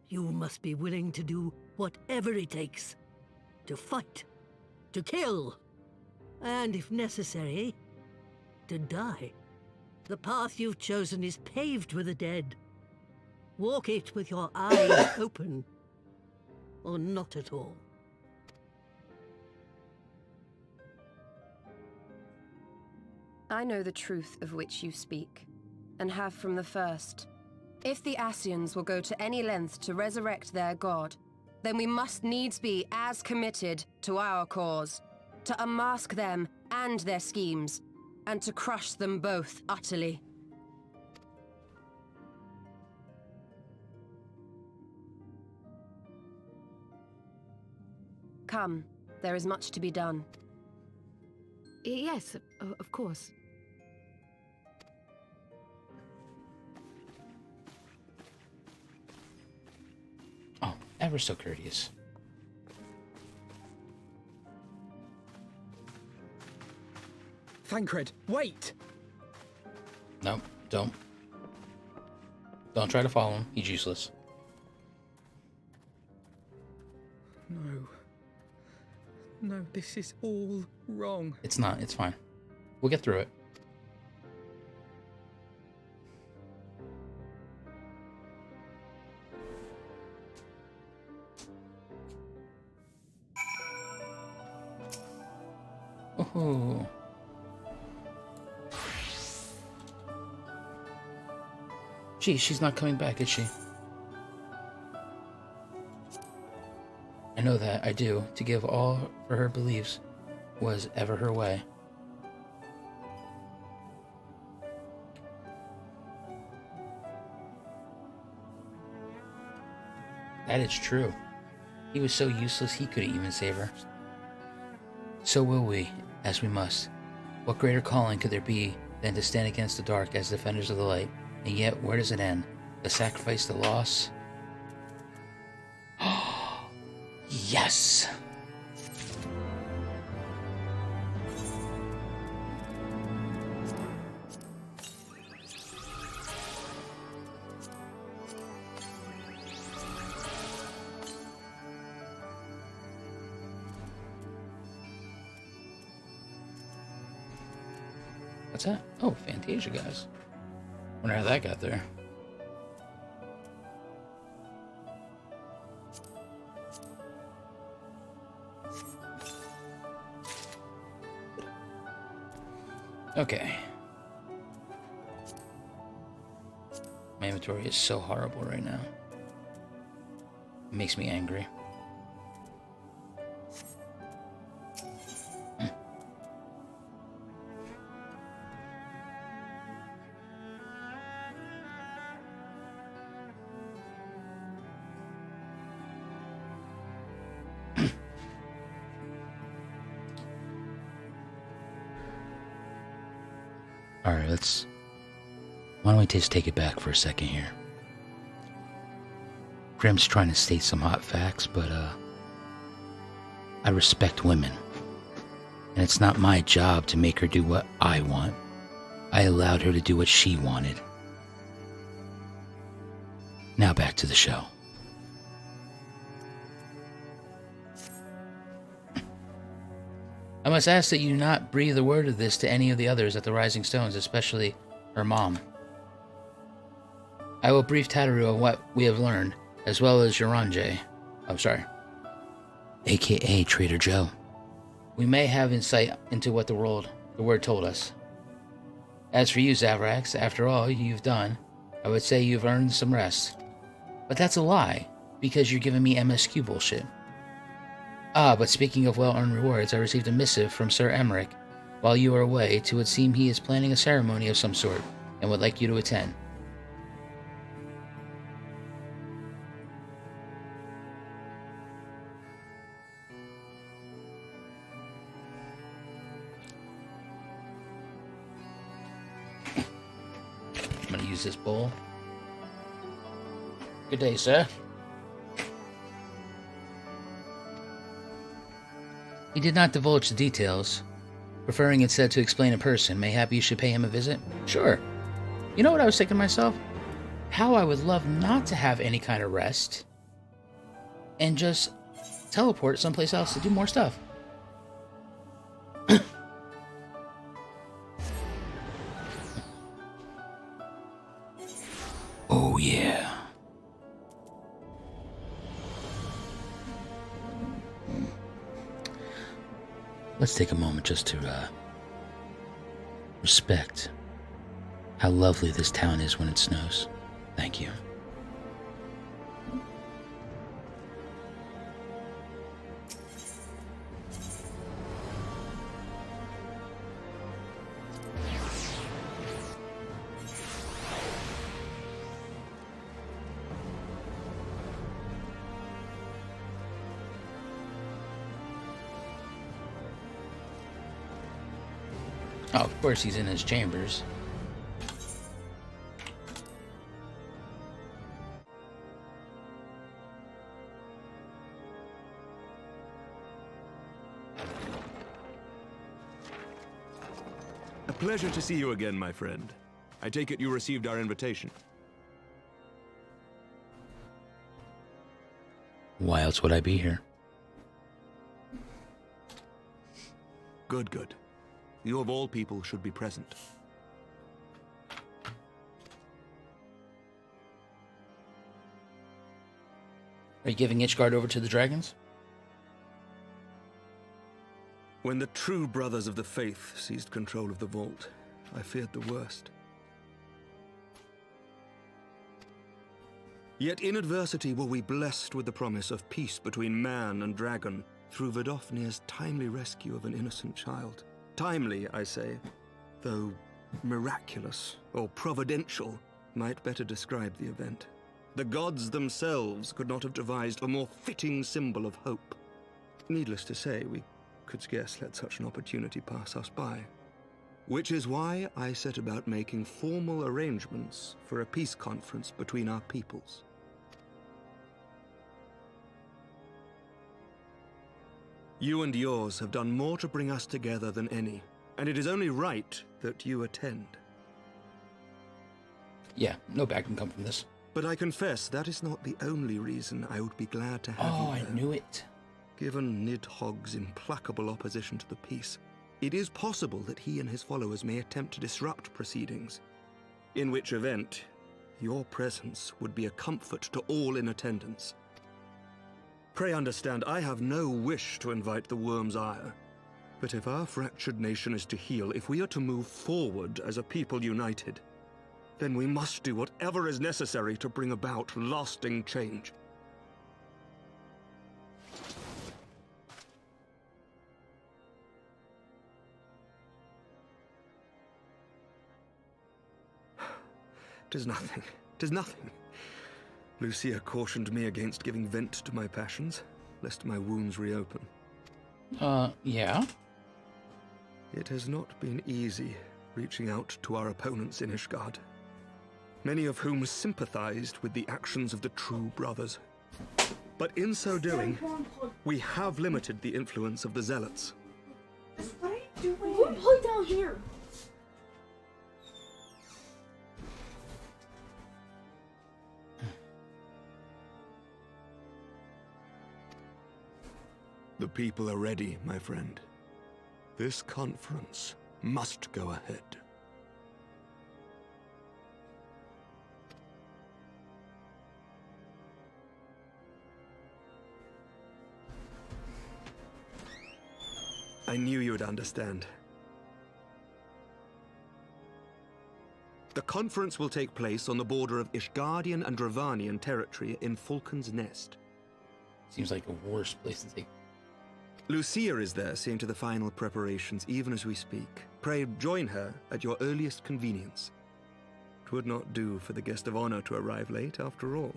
Speaker 13: you must be willing to do whatever it takes. To fight, to kill, and if necessary, to die. The path you've chosen is paved with the dead. Walk it with your eyes open, or not at all.
Speaker 12: I know the truth of which you speak, and have from the first. If the Ascians will go to any length to resurrect their god, then we must needs be as committed to our cause, to unmask them and their schemes, and to crush them both utterly. Come, there is much to be done.
Speaker 9: Yes, of course.
Speaker 1: Oh, ever so courteous.
Speaker 10: Thancred, wait!
Speaker 1: No, don't. Don't try to follow him. He's useless.
Speaker 10: No, this is all wrong.
Speaker 1: It's not. It's fine. We'll get through it. Oh. Gee, she's not coming back, is she? I know that, I do. To give all for her beliefs was ever her way. That is true. He was so useless he couldn't even save her. So will we, as we must. What greater calling could there be than to stand against the dark as defenders of the light? And yet, where does it end? The sacrifice, the loss? Yes! What's that? Oh, Fantasia, guys. Wonder how that got there. Okay. My inventory is so horrible right now. It makes me angry. Alright, why don't we just take it back for a second here? Grim's trying to state some hot facts, but I respect women. And it's not my job to make her do what I want. I allowed her to do what she wanted. Now back to the show. I must ask that you not breathe a word of this to any of the others at the Rising Stones, especially her mom. I will brief Tataru on what we have learned, as well as Eorzea. AKA Trader Joe. We may have insight into what the word told us. As for you, Zavrax, after all you've done, I would say you've earned some rest. But that's a lie, because you're giving me MSQ bullshit. But speaking of well-earned rewards, I received a missive from Sir Emmerich while you are away. It would seem he is planning a ceremony of some sort, and would like you to attend. I'm gonna use this bowl. Good day, sir. He did not divulge the details, preferring instead to explain in person. Mayhap you should pay him a visit? Sure. You know what I was thinking to myself? How I would love not to have any kind of rest and just teleport someplace else to do more stuff. Oh yeah. Let's take a moment just to respect how lovely this town is when it snows. Thank you. Oh, of course he's in his chambers.
Speaker 5: A pleasure to see you again, my friend. I take it you received our invitation.
Speaker 1: Why else would I be here?
Speaker 5: Good, good. You of all people should be present.
Speaker 1: Are you giving Ishgard over to the dragons?
Speaker 5: When the true brothers of the faith seized control of the vault, I feared the worst. Yet in adversity were we blessed with the promise of peace between man and dragon through Vidofnir's timely rescue of an innocent child. Timely, I say, though miraculous or providential might better describe the event. The gods themselves could not have devised a more fitting symbol of hope. Needless to say, we could scarce let such an opportunity pass us by. Which is why I set about making formal arrangements for a peace conference between our peoples. You and yours have done more to bring us together than any, and it is only right that you attend.
Speaker 1: Yeah, no bad can come from this.
Speaker 5: But I confess that is not the only reason I would be glad to have you
Speaker 1: Oh, I
Speaker 5: there.
Speaker 1: knew it.
Speaker 5: Given Nidhogg's implacable opposition to the peace, it is possible that he and his followers may attempt to disrupt proceedings, in which event your presence would be a comfort to all in attendance. Pray understand, I have no wish to invite the worm's ire. But if our fractured nation is to heal, if we are to move forward as a people united, then we must do whatever is necessary to bring about lasting change. Tis nothing. Tis nothing. Lucia cautioned me against giving vent to my passions, lest my wounds reopen.
Speaker 1: Yeah?
Speaker 5: It has not been easy reaching out to our opponents in Ishgard, many of whom sympathized with the actions of the true brothers. But in so doing, we have limited the influence of the Zealots.
Speaker 2: What are you doing?
Speaker 9: We're put down here.
Speaker 5: The people are ready, my friend. This conference must go ahead. I knew you would understand. The conference will take place on the border of Ishgardian and Dravanian territory in Falcon's Nest.
Speaker 1: Seems like a worse place to take.
Speaker 5: Lucia is there seeing to the final preparations even as we speak. Pray join her at your earliest convenience. 'Twould not do for the guest of honor to arrive late after all.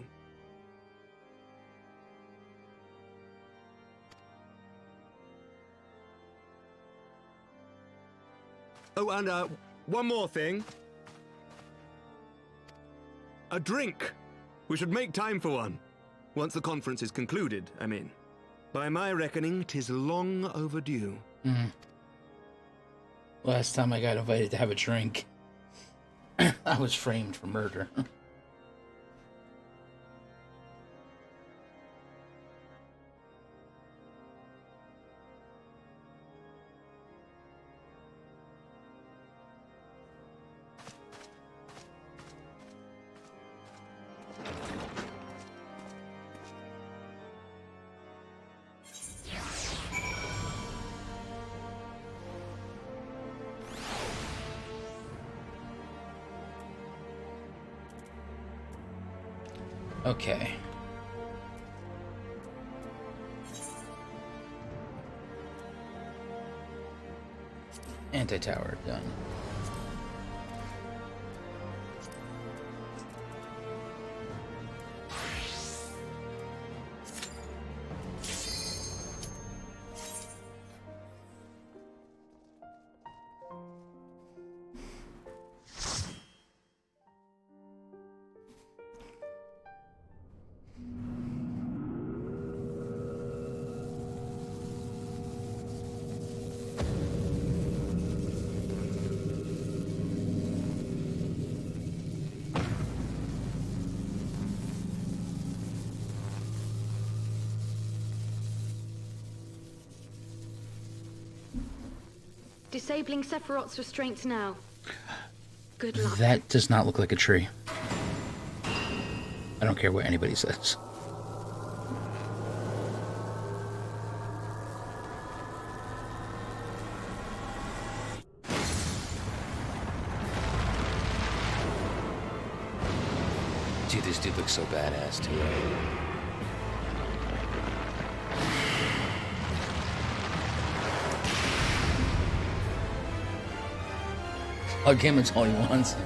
Speaker 5: Oh, and one more thing. A drink! We should make time for one. Once the conference is concluded, I mean. By my reckoning, 'tis long overdue.
Speaker 1: Last time I got invited to have a drink, I was framed for murder. Okay. Anti-tower done.
Speaker 9: Disabling Sephirot's restraints now. Good luck.
Speaker 1: That does not look like a tree. I don't care what anybody says. Dude, this dude looks so badass too. Hug him, it's all he wants.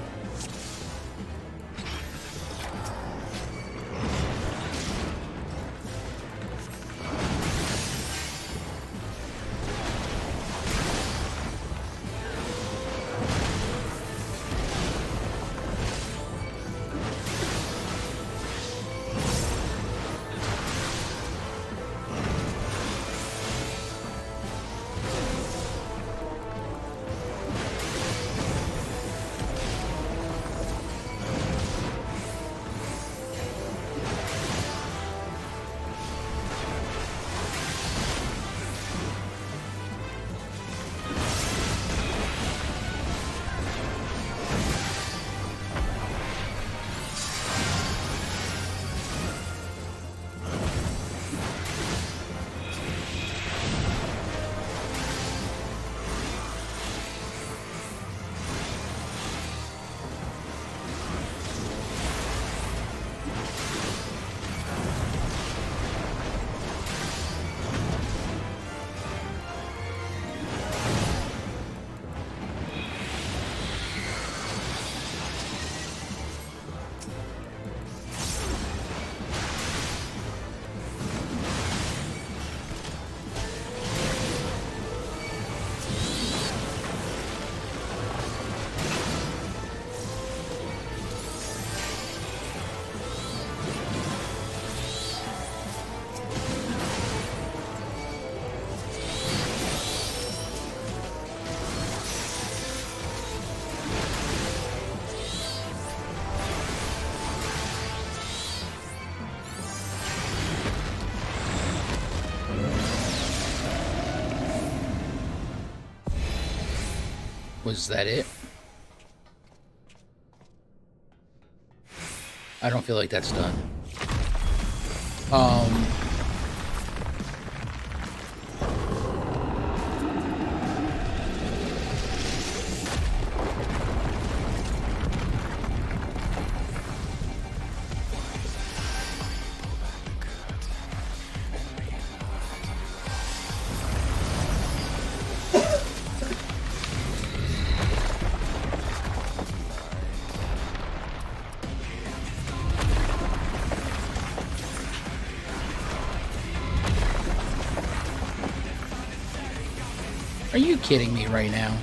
Speaker 1: Was that it? I don't feel like that's done. Are you kidding me right now?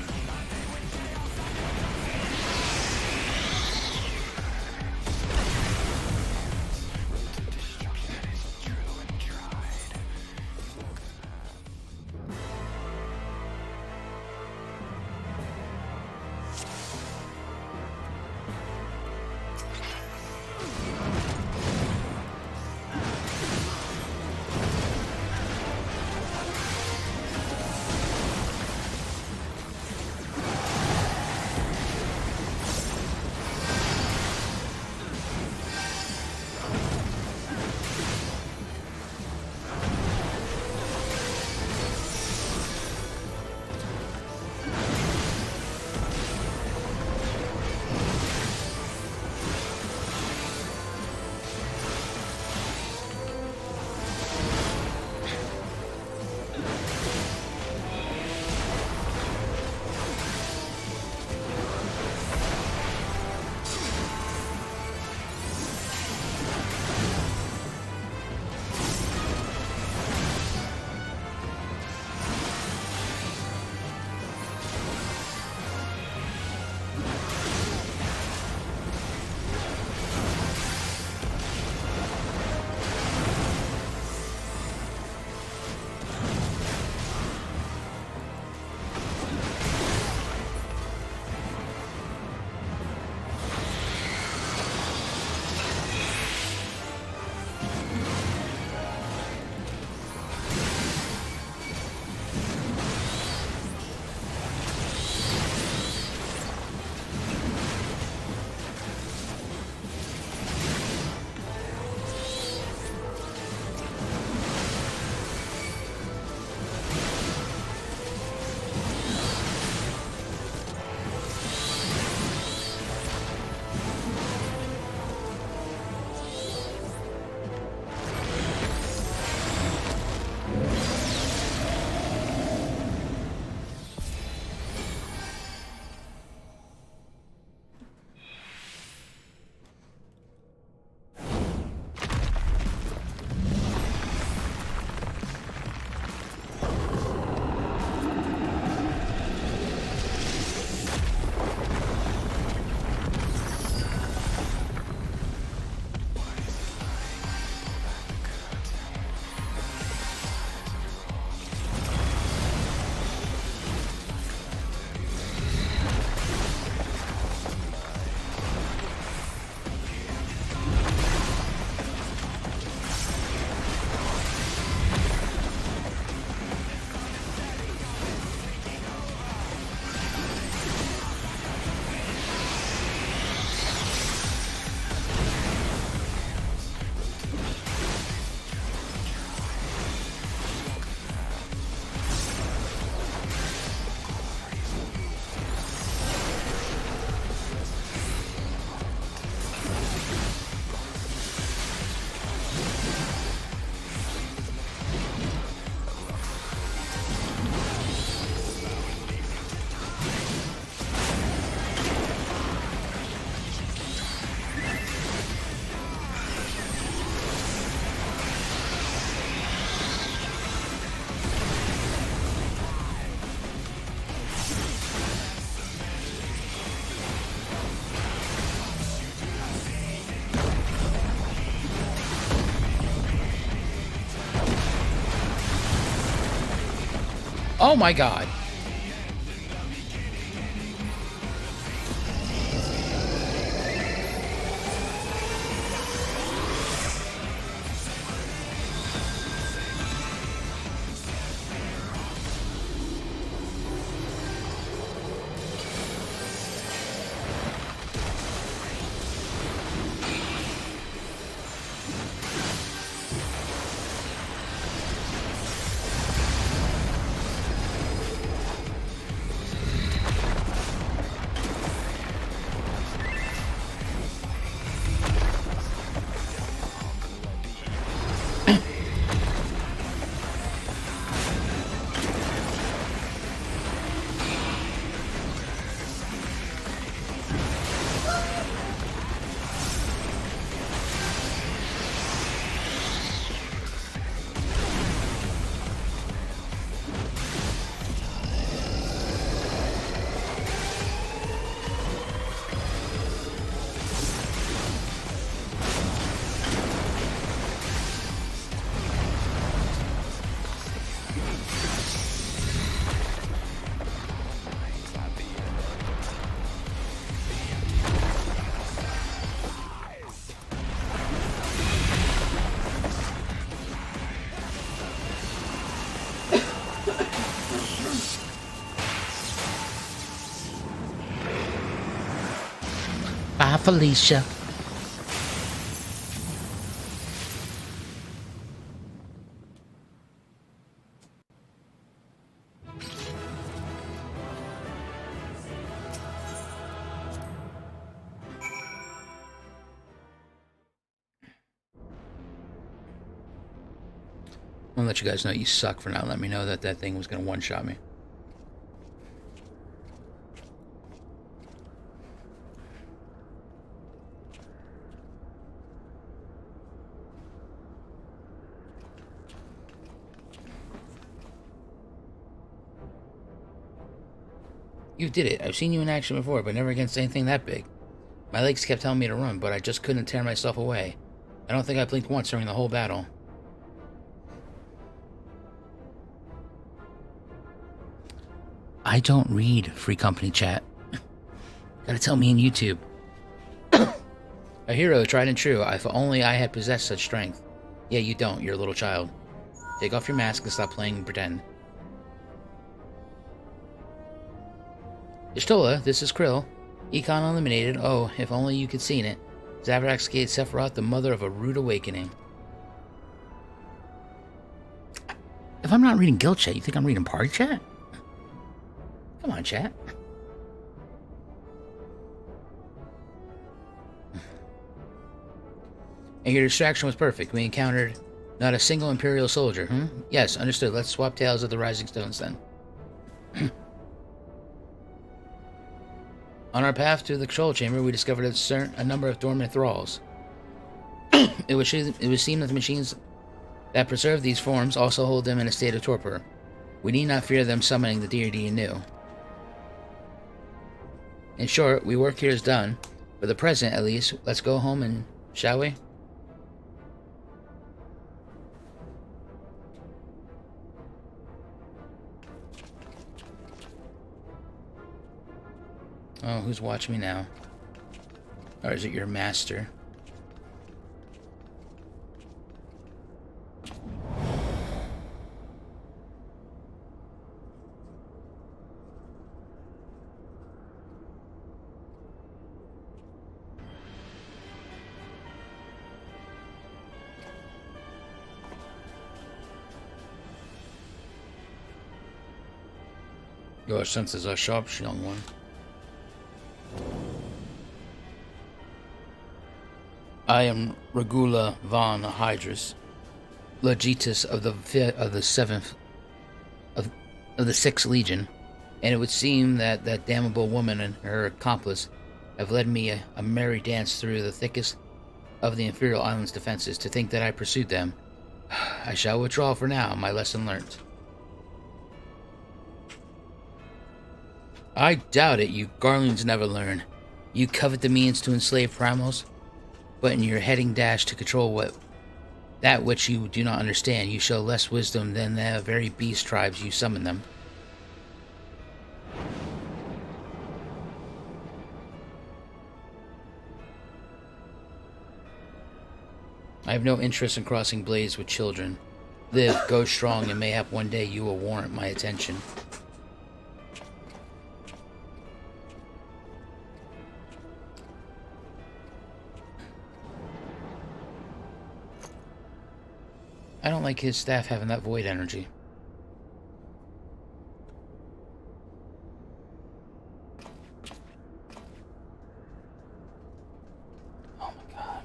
Speaker 1: Oh my god. Felicia. I'll let you guys know you suck for not letting me know that that thing was going to one-shot me. You did it. I've seen you in action before, but never against anything that big. My legs kept telling me to run, but I just couldn't tear myself away. I don't think I blinked once during the whole battle. I don't read free company chat. Gotta tell me in YouTube. A hero, tried and true. If only I had possessed such strength. Yeah, you don't. You're a little child. Take off your mask and stop playing pretend. Ishtola, this is Krill. Econ eliminated. Oh, if only you could seen it. Zavrax gave Sephirot the mother of a rude awakening. If I'm not reading guild chat, you think I'm reading party chat? Come on, chat. And your distraction was perfect. We encountered not a single Imperial soldier, Yes, understood. Let's swap tales of the Rising Stones then. On our path to the control chamber, we discovered a number of dormant thralls. It would seem that the machines that preserve these forms also hold them in a state of torpor. We need not fear them summoning the deity anew. In short, we work here is done. For the present, at least, let's go home and... shall we? Oh, who's watching me now? Or is it your master? Your senses are sharp, young one. I am Regula von Hydrus, Legitus of the Seventh of the Sixth Legion, and it would seem that that damnable woman and her accomplice have led me a merry dance through the thickest of the Imperial Island's defenses. To think that I pursued them, I shall withdraw for now. My lesson learnt. I doubt it. You Garleans never learn. You covet the means to enslave primals, but in your heading dash to control that which you do not understand, you show less wisdom than the very beast tribes you summon them. I have no interest in crossing blades with children. Live, go strong, and mayhap one day you will warrant my attention. I don't like his staff having that void energy. Oh my god.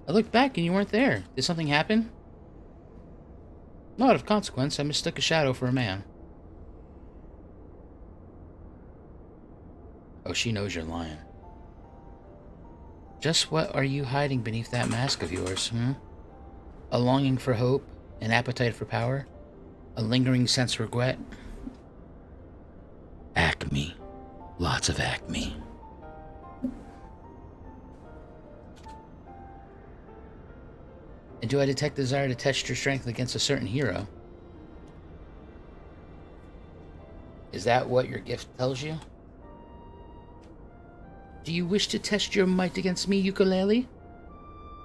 Speaker 1: I looked back and you weren't there. Did something happen? Not of consequence. I mistook a shadow for a man. Oh, she knows you're lying. Just what are you hiding beneath that mask of yours, A longing for hope, an appetite for power, a lingering sense of regret? Acme. Lots of acme. And do I detect the desire to test your strength against a certain hero? Is that what your gift tells you? Do you wish to test your might against me, ukulele?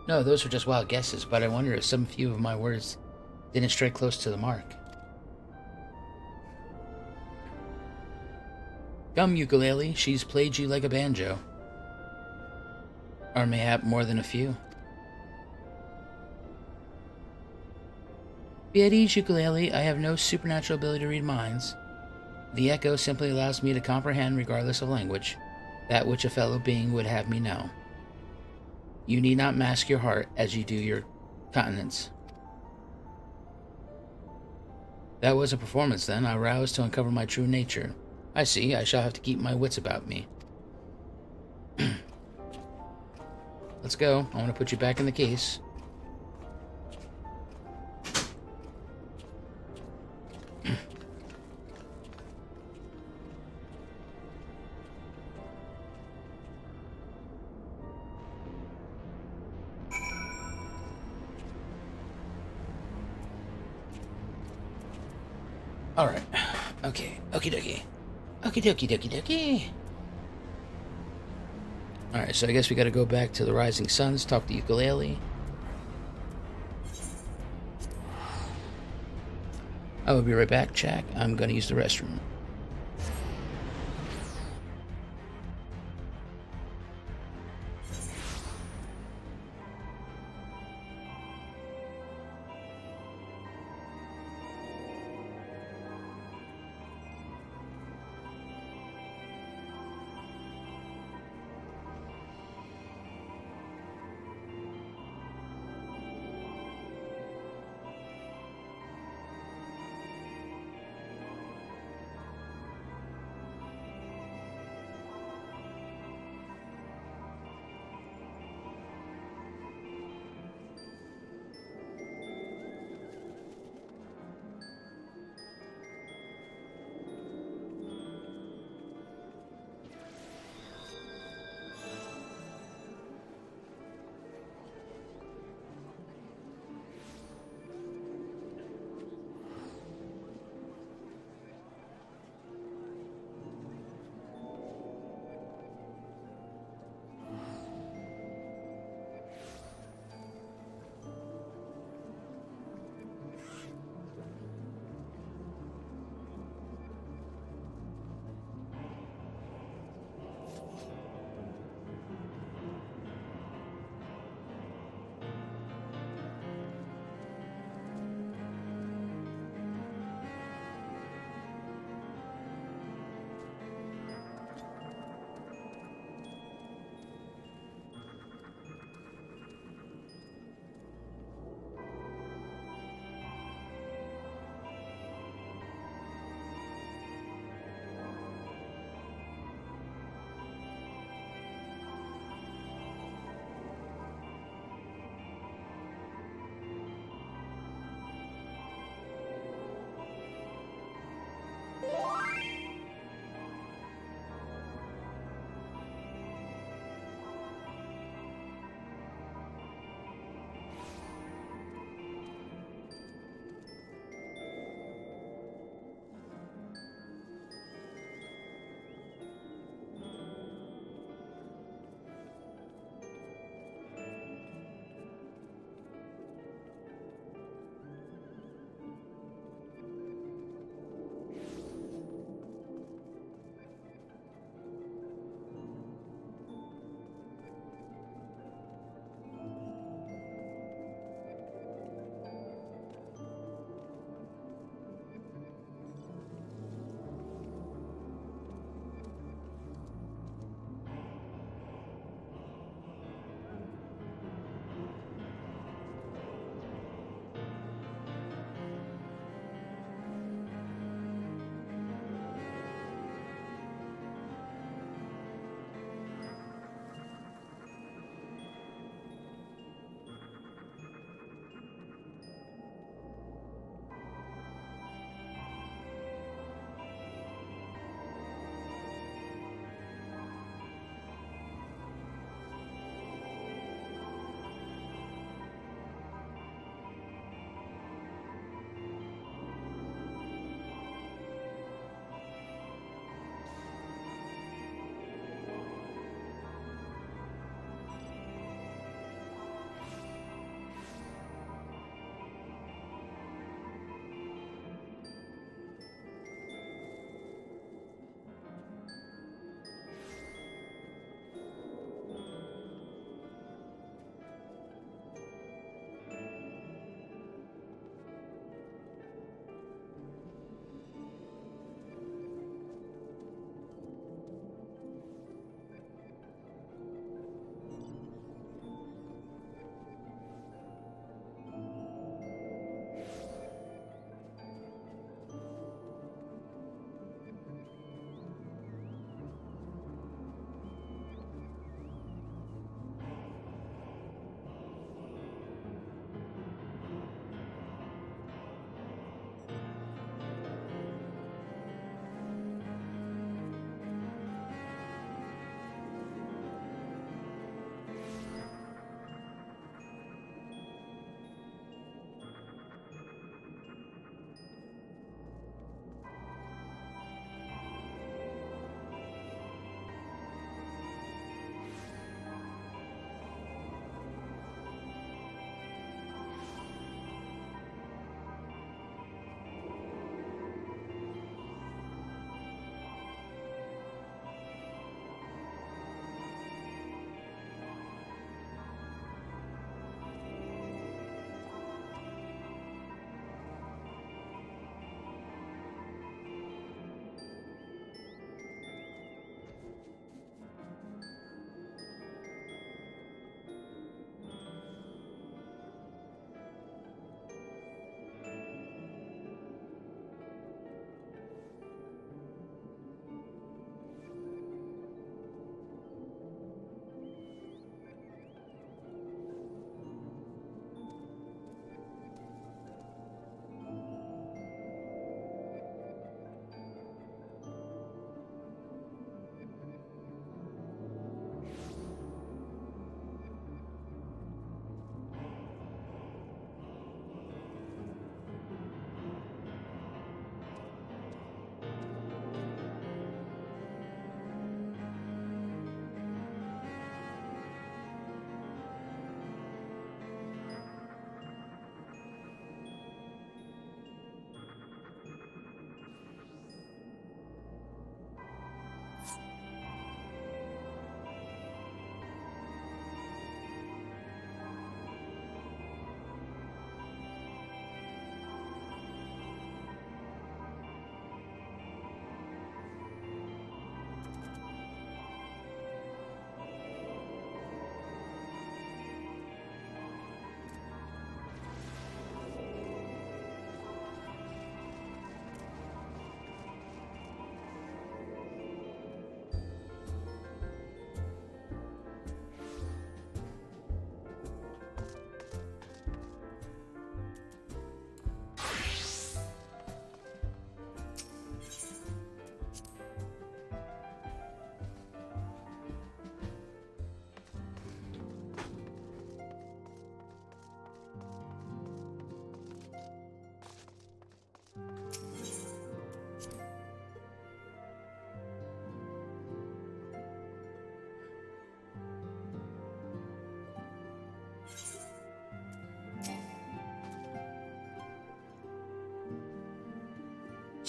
Speaker 1: No, those were just wild guesses, but I wonder if some few of my words didn't strike close to the mark. Come, ukulele, she's played you like a banjo. Or mayhap more than a few. Be at ease, ukulele, I have no supernatural ability to read minds. The echo simply allows me to comprehend, regardless of language, that which a fellow being would have me know. You need not mask your heart as you do your countenance. That was a performance then. I roused to uncover my true nature. I see, I shall have to keep my wits about me. Let's go. I want to put you back in the case. Alright. Okay. Okie dokie. Okie dokie dokie dokie. Alright, so I guess we gotta go back to the Rising Suns, talk to ukulele. I will be right back, Jack. I'm gonna use the restroom.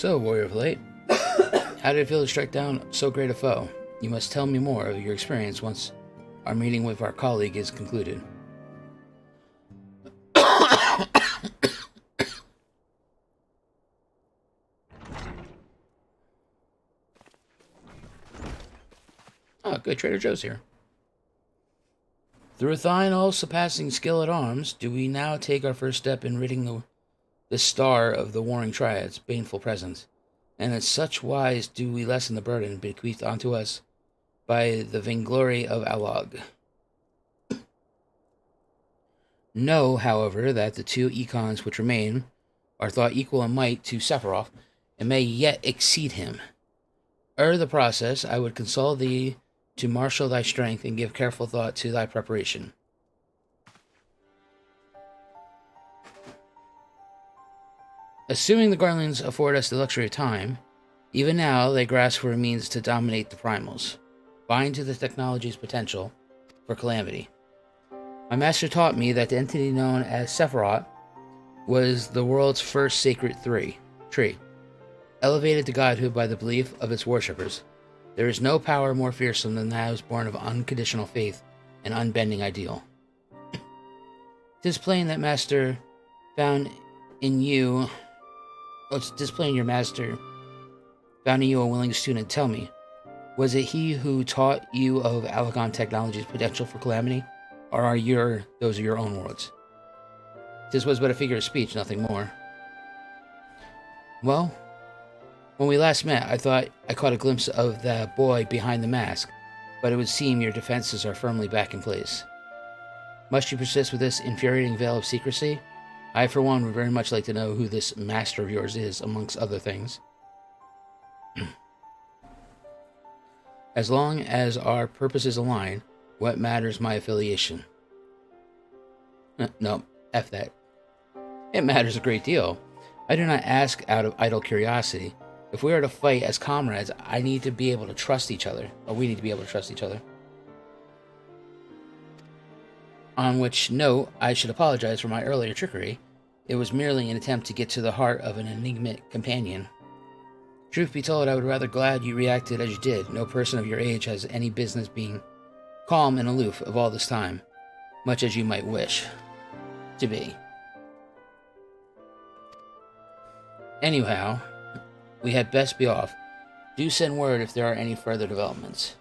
Speaker 1: So, Warrior of Light, how did it feel to strike down so great a foe? You must tell me more of your experience once our meeting with our colleague is concluded. Oh, good. Trader Joe's here. Through thine all-surpassing skill at arms, do we now take our first step in ridding the star of the warring Triad's baneful presence, and in such wise do we lessen the burden bequeathed unto us by the vainglory of Alog. Know, however, that the two Econs which remain are thought equal in might to Sephirot, and may yet exceed him. Ere the process, I would consult thee to marshal thy strength and give careful thought to thy preparation. Assuming the Garleans afford us the luxury of time, even now they grasp for a means to dominate the primals, bind to the technology's potential for calamity. My master taught me that the entity known as Sephirot was the world's first sacred tree, elevated to godhood by the belief of its worshippers. There is no power more fearsome than that was born of unconditional faith and unbending ideal. 'Tis plain that master found in you... It's displaying your master found in you a willing student. Tell me, was it he who taught you of Alagon technology's potential for calamity, or are those your own words? This was but a figure of speech, nothing more. Well, when we last met, I thought I caught a glimpse of the boy behind the mask, but it would seem your defenses are firmly back in place. Must you persist with this infuriating veil of secrecy? I, for one, would very much like to know who this master of yours is, amongst other things. As long as our purposes align, what matters my affiliation? No, F that. It matters a great deal. I do not ask out of idle curiosity. If we are to fight as comrades, I need to be able to trust each other. Or we need to be able to trust each other. On which note, I should apologize for my earlier trickery. It was merely an attempt to get to the heart of an enigmatic companion. Truth be told, I would rather glad you reacted as you did. No person of your age has any business being calm and aloof of all this time, much as you might wish to be. Anyhow, we had best be off. Do send word if there are any further developments.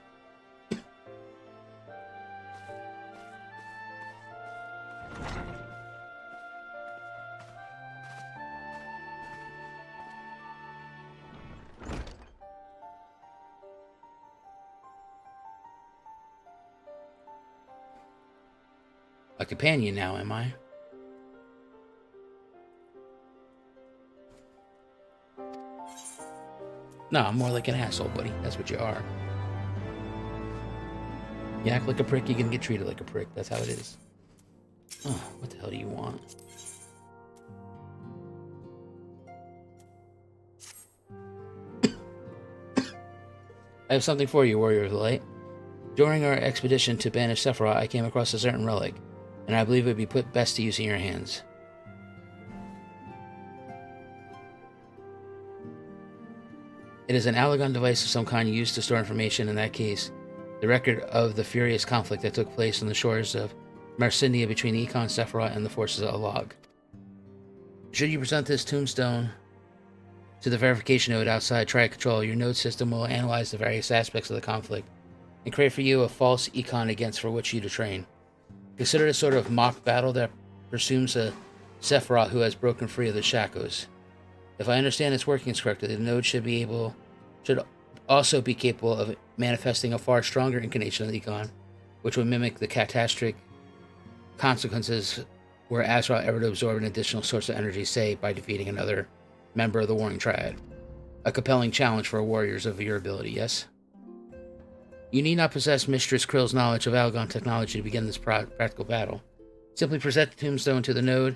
Speaker 1: A companion now, am I? No, I'm more like an asshole, buddy. That's what you are. You act like a prick, you're gonna get treated like a prick. That's how it is. Oh, what the hell do you want? I have something for you, Warrior of the Light. During our expedition to banish Sephirot, I came across a certain relic, and I believe it would be put best to use in your hands. It is an Alagon device of some kind used to store information, in that case, the record of the furious conflict that took place on the shores of Marcindia between the Econ Sephirot and the forces of Alog. Should you present this tombstone to the verification node outside Triad Control, your node system will analyze the various aspects of the conflict and create for you a false Econ against for which you to train. Consider it a sort of mock battle that presumes a Sephirot who has broken free of the shackles. If I understand its workings correctly, the node should also be capable of manifesting a far stronger incarnation of the Econ, which would mimic the catastrophic consequences were Azeroth ever to absorb an additional source of energy, say, by defeating another member of the Warring Triad. A compelling challenge for warriors of your ability, yes? You need not possess Mistress Krill's knowledge of Alagon technology to begin this practical battle. Simply present the tombstone to the node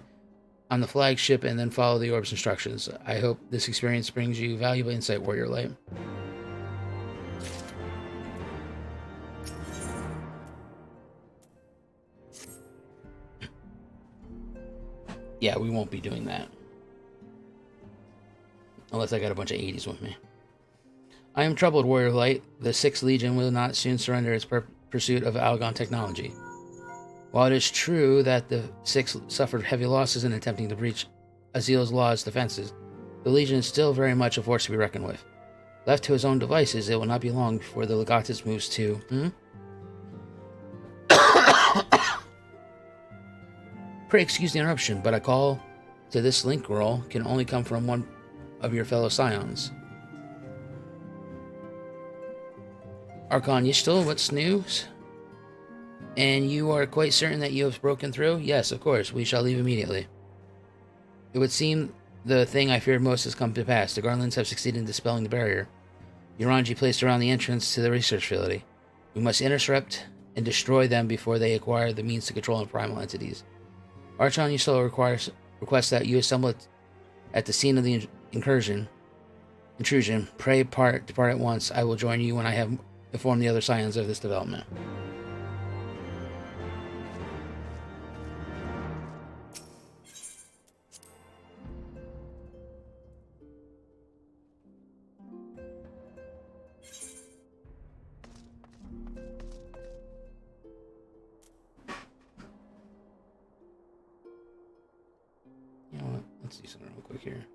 Speaker 1: on the flagship and then follow the orb's instructions. I hope this experience brings you valuable insight, Warrior Light. Yeah, we won't be doing that. Unless I got a bunch of 80s with me. I am troubled, Warrior of Light. The 6th Legion will not soon surrender its pursuit of Algon technology. While it is true that the 6th suffered heavy losses in attempting to breach Azil's law's defenses, the Legion is still very much a force to be reckoned with. Left to his own devices, it will not be long before the Legatus moves to... Pray excuse the interruption, but a call to this link roll can only come from one of your fellow Scions. Archon Yishtil, what's news? And you are quite certain that you have broken through? Yes, of course. We shall leave immediately. It would seem the thing I feared most has come to pass. The Garleans have succeeded in dispelling the barrier Uraanji placed around the entrance to the research facility. We must intercept and destroy them before they acquire the means to control the primal entities. Archon Yishtil requests that you assemble at the scene of the intrusion. Pray depart at once. I will join you when I have informed the other Scions of this development. You know what? Let's do something real quick here.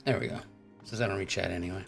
Speaker 1: There we go. Since I don't read chat anyway.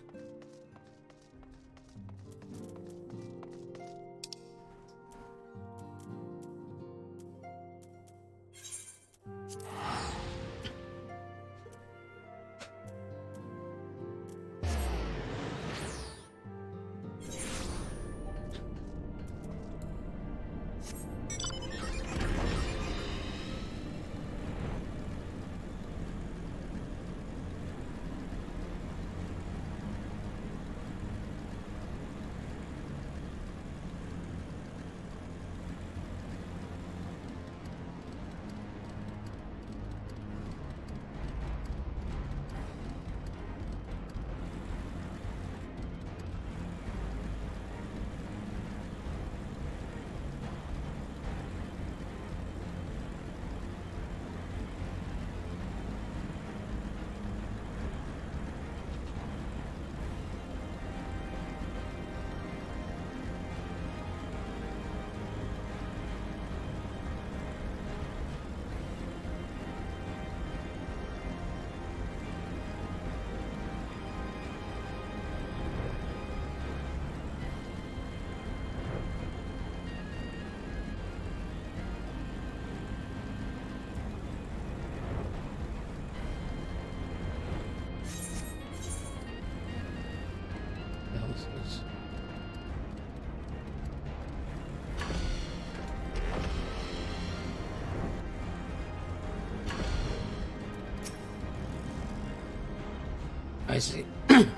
Speaker 1: I see.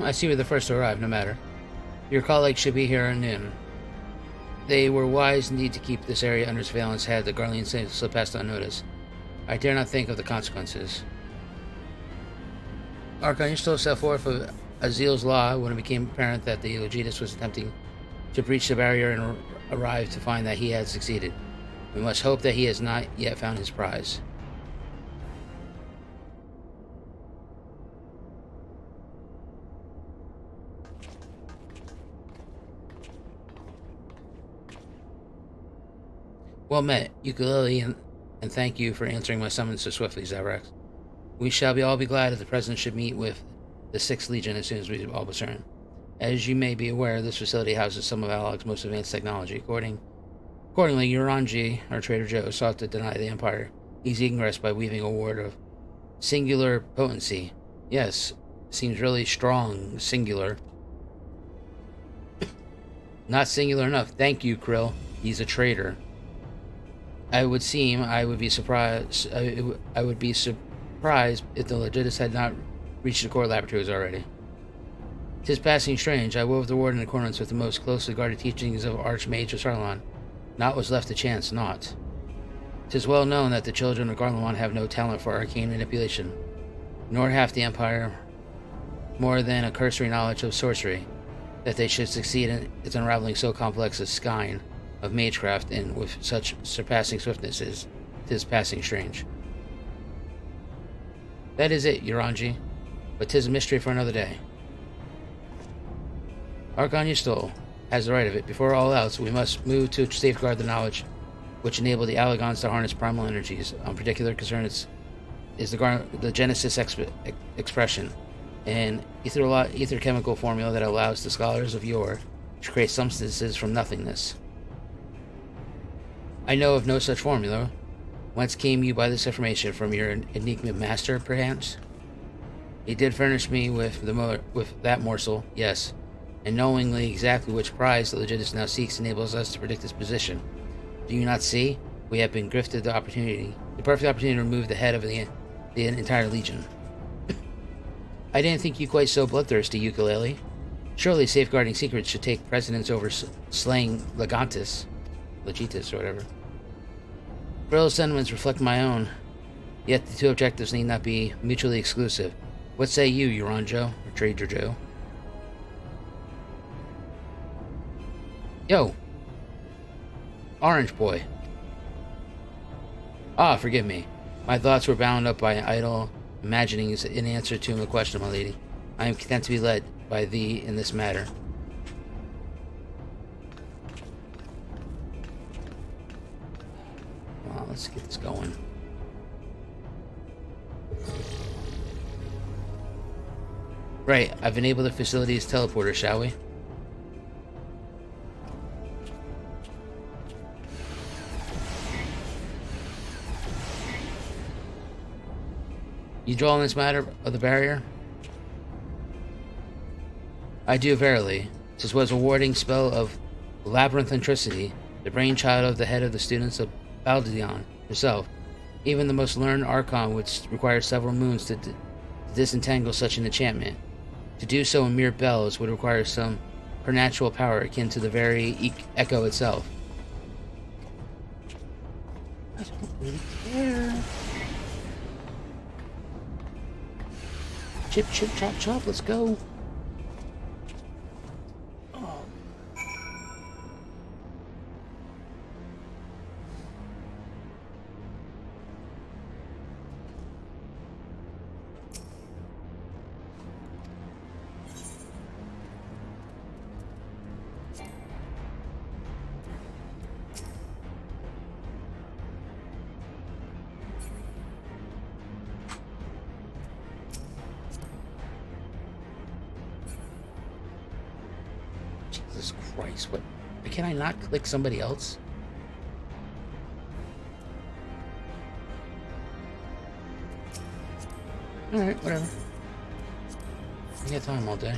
Speaker 1: I see we're the first to arrive, no matter. Your colleagues should be here at noon. They were wise indeed to keep this area under surveillance had the Garlean slip past unnoticed. I dare not think of the consequences. Archon, you still set forth of Azil's law when it became apparent that the Legatus was attempting to breach the barrier and arrived to find that he had succeeded. We must hope that he has not yet found his prize. Well met, Ukulele, and thank you for answering my summons so swiftly, Zavrax. We shall all be glad if the President should meet with the 6th Legion as soon as we all return. As you may be aware, this facility houses some of Alog's most advanced technology. Accordingly, Uraanji, our Trader Joe, sought to deny the Empire easy ingress by weaving a ward of singular potency. Yes, seems really strong, singular. Not singular enough. Thank you, Krill. He's a traitor. I would be surprised if the Legatus had not reached the core laboratories already. 'Tis passing strange. I wove the ward in accordance with the most closely guarded teachings of Archmage of Sarlon. Naught was left to chance, naught. 'Tis well known that the children of Garlean have no talent for arcane manipulation, nor half the Empire more than a cursory knowledge of sorcery, that they should succeed in its unraveling so complex a skein of magecraft and with such surpassing swiftness is 'tis passing strange. That is it, Uranji, but 'tis a mystery for another day. Archon Ystol has the right of it. Before all else, we must move to safeguard the knowledge which enable the Allagons to harness primal energies. On particular concern is the Genesis expression, an ether chemical formula that allows the scholars of yore to create substances from nothingness. I know of no such formula. Whence came you by this information? From your enigma master, perhaps? He did furnish me with that morsel, yes, and knowingly exactly which prize the Legitimus now seeks enables us to predict its position. Do you not see? We have been gifted the perfect opportunity to remove the head of the entire legion. I didn't think you quite so bloodthirsty, Ukulele. Surely safeguarding secrets should take precedence over slaying Legitus, or whatever. Brill's sentiments reflect my own, yet the two objectives need not be mutually exclusive. What say you, Uranjo, or Trader Joe? Yo! Orange boy. Ah, forgive me. My thoughts were bound up by idle imaginings in answer to a question, my lady. I am content to be led by thee in this matter. Well, let's get this going. Right, I've enabled the facility's teleporter, shall we? You draw on this matter of the barrier? I do verily. This was a warding spell of labyrinthentricity, the brainchild of the head of the students of Baldion herself. Even the most learned Archon would require several moons to disentangle such an enchantment. To do so in mere bells would require some supernatural power akin to the very echo itself. I don't really care. Chip, chip, chop, chop, let's go. Jesus Christ, what? Can I not click somebody else? Alright, whatever. I got time all day.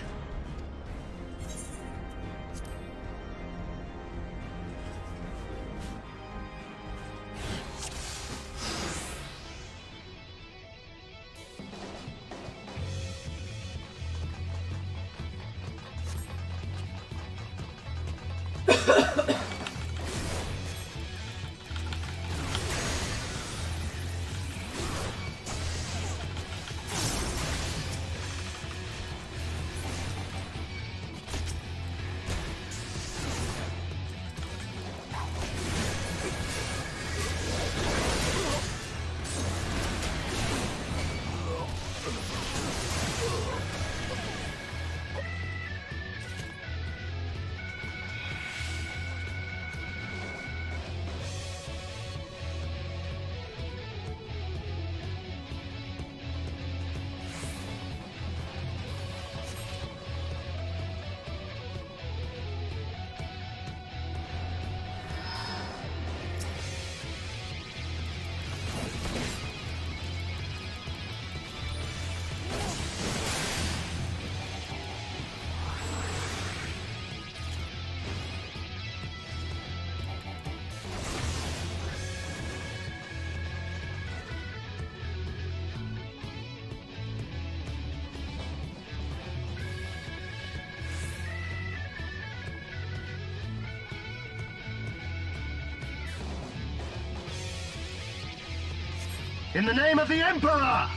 Speaker 14: In the name of the Emperor!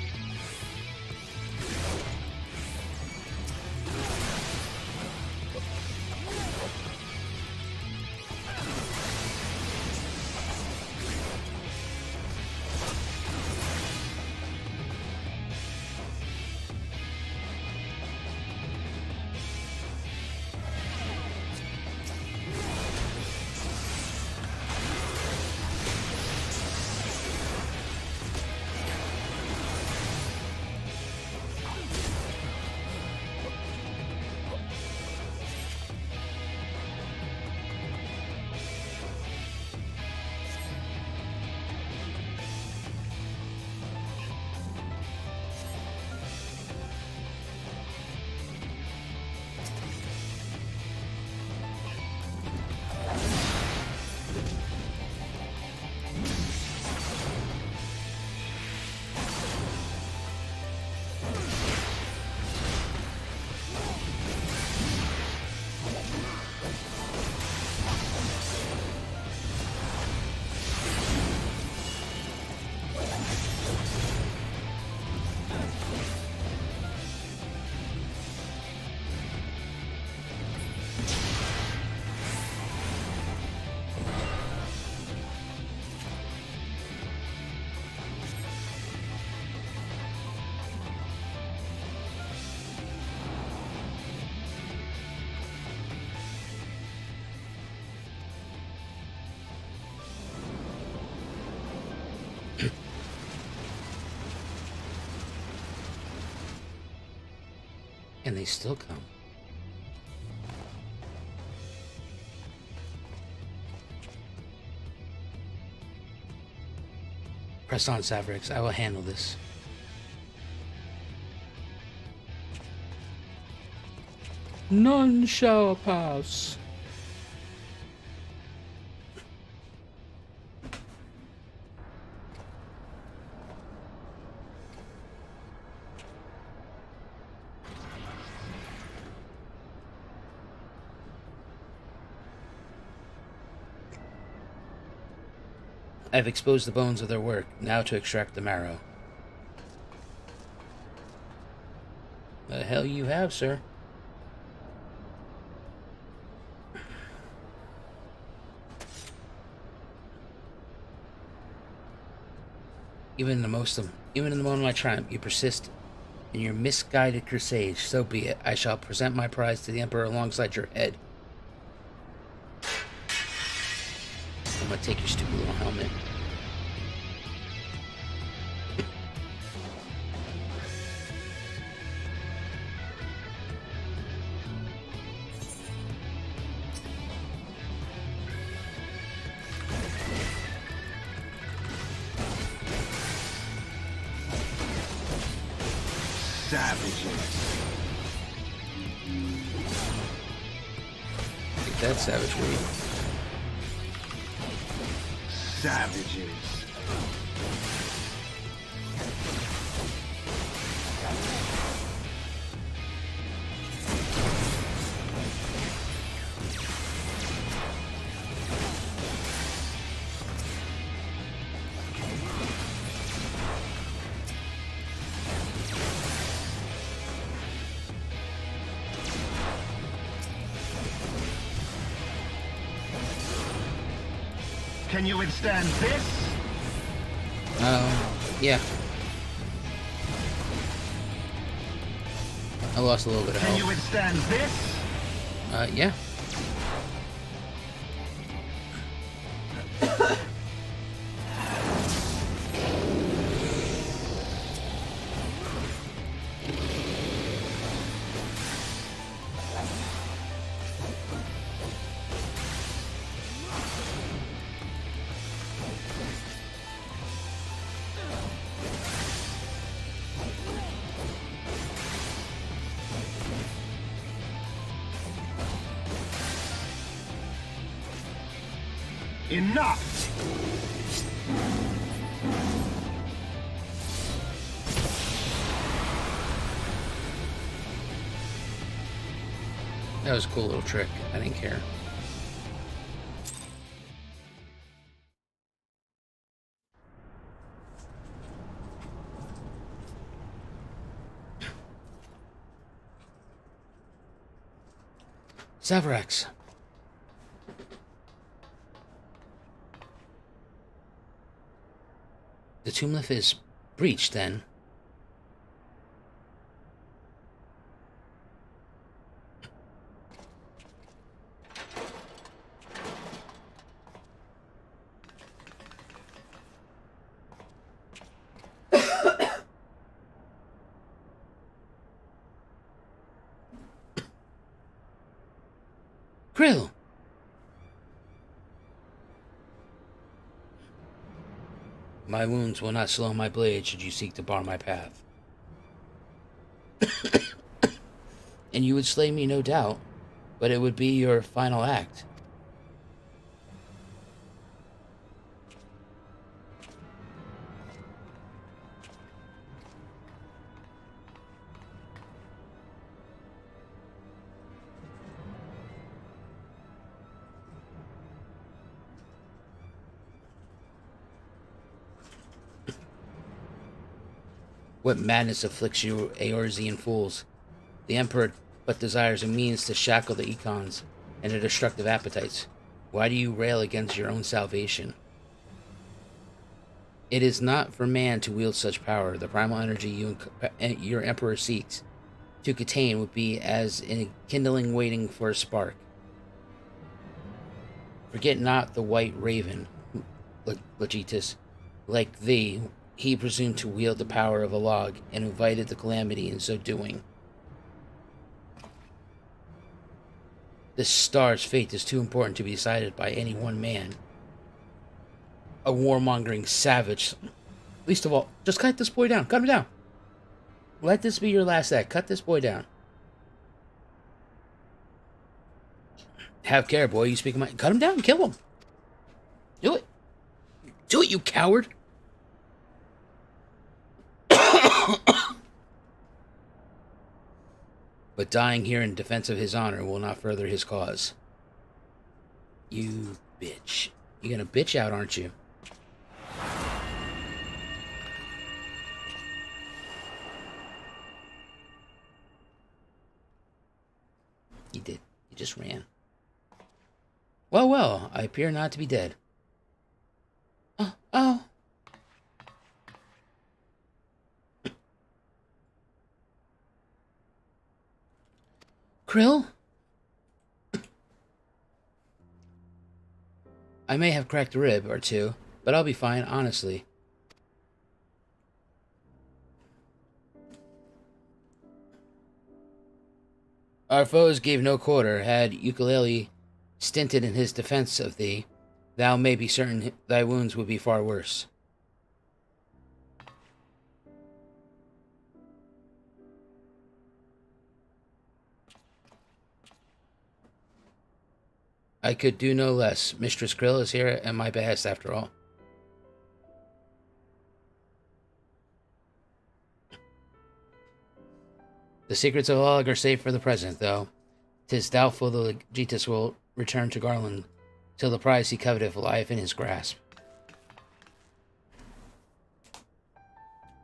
Speaker 1: And they still come. Press on, Sephirot. I will handle this. None shall pass. I've exposed the bones of their work, now to extract the marrow. The hell you have, sir? Even in the moment of my triumph, you persist in your misguided crusade. So be it. I shall present my prize to the Emperor alongside your head. I'm gonna take your stupid little helmet. Take that, savagery.
Speaker 14: Savages. Can you withstand this?
Speaker 1: Yeah. I lost a little bit of health.
Speaker 14: Can you withstand this?
Speaker 1: Yeah.
Speaker 14: Enough!
Speaker 1: That was a cool little trick. I didn't care. Sephirot. The Tombleaf is breached, then. Krill! My wounds will not slow my blade should you seek to bar my path. And you would slay me, no doubt, but it would be your final act. What madness afflicts you, Eorzean fools? The Emperor but desires a means to shackle the Econs and their destructive appetites. Why do you rail against your own salvation? It is not for man to wield such power. The primal energy your Emperor seeks to contain would be as a kindling waiting for a spark. Forget not the White Raven, Legitus, like thee. He presumed to wield the power of a log and invited the calamity in so doing. This star's fate is too important to be decided by any one man. A warmongering savage. Least of all, just cut this boy down. Cut him down. Let this be your last act. Cut this boy down. Have care, boy. You speak of my... Cut him down. Kill him. Do it. Do it, you coward. But dying here in defense of his honor will not further his cause. You bitch. You're gonna bitch out, aren't you? He did. He just ran. Well, well, I appear not to be dead. Oh. Krill? I may have cracked a rib or two, but I'll be fine, honestly. Our foes gave no quarter. Had Ukulele stinted in his defense of thee, thou may be certain thy wounds would be far worse. I could do no less. Mistress Krill is here at my behest, after all. The secrets of Log are safe for the present, though 'tis doubtful the Legitus will return to Garland till the prize he coveteth lieth in his grasp.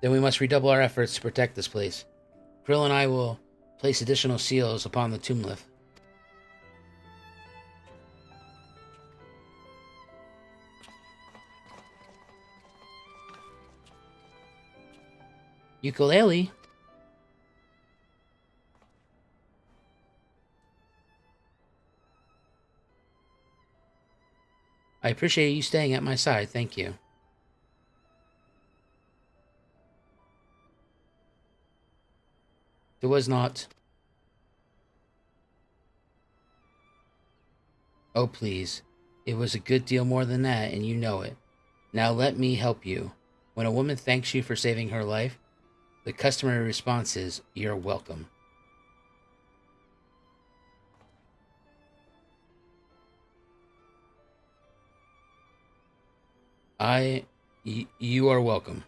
Speaker 1: Then we must redouble our efforts to protect this place. Krill and I will place additional seals upon the tomb-lift. Ukulele? I appreciate you staying at my side, thank you. It was not. Oh, please. It was a good deal more than that, and you know it. Now let me help you. When a woman thanks you for saving her life, the customary response is, "You're welcome." You are welcome.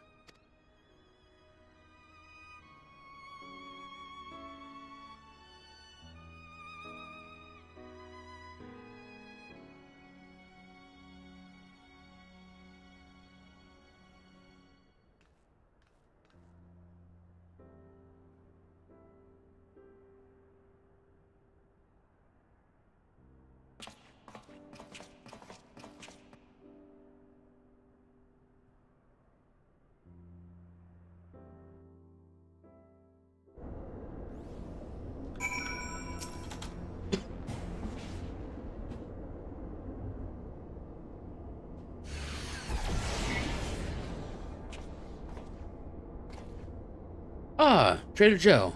Speaker 1: Ah, Trader Joe.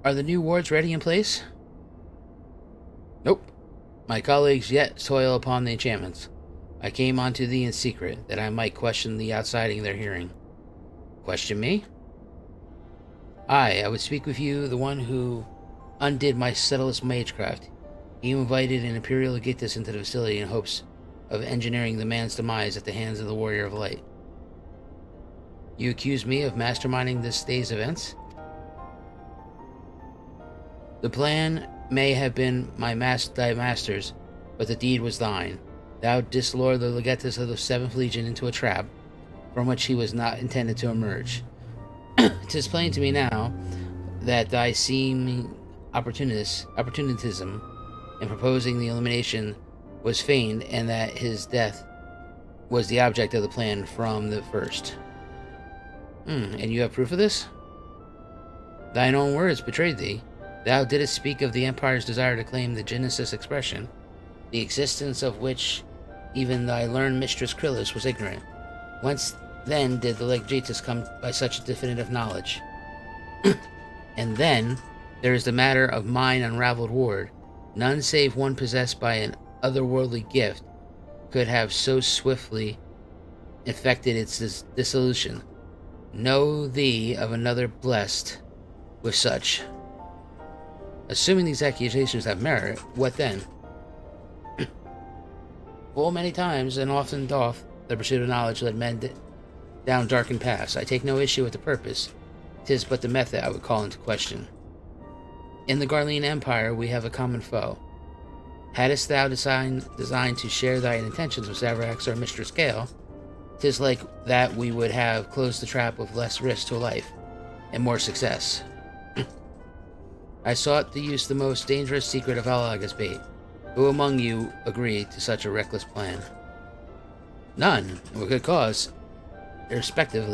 Speaker 1: Are the new wards ready in place? Nope. My colleagues yet toil upon the enchantments. I came unto thee in secret, that I might question thee outside in their hearing. Question me? Aye, I would speak with you, the one who undid my subtlest magecraft. He invited an Imperial Legitus into the facility in hopes of engineering the man's demise at the hands of the Warrior of Light. You accuse me of masterminding this day's events? The plan may have been thy master's, but the deed was thine. Thou didst lure the Legatus of the 7th Legion into a trap, from which he was not intended to emerge. 'Tis plain to me now that thy seeming opportunism in proposing the elimination was feigned, and that his death was the object of the plan from the first. And you have proof of this? Thine own words betrayed thee. Thou didst speak of the Empire's desire to claim the Genesis expression, the existence of which even thy learned mistress Krillis was ignorant. Whence then did the Legitus come by such definitive knowledge? And then there is the matter of mine unraveled ward. None save one possessed by an otherworldly gift could have so swiftly effected its dissolution. Know thee of another blessed with such. Assuming these accusations have merit, what then? Full many times and often doth the pursuit of knowledge led men down darkened paths. I take no issue with the purpose. 'Tis but the method I would call into question. In the Garlean Empire we have a common foe. Hadst thou designed to share thy intentions with Zavrax or Mistress Gale, 'tis like that we would have closed the trap with less risk to life and more success. I sought to use the most dangerous secret of Alag as bait. Who among you agreed to such a reckless plan? None, with good cause. Irrespective,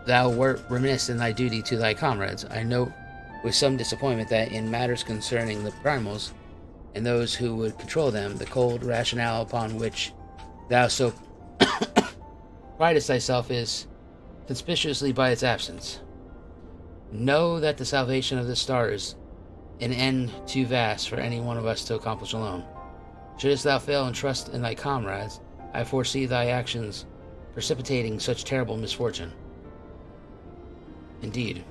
Speaker 1: thou wert remiss in thy duty to thy comrades. I note with some disappointment that in matters concerning the primals and those who would control them, the cold rationale upon which thou so pridest thyself is conspicuously by its absence. Know that the salvation of the stars an end too vast for any one of us to accomplish alone. Shouldst thou fail in trust in thy comrades, I foresee thy actions precipitating such terrible misfortune. Indeed.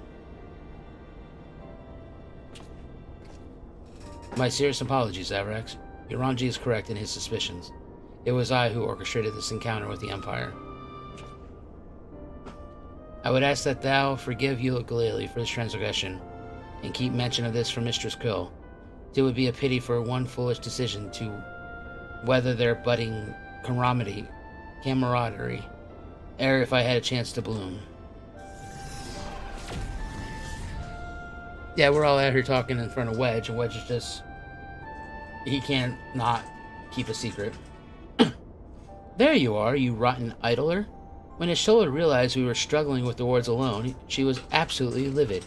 Speaker 1: My serious apologies, Zavrax. Yoranji is correct in his suspicions. It was I who orchestrated this encounter with the Empire. I would ask that thou forgive Ukulele for this transgression, and keep mention of this for Mistress Quill. It would be a pity for one foolish decision to weather their budding camaraderie, ere if I had a chance to bloom. Yeah, we're all out here talking in front of Wedge, and Wedge is just... he can't not keep a secret. There you are, you rotten idler. When Ishtola realized we were struggling with the wards alone, she was absolutely livid.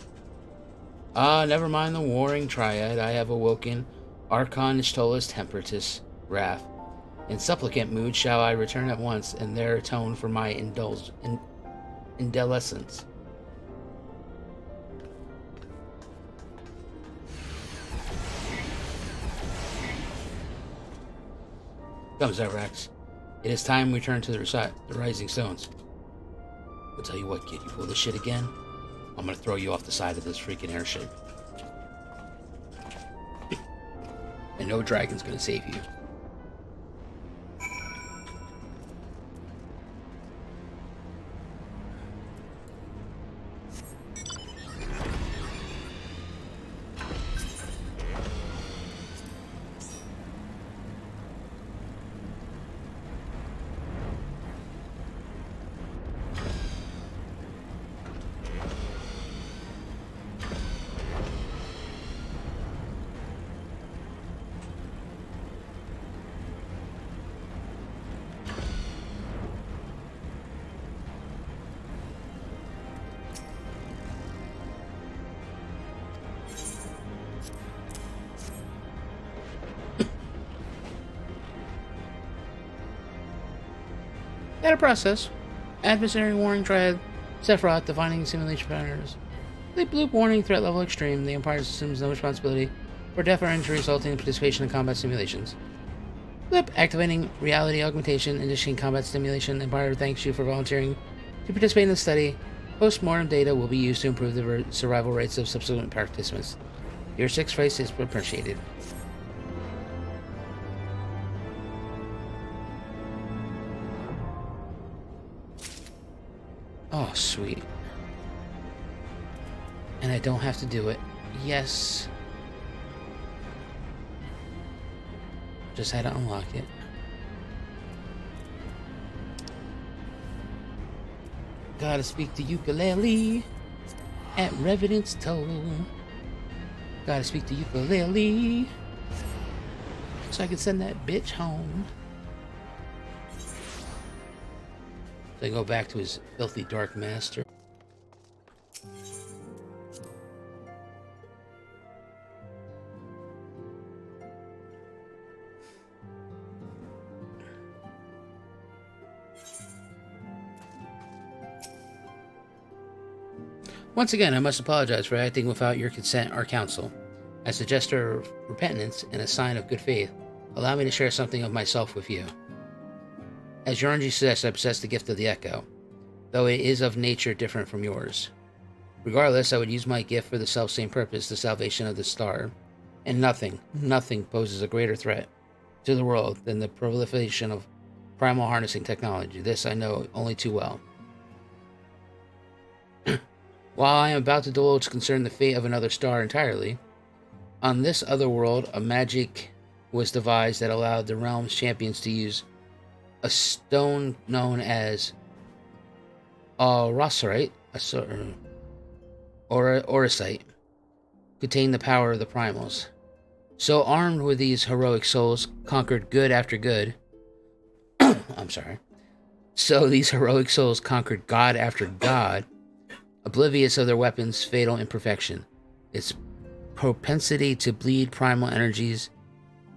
Speaker 1: Ah, never mind the warring Triad. I have awoken Archon Ishtola's temperatous wrath. In supplicant mood shall I return at once, and there atone for my indolescence. Come, Zavrax. It is time we return to the Rising Stones. I'll tell you what, kid, you pull this shit again, I'm gonna throw you off the side of this freaking airship. And no dragon's gonna save you. Data process. Adversary warning Triad. Sephirot defining simulation patterns. Bleep bloop warning threat level extreme. The Empire assumes no responsibility for death or injury resulting in participation in combat simulations. Blip activating reality augmentation, initiating combat simulation. Empire thanks you for volunteering to participate in the study. Post-mortem data will be used to improve the survival rates of subsequent participants. Your 6 race is appreciated. Oh, sweet. And I don't have to do it. Yes. Just had to unlock it. Gotta speak to Ukulele at Revenant's Toll. Gotta speak to Ukulele so I can send that bitch home. So I go back to his filthy dark master. Once again, I must apologize for acting without your consent or counsel. As a gesture of repentance and a sign of good faith, allow me to share something of myself with you. As Yoranji suggests, I possess the gift of the Echo, though it is of nature different from yours. Regardless, I would use my gift for the selfsame purpose, the salvation of the star, and nothing poses a greater threat to the world than the proliferation of primal harnessing technology. This I know only too well. While I am about to divulge concerning the fate of another star entirely, on this other world, a magic was devised that allowed the realm's champions to use a stone known as Roserite, or Orisite, contain the power of the primals. So armed with these heroic souls conquered good after good. I'm sorry. So these heroic souls conquered god after god, oblivious of their weapons' fatal imperfection, its propensity to bleed primal energies,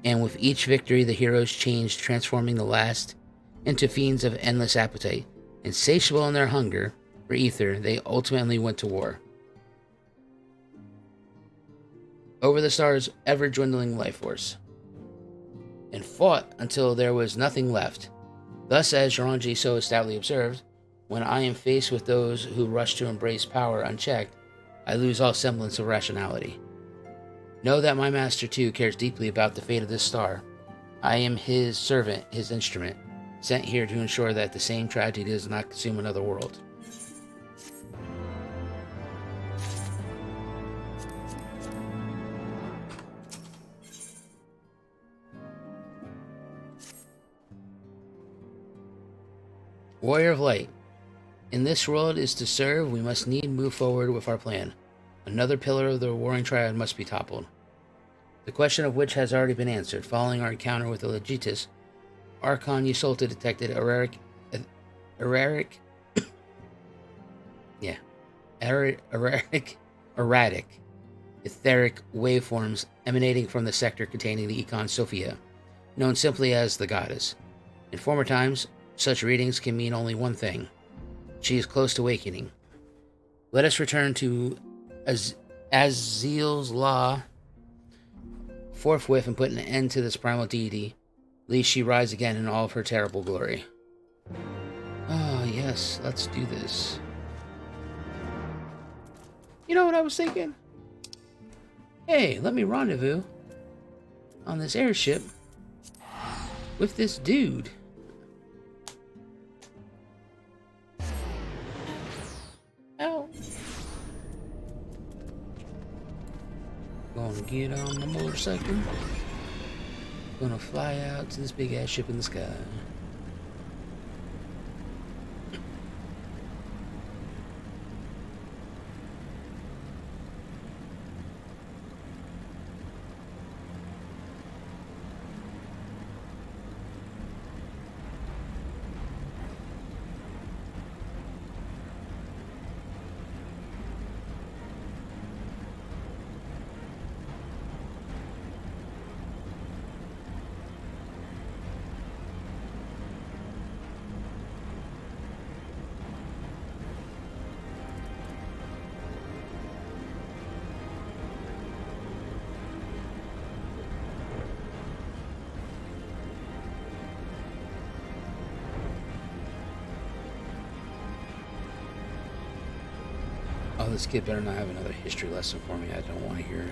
Speaker 1: and with each victory the heroes changed, transforming the last into fiends of endless appetite. Insatiable in their hunger for ether, they ultimately went to war over the star's ever-dwindling life force, and fought until there was nothing left. Thus, as Yoranji so stoutly observed, when I am faced with those who rush to embrace power unchecked, I lose all semblance of rationality. Know that my master too cares deeply about the fate of this star. I am his servant, his instrument, sent here to ensure that the same tragedy does not consume another world. Warrior of Light. In this world is to serve, we must need move forward with our plan. Another pillar of the warring Triad must be toppled. The question of which has already been answered. Following our encounter with the Legitus, Archon Yusolta detected erratic etheric waveforms emanating from the sector containing the icon Sophia, known simply as the Goddess. In former times, such readings can mean only one thing. She is close to awakening. Let us return to Azil's law forthwith and put an end to this primal deity, lest she rise again in all of her terrible glory. Ah, yes, let's do this. You know what I was thinking? Hey, let me rendezvous on this airship with this dude. Ow. Gonna get on my motorcycle. Gonna fly out to this big ass ship in the sky. Oh, this kid better not have another history lesson for me. I don't want to hear it.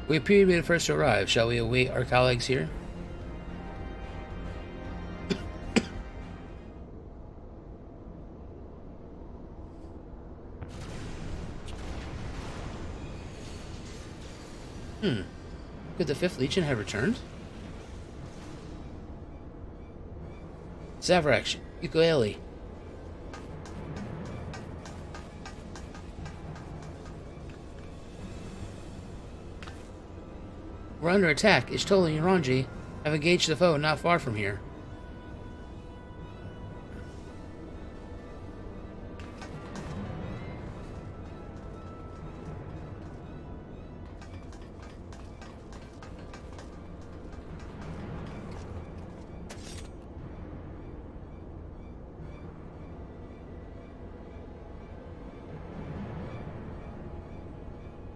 Speaker 1: We appear to be the first to arrive. Shall we await our colleagues here? Could the 5th Legion have returned? Zavrak, ukulele. We're under attack. Ishtola and Yoranji have engaged the foe not far from here.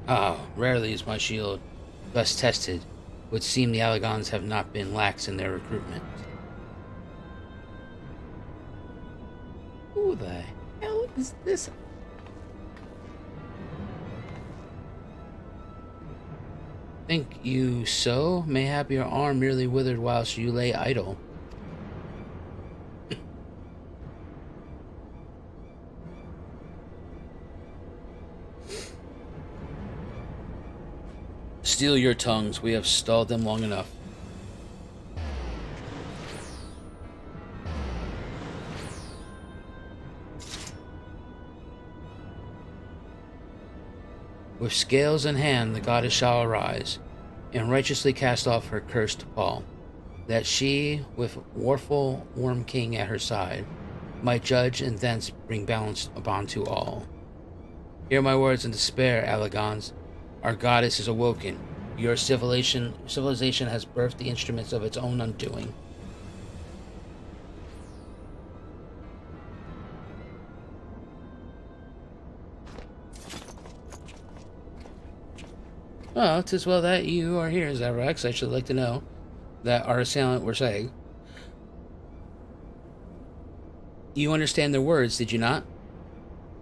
Speaker 1: Ah, rarely is my shield thus tested. Would seem the Allagons have not been lax in their recruitment. Who the hell is this? Think you so? Mayhap your arm merely withered whilst you lay idle. Steal your tongues, we have stalled them long enough. With scales in hand, the goddess shall arise, and righteously cast off her cursed pall, that she, with warful Worm King at her side, might judge and thence bring balance upon to all. Hear my words in despair, Allagons. Our goddess is awoken. Your civilization has birthed the instruments of its own undoing. Well, 'tis well that you are here, Zavrax. I should like to know that our assailant were saying. You understand their words, did you not?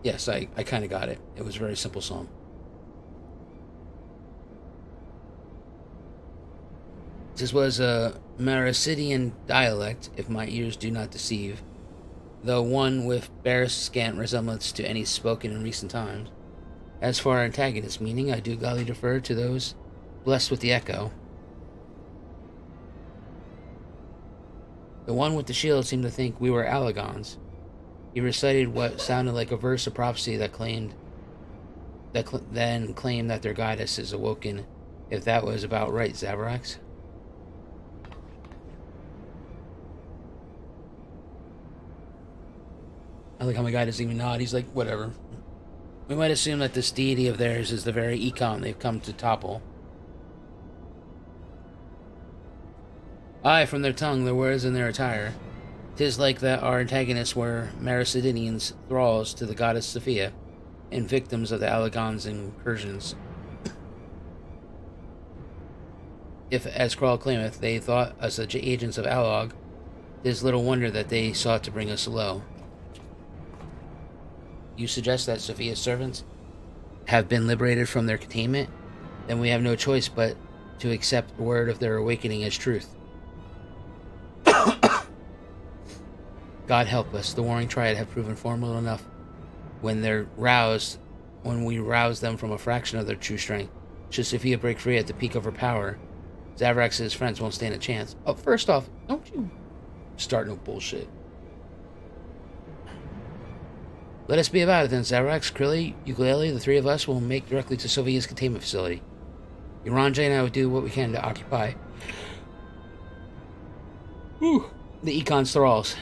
Speaker 1: Yes, I kind of got it. It was a very simple song. This was a Marasidian dialect, if my ears do not deceive, though one with bare scant resemblance to any spoken in recent times. As for our antagonist meaning, I do gladly defer to those blessed with the echo. The one with the shield seemed to think we were Allagons. He recited what sounded like a verse of prophecy that then claimed that their goddess is awoken, if that was about right, Zavrax. I like how my guy doesn't even nod. He's like, whatever. We might assume that this deity of theirs is the very econ they've come to topple. Aye, from their tongue, their words, and their attire. 'Tis like that our antagonists were Marasidinians, thralls to the goddess Sophia, and victims of the Allagons' incursions. If, as Krall claimeth, they thought us agents of Alog, 'tis little wonder that they sought to bring us low. You suggest that Sophia's servants have been liberated from their containment? Then we have no choice but to accept the word of their awakening as truth. God help us, the warring Triad have proven formidable enough when we rouse them from a fraction of their true strength. Should Sophia break free at the peak of her power, Zavrax and his friends won't stand a chance. Oh, first off, don't you start no bullshit. Let us be about it then, Zavrax, Krilly, Ukulele, the three of us will make directly to Sophia's containment facility. Eorzea and I will do what we can to occupy the Econ's thralls.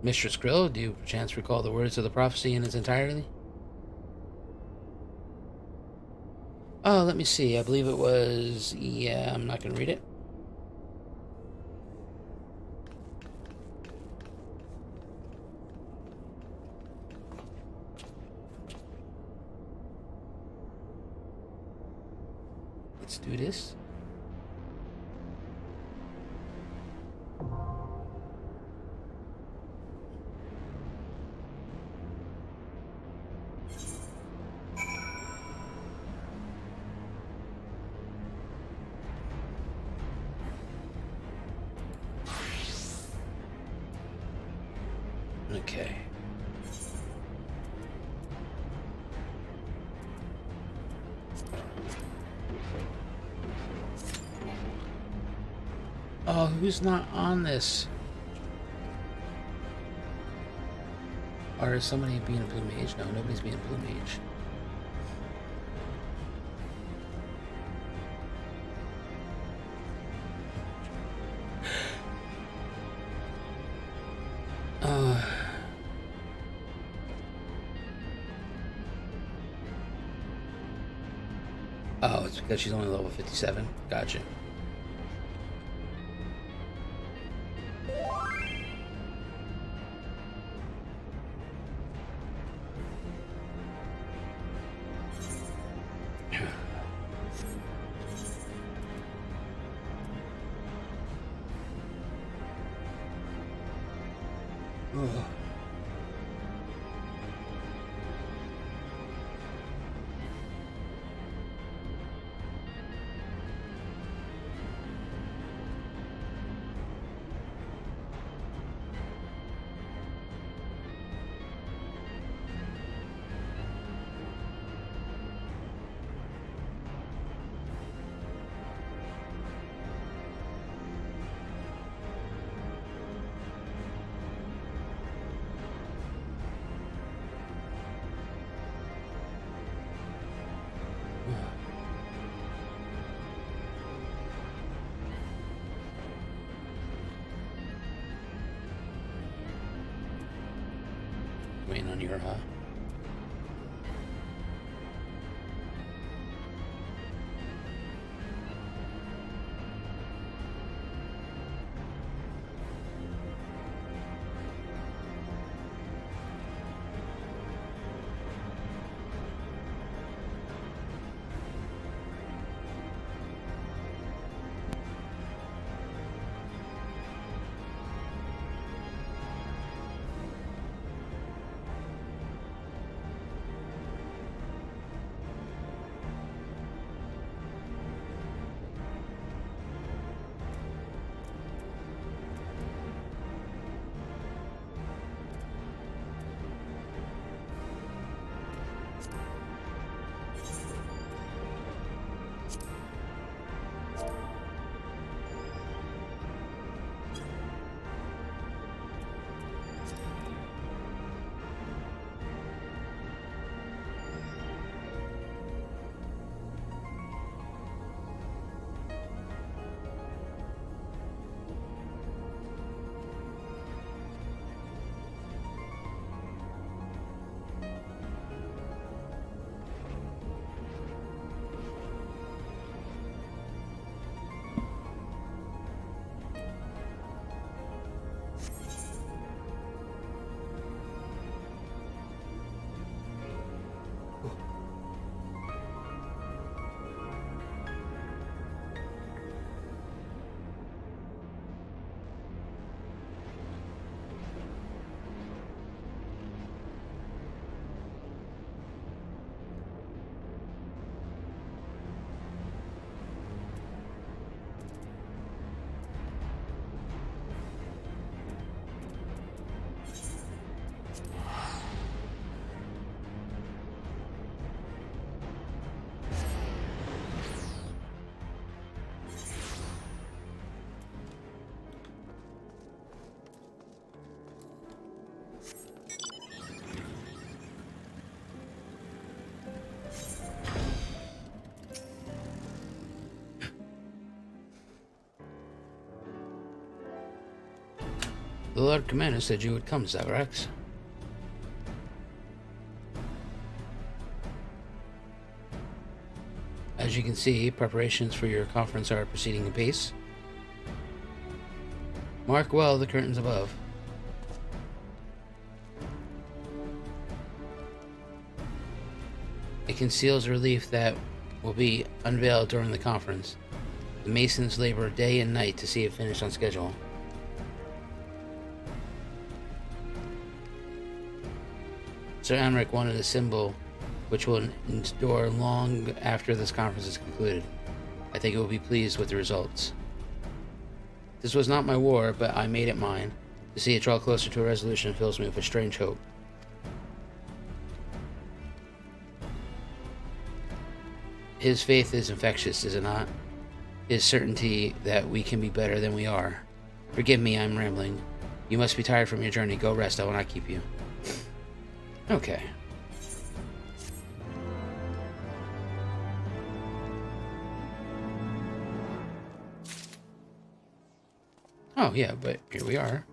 Speaker 1: Mistress Grill, do you perchance recall the words of the prophecy in its entirety? Oh, let me see. I believe it was... Yeah, I'm not going to read it. Let's do this. Okay. Oh, who's not on this? Or is somebody being a blue mage? No, nobody's being a blue mage. Oh, it's because she's only level 57. Gotcha. Ugh. Waiting on your, The Lord Commander said you would come, Zavrax. As you can see, preparations for your conference are proceeding apace. Mark well the curtains above. It conceals relief that will be unveiled during the conference. The Masons labor day and night to see it finished on schedule. Sir Amric wanted a symbol which will endure long after this conference is concluded. I think it will be pleased with the results. This was not my war, but I made it mine. To see it draw closer to a resolution fills me with a strange hope. His faith is infectious, is it not? His certainty that we can be better than we are. Forgive me, I'm rambling. You must be tired from your journey. Go rest, I will not keep you. Okay. Oh, yeah, but here we are.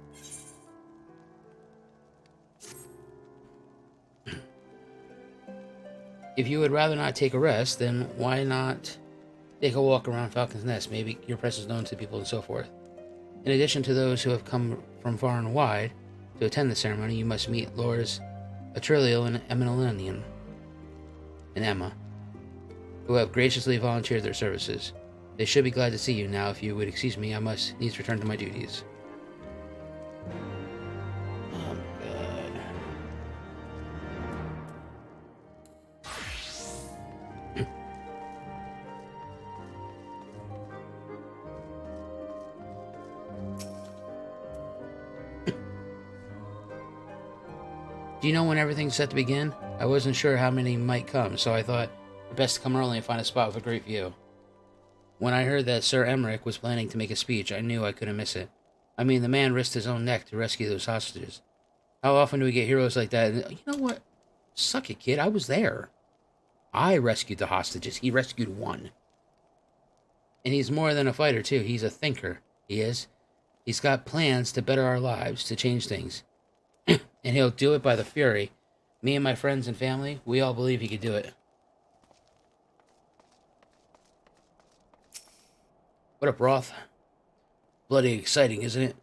Speaker 1: If you would rather not take a rest, then why not take a walk around Falcon's Nest? Maybe your presence is known to people and so forth. In addition to those who have come from far and wide to attend the ceremony, you must meet Lords Atriliel and Eminelinian and Emma, who have graciously volunteered their services. They should be glad to see you. Now, if you would excuse me, I must needs return to my duties. Oh, God. Do you know when everything's set to begin? I wasn't sure how many might come, so I thought it best to come early and find a spot with a great view. When I heard that Sir Emmerich was planning to make a speech, I knew I couldn't miss it. I mean, the man risked his own neck to rescue those hostages. How often do we get heroes like that? And, you know what? Suck it, kid. I was there. I rescued the hostages. He rescued one. And he's more than a fighter, too. He's a thinker. He is. He's got plans to better our lives, to change things. And he'll do it by the fury. Me and my friends and family, we all believe he could do it. What up, Roth? Bloody exciting, isn't it?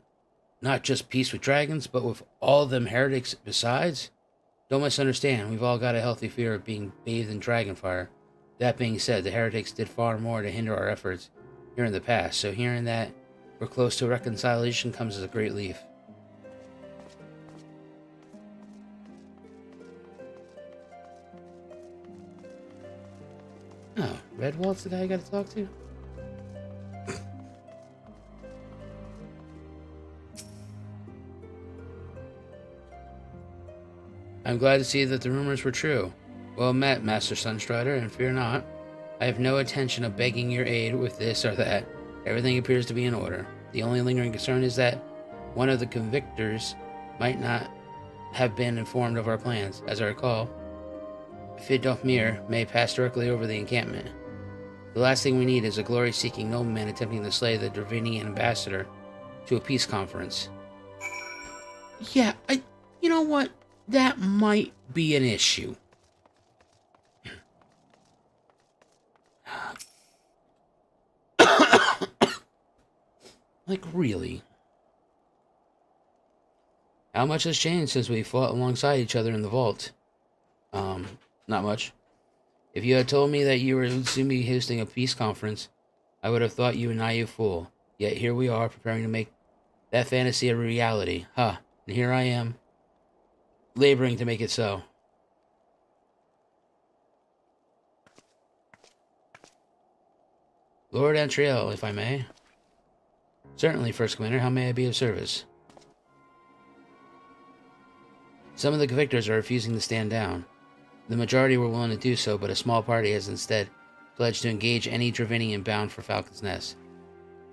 Speaker 1: Not just peace with dragons, but with all them heretics besides? Don't misunderstand, we've all got a healthy fear of being bathed in dragonfire. That being said, the heretics did far more to hinder our efforts here in the past, so hearing that we're close to reconciliation comes as a great relief. Oh, Redwald's the guy I gotta talk to? I'm glad to see that the rumors were true. Well met, Master Sunstrider, and fear not. I have no intention of begging your aid with this or that. Everything appears to be in order. The only lingering concern is that one of the convictors might not have been informed of our plans. As I recall, Fidomir may pass directly over the encampment. The last thing we need is a glory-seeking nobleman attempting to slay the Dravinian ambassador to a peace conference. Yeah, you know what? That might be an issue. Like, really? How much has changed since we fought alongside each other in the vault? Not much. If you had told me that you would soon be hosting a peace conference, I would have thought you a naive fool. Yet here we are, preparing to make that fantasy a reality. And here I am, laboring to make it so. Lord Antriel, if I may. Certainly, First Commander. How may I be of service? Some of the convictors are refusing to stand down. The majority were willing to do so, but a small party has instead pledged to engage any Dravinian bound for Falcon's Nest.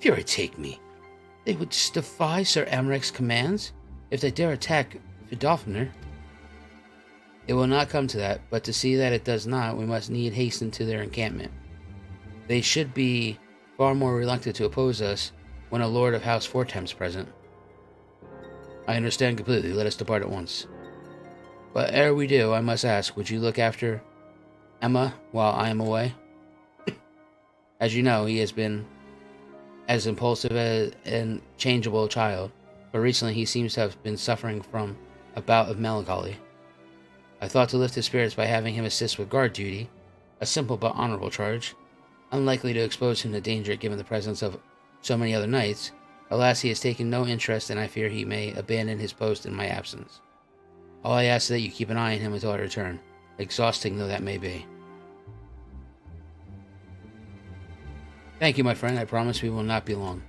Speaker 1: Fury take me. They would defy Sir Emerich's commands if they dare attack Vidofnir. It will not come to that, but to see that it does not, we must need hasten to their encampment. They should be far more reluctant to oppose us when a Lord of House Fortem's present. I understand completely. Let us depart at once. But ere we do, I must ask, would you look after Emma while I am away? As you know, he has been as impulsive as and changeable a child, but recently he seems to have been suffering from a bout of melancholy. I thought to lift his spirits by having him assist with guard duty, a simple but honorable charge, unlikely to expose him to danger given the presence of so many other knights. Alas, he has taken no interest, and I fear he may abandon his post in my absence. All I ask is that you keep an eye on him until I return, exhausting though that may be. Thank you, my friend. I promise we will not be long.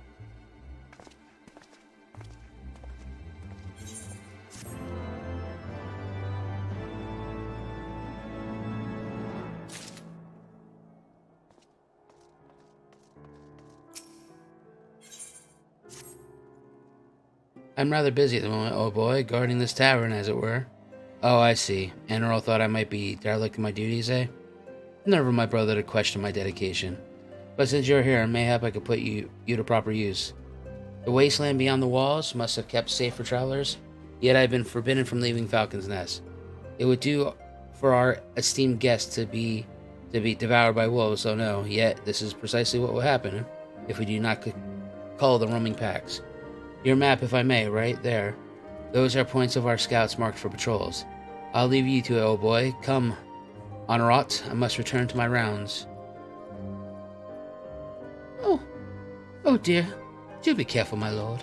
Speaker 1: I'm rather busy at the moment, oh boy, guarding this tavern, as it were. Oh, I see. Enroll thought I might be derelict in my duties, eh? Never my brother to question my dedication. But since you're here, mayhap I could put you to proper use. The wasteland beyond the walls must have kept safe for travelers, yet I have been forbidden from leaving Falcon's Nest. It would do for our esteemed guest to be devoured by wolves. Oh no! Yet this is precisely what will happen if we do not call the roaming packs. Your map, if I may, right there. Those are points of our scouts marked for patrols. I'll leave you to it, old boy. Come, Honorot. I must return to my rounds. Oh dear. Do be careful, my lord.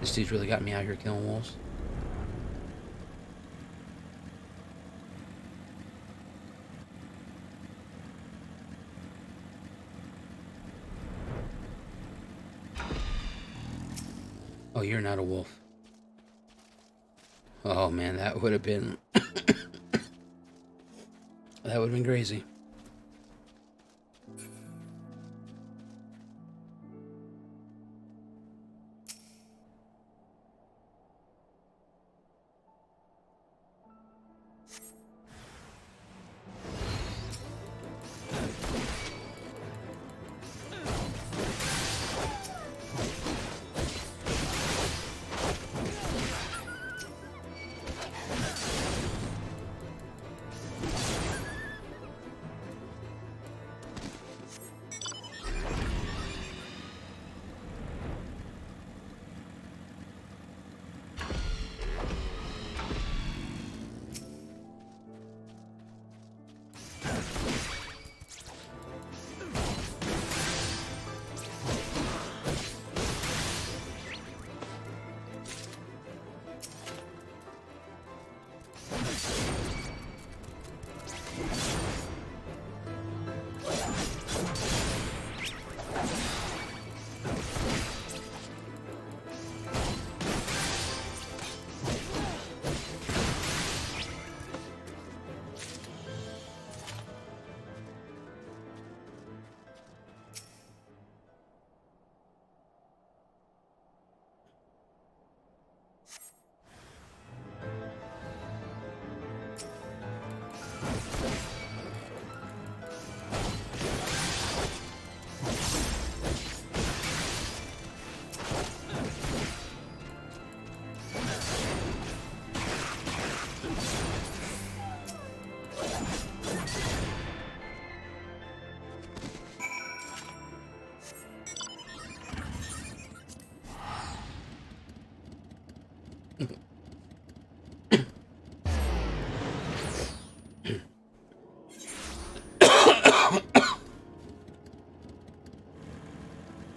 Speaker 1: This dude's really got me out here killing wolves. Oh, you're not a wolf. Oh man, that would have been... that would have been crazy.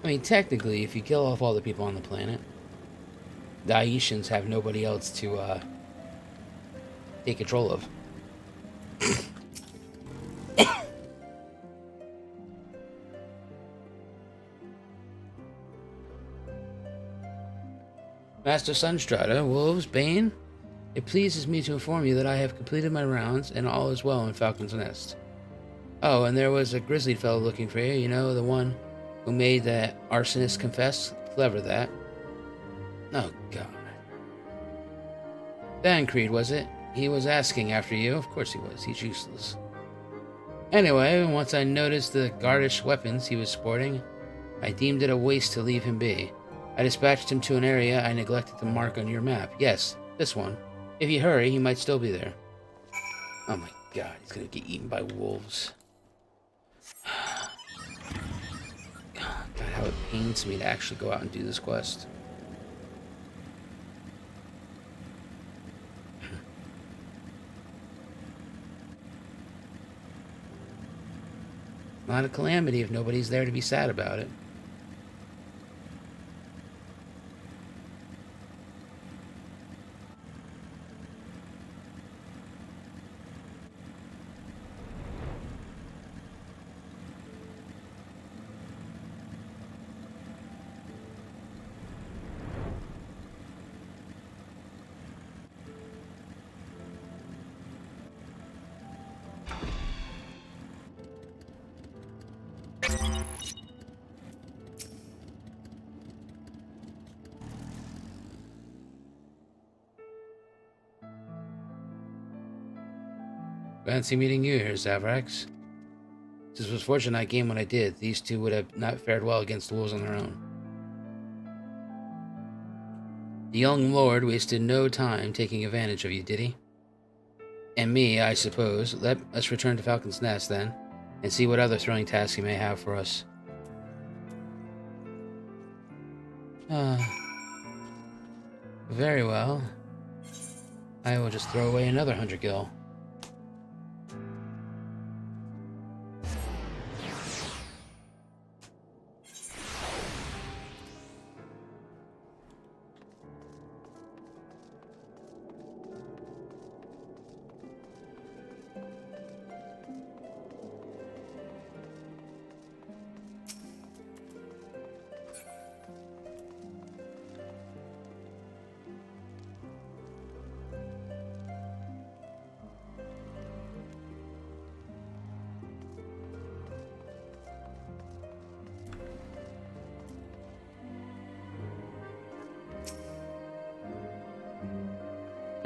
Speaker 1: I mean, technically, if you kill off all the people on the planet, the Aishans have nobody else to take control of. Master Sunstrata, Wolves, Bane, it pleases me to inform you that I have completed my rounds and all is well in Falcon's Nest. Oh, and there was a grizzly fellow looking for you, you know, the one who made the arsonist confess. Clever, that. Oh, God. Creed, was it? He was asking after you. Of course he was. He's useless. Anyway, once I noticed the gardish weapons he was sporting, I deemed it a waste to leave him be. I dispatched him to an area I neglected to mark on your map. Yes, this one. If you hurry, he might still be there. Oh my God, he's gonna get eaten by wolves. God, how it pains me to actually go out and do this quest. Not a calamity if nobody's there to be sad about it. Fancy meeting you here, Zavrax. Since it was fortunate I came when I did, these two would have not fared well against the wolves on their own. The young lord wasted no time taking advantage of you, did he? And me, I suppose. Let us return to Falcon's Nest, then, and see what other thrilling tasks he may have for us. Very well. I will just throw away another 100 gil.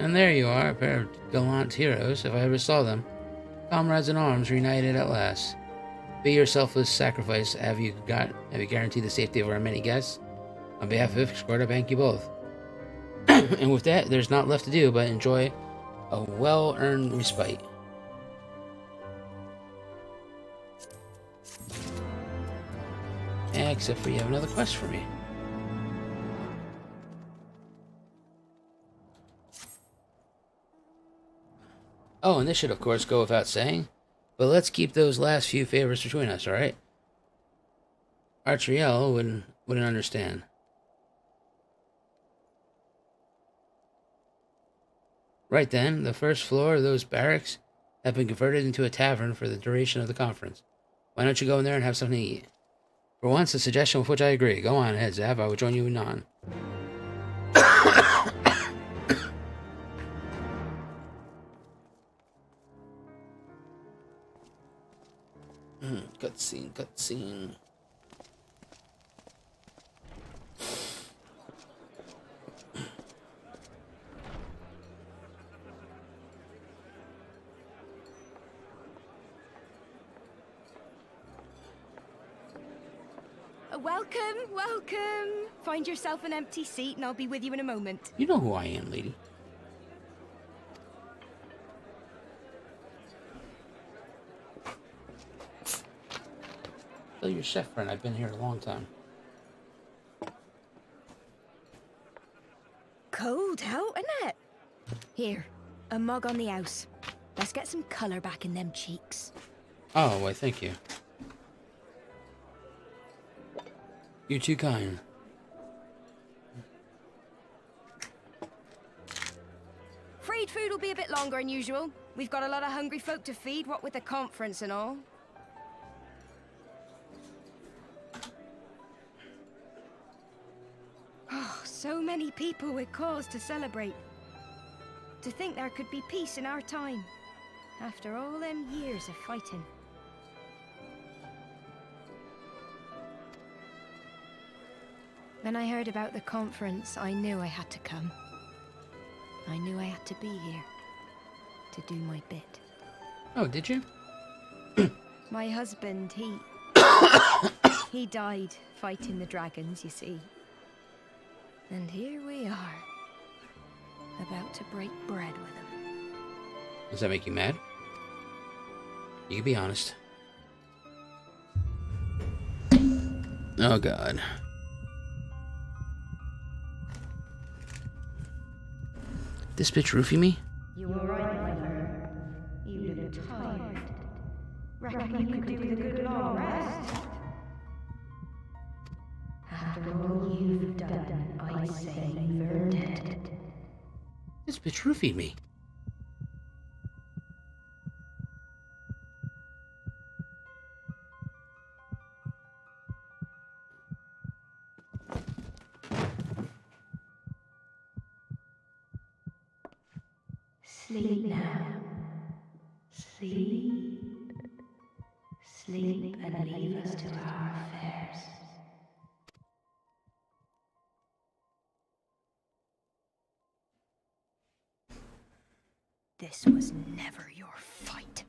Speaker 1: And there you are, a pair of gallant heroes, if I ever saw them. Comrades in arms, reunited at last. Be your selfless sacrifice. Have you guaranteed the safety of our many guests? On behalf of Ishgard, I thank you both. And with that, there's not left to do but enjoy a well-earned respite. Except for you have another quest for me. Oh, and this should, of course, go without saying, but let's keep those last few favors between us, alright? Triad wouldn't understand. Right then, the first floor of those barracks have been converted into a tavern for the duration of the conference. Why don't you go in there and have something to eat? For once, a suggestion with which I agree. Go on ahead, Zav. I will join you anon. Cutscene.
Speaker 15: Welcome. Find yourself an empty seat and I'll be with you in a moment.
Speaker 1: You know who I am, lady. Tell your chef friend I've been here a long time.
Speaker 15: Cold out, isn't it? Here, a mug on the house. Let's get some colour back in them cheeks.
Speaker 1: Oh, why, thank you. You're too kind.
Speaker 15: Freed food will be a bit longer than usual. We've got a lot of hungry folk to feed, what with the conference and all. Oh, so many people with cause to celebrate. To think there could be peace in our time, after all them years of fighting. When I heard about the conference, I knew I had to come. I knew I had to be here, to do my bit.
Speaker 1: Oh, did you?
Speaker 15: My husband, he died fighting the dragons, you see. And here we are, about to break bread with him.
Speaker 1: Does that make you mad? You can be honest. Oh, God. This bitch roofie me?
Speaker 16: You were right, my lord. You look tired. Reckon you could do with a good long rest? After all you've done, I'd say you've earned it.
Speaker 1: This bitch roofied me.
Speaker 16: Sleep now. Sleep. Sleep and leave us to our affairs.
Speaker 15: This was never your fight.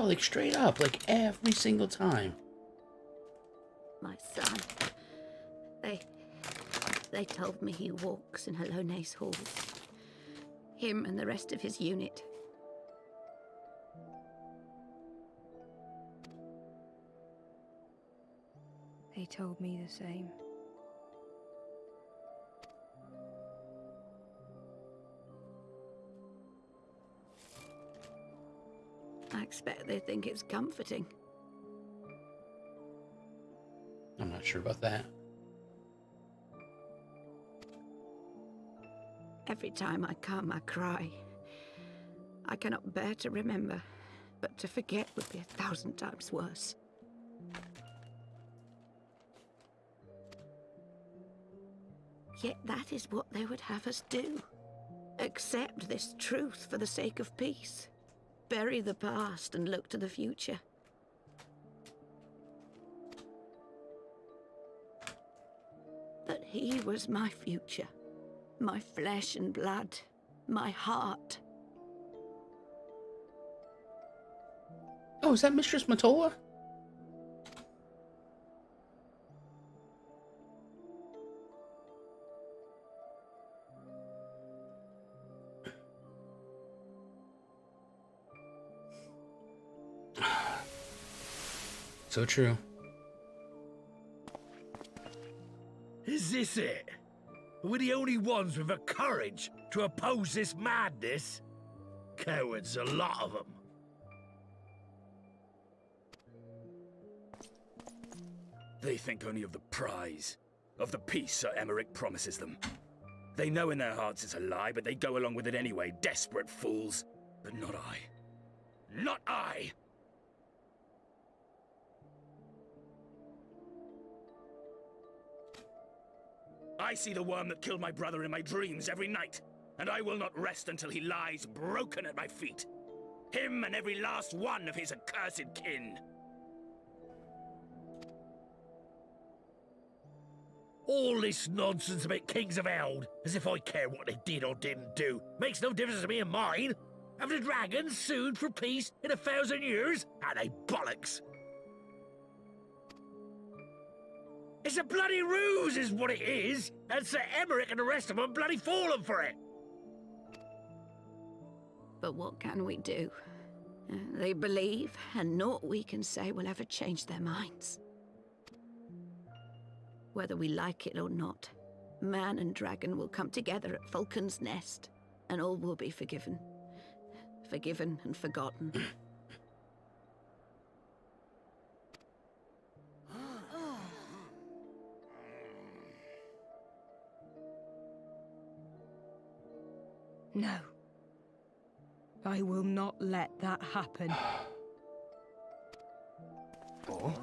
Speaker 1: Yo, like straight up, like every single time.
Speaker 9: My son. They told me he walks in Halone's halls. Him and the rest of his unit.
Speaker 15: They told me the same.
Speaker 9: I expect they think it's comforting.
Speaker 1: I'm not sure about that.
Speaker 9: Every time I come, I cry. I cannot bear to remember, but to forget would be 1,000 times worse. Yet that is what they would have us do. Accept this truth for the sake of peace. Bury the past and look to the future. But he was my future. My flesh and blood. My heart.
Speaker 1: Oh, is that Mistress Matola? So true.
Speaker 17: Is this it? We're the only ones with the courage to oppose this madness? Cowards, a lot of them.
Speaker 18: They think only of the prize, of the peace Sir Emmerich promises them. They know in their hearts it's a lie, but they go along with it anyway, desperate fools. But not I. Not I! I see the worm that killed my brother in my dreams every night, and I will not rest until he lies broken at my feet. Him and every last one of his accursed kin.
Speaker 17: All this nonsense about Kings of Eld, as if I care what they did or didn't do, makes no difference to me and mine. Have the dragons sued for peace in 1,000 years? Are they bollocks? It's a bloody ruse is what it is, and Sir Emmerich and the rest of them bloody fallen for it.
Speaker 9: But what can we do? They believe, and naught we can say will ever change their minds. Whether we like it or not, man and dragon will come together at Falcon's nest, and all will be forgiven. Forgiven and forgotten.
Speaker 15: No. I will not let that happen.
Speaker 17: Oh?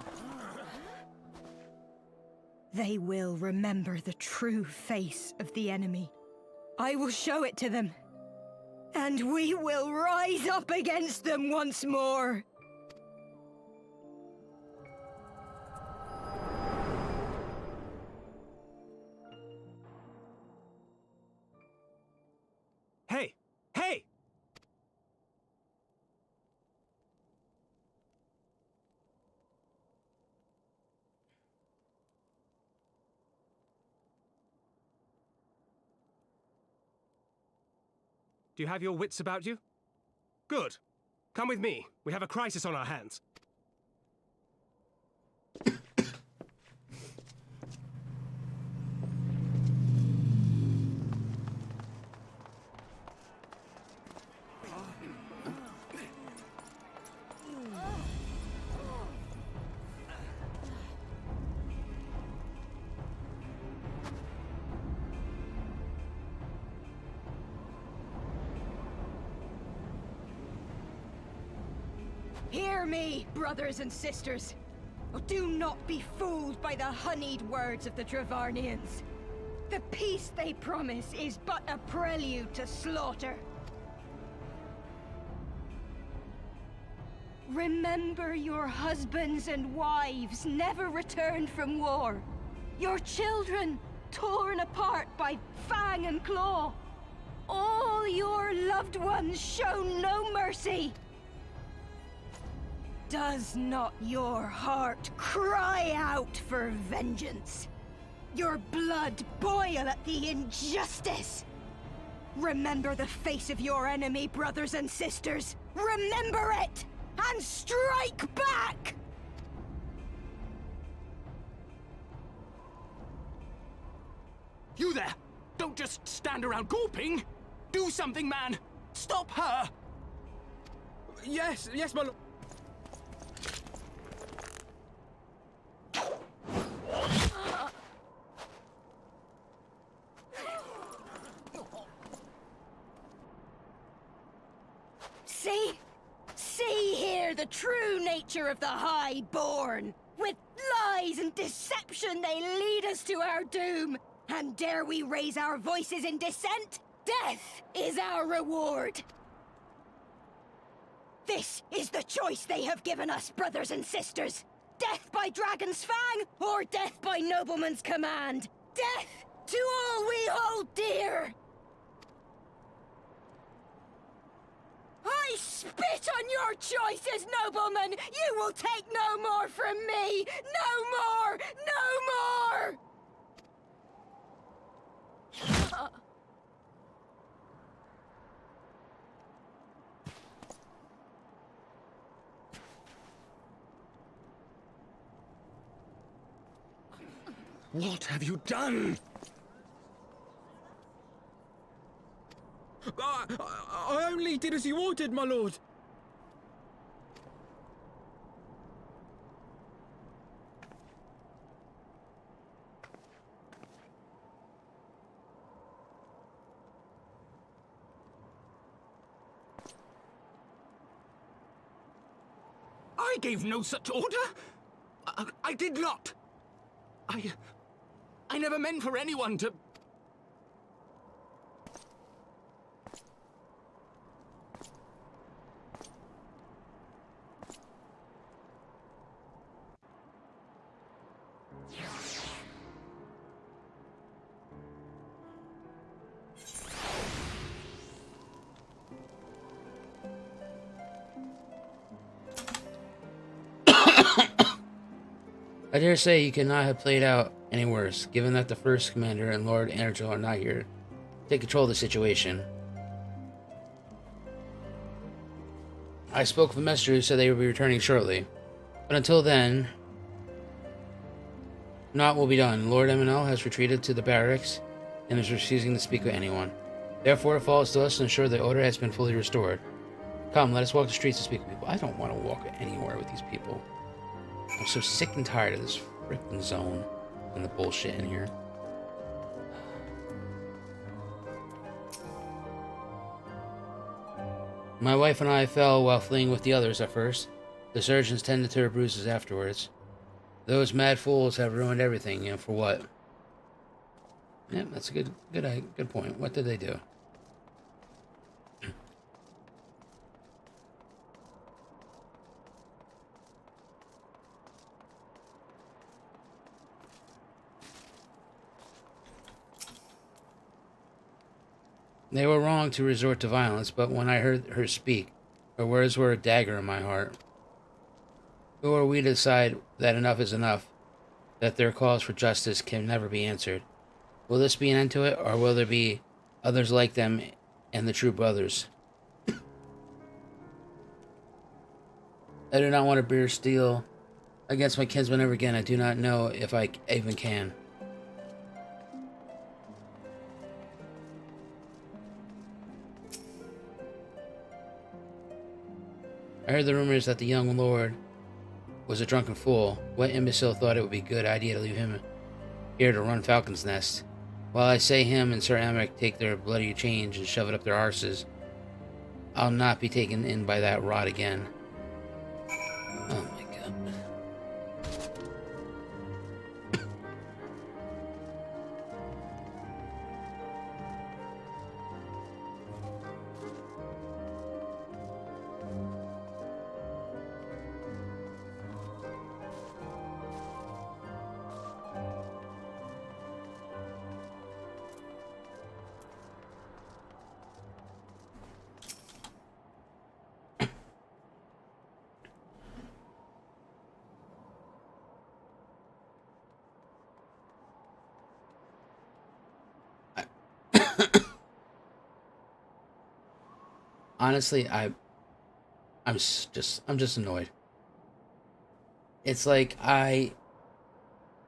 Speaker 15: They will remember the true face of the enemy. I will show it to them. And we will rise up against them once more.
Speaker 4: Hey! Hey! Do you have your wits about you? Good. Come with me. We have a crisis on our hands.
Speaker 15: Hear me, brothers and sisters. Do not be fooled by the honeyed words of the Travarnians. The peace they promise is but a prelude to slaughter. Remember your husbands and wives never returned from war. Your children torn apart by fang and claw. All your loved ones shown no mercy. Does not your heart cry out for vengeance? Your blood boil at the injustice? Remember the face of your enemy, brothers and sisters. Remember it, and strike back!
Speaker 19: You there! Don't just stand around gawping! Do something, man! Stop her!
Speaker 10: Yes, my lord.
Speaker 15: See here the true nature of the Highborn. With lies and deception they lead us to our doom. And dare we raise our voices in dissent? Death is our reward. This is the choice they have given us, brothers and sisters. Death by Dragon's Fang, or death by Nobleman's command. Death to all we hold dear. I spit on your choices, noblemen! You will take no more from me! No more! No more!
Speaker 19: What have you done?
Speaker 10: I only did as you ordered, my lord.
Speaker 19: I gave no such order. I did not. I never meant for anyone to...
Speaker 1: I dare say you could not have played out any worse, given that the First Commander and Lord Energil are not here to take control of the situation. I spoke with the messenger who said they would be returning shortly. But until then, naught will be done. Lord MNL has retreated to the barracks and is refusing to speak with anyone. Therefore, it falls to us to ensure the order has been fully restored. Come, let us walk the streets and speak with people. I don't want to walk anywhere with these people. I'm so sick and tired of this frickin' zone and the bullshit in here. My wife and I fell while fleeing with the others at first. The surgeons tended to her bruises afterwards. Those mad fools have ruined everything, and for what? Yeah, that's a good point. What did they do? They were wrong to resort to violence, but when I heard her speak, her words were a dagger in my heart. Who are we to decide that enough is enough, that their calls for justice can never be answered? Will this be an end to it, or will there be others like them and the true brothers? I do not want to bear steel against my kinsmen ever again. I do not know if I even can. I heard the rumors that the young lord was a drunken fool. What imbecile thought it would be a good idea to leave him here to run Falcon's Nest? While I say him and Sir Emmerich take their bloody change and shove it up their arses, I'll not be taken in by that rot again. Oh my god. honestly, I'm just annoyed. It's like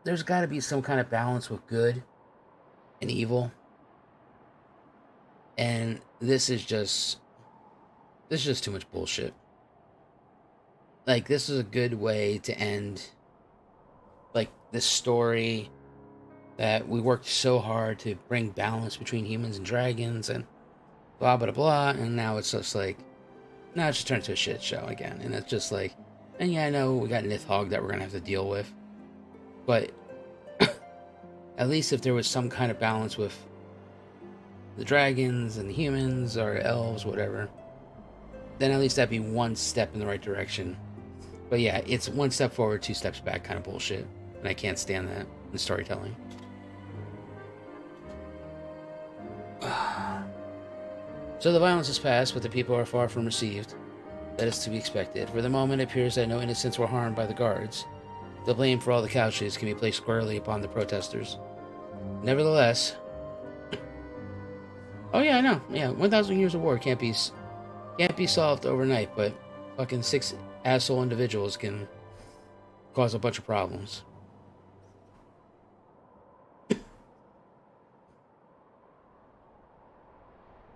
Speaker 1: there's got to be some kind of balance with good and evil, and this is just too much bullshit. Like, this is a good way to end, like, this story that we worked so hard to bring balance between humans and dragons and blah blah blah, and now it's just like, now it's just turned into a shit show again. And it's just like, and yeah, I know we got Nithhogg that we're gonna have to deal with, but at least if there was some kind of balance with the dragons and the humans or elves, whatever, then at least that'd be one step in the right direction. But yeah, it's one step forward, two steps back kind of bullshit, and I can't stand that in storytelling. So the violence has passed, but the people are far from received. That is to be expected. For the moment, it appears that no innocents were harmed by the guards. The blame for all the casualties can be placed squarely upon the protesters. Nevertheless... Oh yeah, I know. Yeah, 1,000 years of war can't be solved overnight, but fucking 6 asshole individuals can cause a bunch of problems.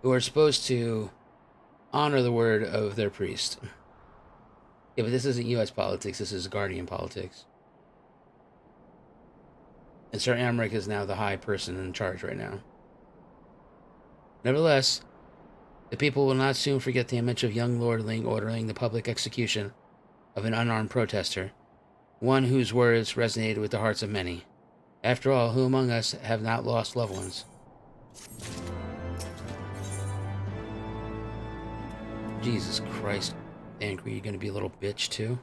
Speaker 1: Who are supposed to honor the word of their priest. Yeah, but this isn't U.S. politics, this is Guardian politics. And Sir Amric is now the high person in charge right now. Nevertheless, the people will not soon forget the image of young Lord Ling ordering the public execution of an unarmed protester, one whose words resonated with the hearts of many. After all, who among us have not lost loved ones? Jesus Christ, Angry, you gonna be a little bitch too?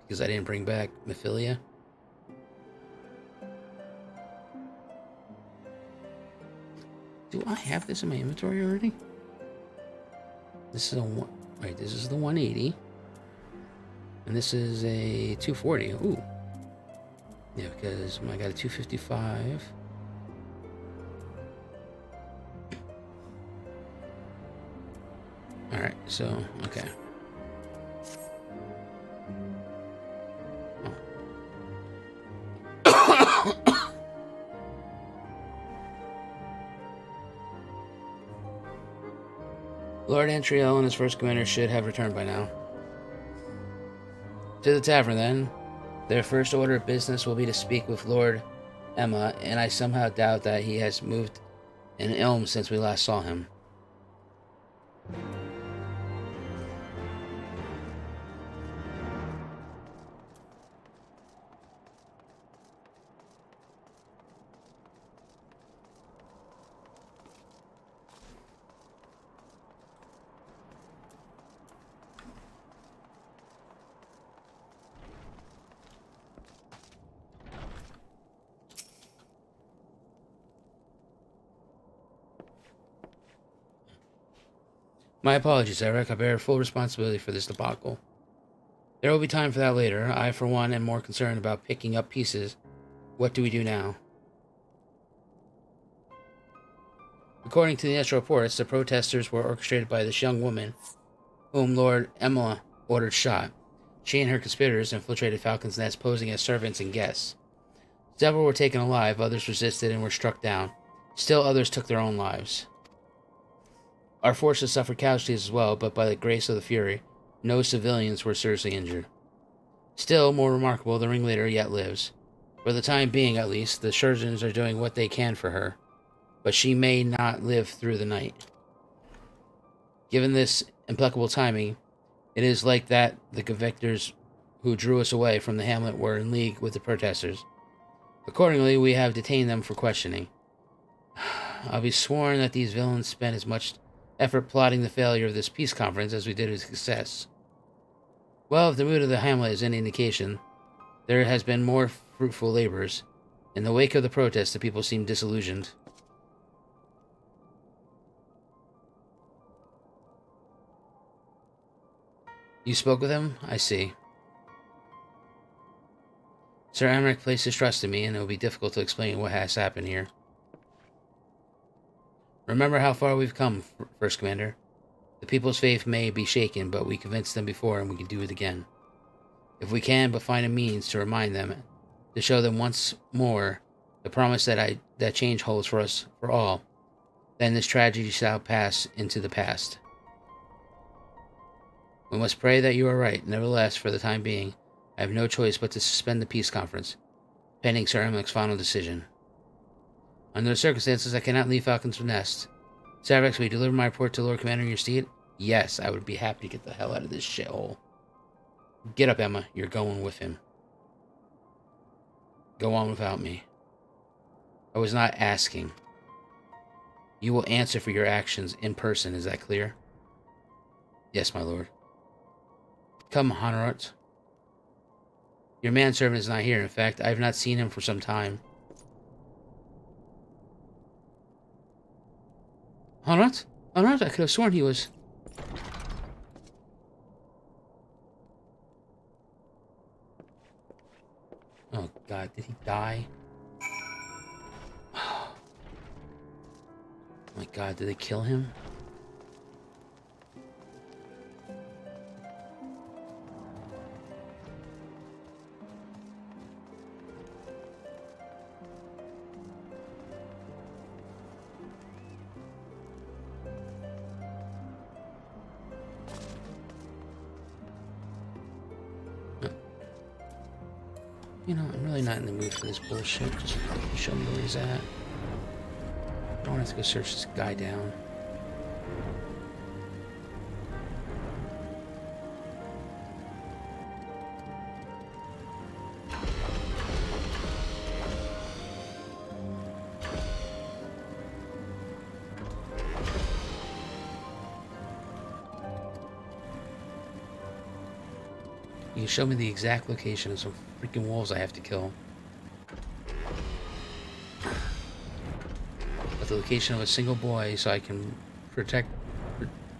Speaker 1: Because I didn't bring back Mephilia? Do I have this in my inventory already? This is this is the 180. And this is a 240. Ooh. Yeah, because I got a 255. Alright, so, okay. Lord Antriel and his first commander should have returned by now. To the tavern, then. Their first order of business will be to speak with Lord Emma, and I somehow doubt that he has moved in Ilm since we last saw him. My apologies, Eric. I bear full responsibility for this debacle. There will be time for that later. I, for one, am more concerned about picking up pieces. What do we do now? According to the initial reports, the protesters were orchestrated by this young woman, whom Lord Emma ordered shot. She and her conspirators infiltrated Falcon's Nest, posing as servants and guests. Several were taken alive, others resisted and were struck down. Still others took their own lives. Our forces suffered casualties as well, but by the grace of the Fury, no civilians were seriously injured. Still, more remarkable, the ringleader yet lives. For the time being, at least, the surgeons are doing what they can for her, but she may not live through the night. Given this impeccable timing, it is like that the convictors who drew us away from the hamlet were in league with the protesters. Accordingly, we have detained them for questioning. I'll be sworn that these villains spent as much effort plotting the failure of this peace conference as we did its success. Well, if the mood of the hamlet is any indication, there has been more fruitful labors. In the wake of the protest, the people seem disillusioned. You spoke with him? I see. Sir Amric placed his trust in me, and it will be difficult to explain what has happened here. Remember how far we've come, First Commander. The people's faith may be shaken, but we convinced them before and we can do it again. If we can but find a means to remind them, to show them once more the promise that change holds for us for all, then this tragedy shall pass into the past. We must pray that you are right. Nevertheless, for the time being, I have no choice but to suspend the peace conference, pending Sir Emilic's final decision. Under the circumstances, I cannot leave Falcon's nest. Savrex, will you deliver my report to Lord Commander in your stead? Yes, I would be happy to get the hell out of this shithole. Get up, Emma. You're going with him. Go on without me. I was not asking. You will answer for your actions in person, is that clear? Yes, my lord. Come, Honorot. Your manservant is not here. In fact, I have not seen him for some time. Honorot? Honorot? I could have sworn he was... Oh god, did he die? Oh my god, did they kill him? You know, I'm really not in the mood for this bullshit. Just show me where he's at. I don't have to go search this guy down. You can show me the exact location of some freaking wolves I have to kill. But the location of a single boy so I can protect,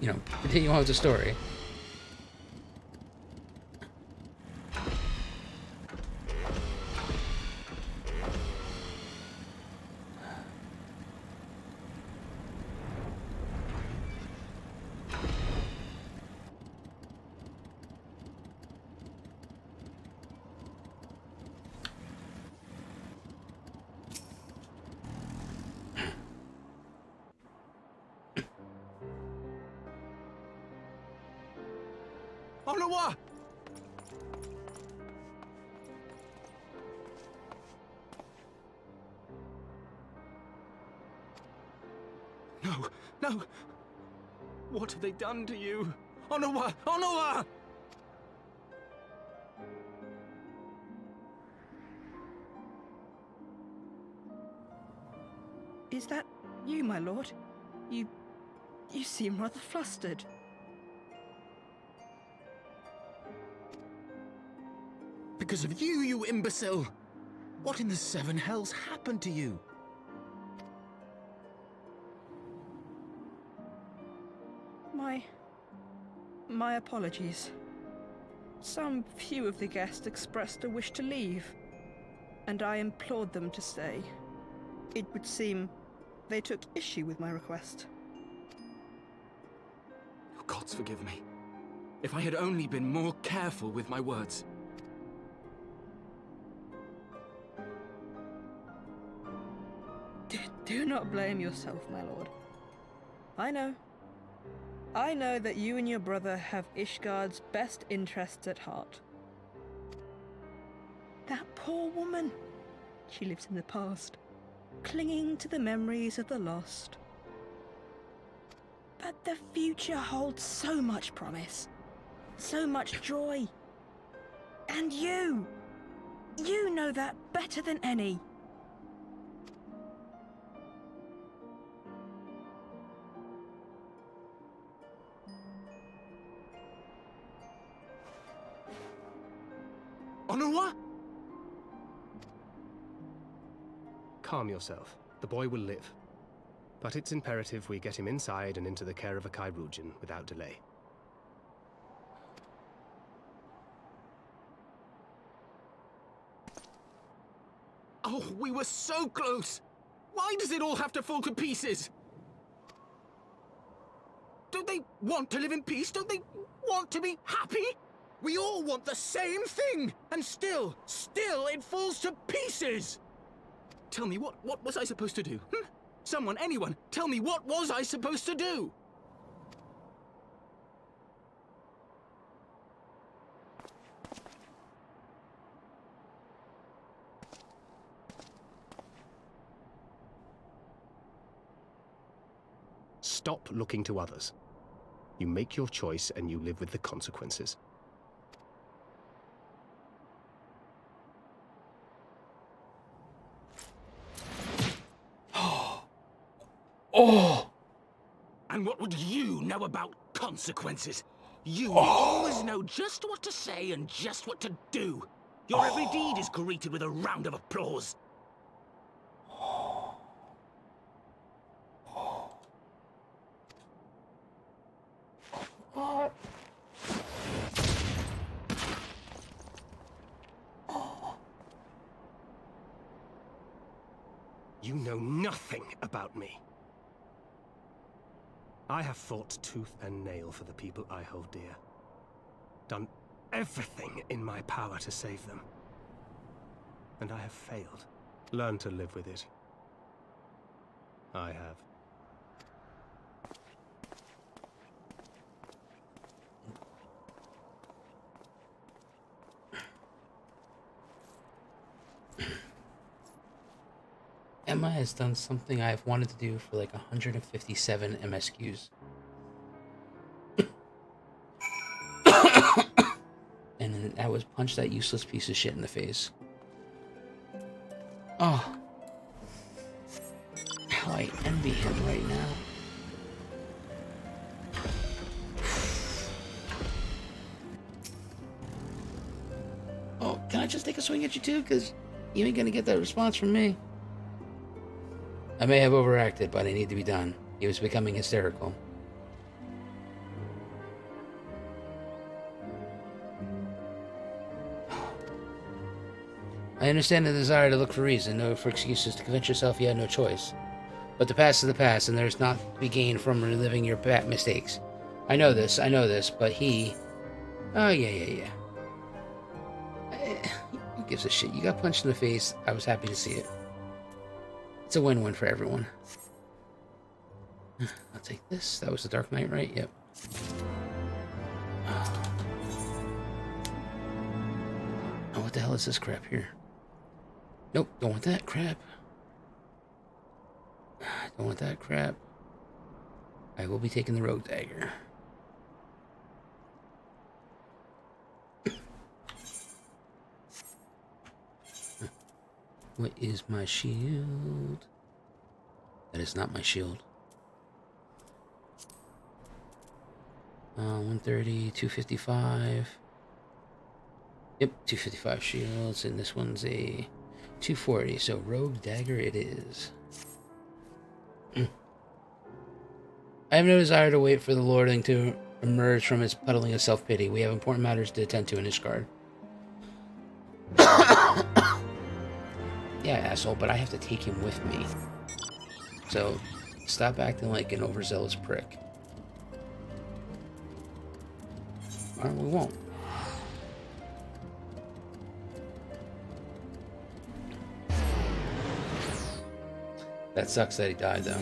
Speaker 1: you know, continue on with the story.
Speaker 19: Onawa! No, no! What have they done to you? Onawa! Onawa!
Speaker 20: Is that you, my lord? You seem rather flustered.
Speaker 19: Because of you, you imbecile! What in the seven hells happened to you?
Speaker 20: My apologies. Some few of the guests expressed a wish to leave, and I implored them to stay. It would seem they took issue with my request.
Speaker 19: Oh, gods forgive me. If I had only been more careful with my words.
Speaker 20: Do not blame yourself, my lord. I know that you and your brother have Ishgard's best interests at heart. That poor woman. She lives in the past, clinging to the memories of the lost. But the future holds so much promise, so much joy. And you know that better than any.
Speaker 19: Onawa?
Speaker 4: Calm yourself. The boy will live. But it's imperative we get him inside and into the care of a Chirurgeon without delay.
Speaker 19: Oh, we were so close! Why does it all have to fall to pieces? Don't they want to live in peace? Don't they want to be happy? We all want the same thing, and still it falls to pieces. Tell me, what was I supposed to do? Someone, anyone, tell me, what was I supposed to do?
Speaker 21: Stop looking to others. You make your choice and you live with the consequences.
Speaker 19: Oh! And what would you know about consequences? You always know just what to say and just what to do. Your every deed is greeted with a round of applause.
Speaker 21: You know nothing about me. I have fought tooth and nail for the people I hold dear. Done everything in my power to save them. And I have failed. Learn to live with it. I have.
Speaker 1: Emma has done something I've wanted to do for like 157 MSQs. And then that was punch that useless piece of shit in the face. Oh. How I envy him right now. Oh, can I just take a swing at you too? Because you ain't gonna get that response from me. I may have overacted, but I need to be done. He was becoming hysterical. I understand the desire to look for reason, no for excuses to convince yourself you had no choice. But the past is the past, and there's not to be gained from reliving your bad mistakes. I know this, but he... Oh, yeah. Who gives a shit? You got punched in the face. I was happy to see it. It's a win-win for everyone. I'll take this. That was the Dark Knight, right? Yep. Oh, what the hell is this crap here? Nope, don't want that crap. Don't want that crap. I will be taking the Rogue Dagger. What is my shield? That is not my shield. 130, 255. Yep, 255 shields, and this one's a 240, so Rogue Dagger it is. I have no desire to wait for the Lording to emerge from his puddling of self-pity. We have important matters to attend to in Ishgard. Yeah, asshole, but I have to take him with me. So, stop acting like an overzealous prick. Or we won't. That sucks that he died, though.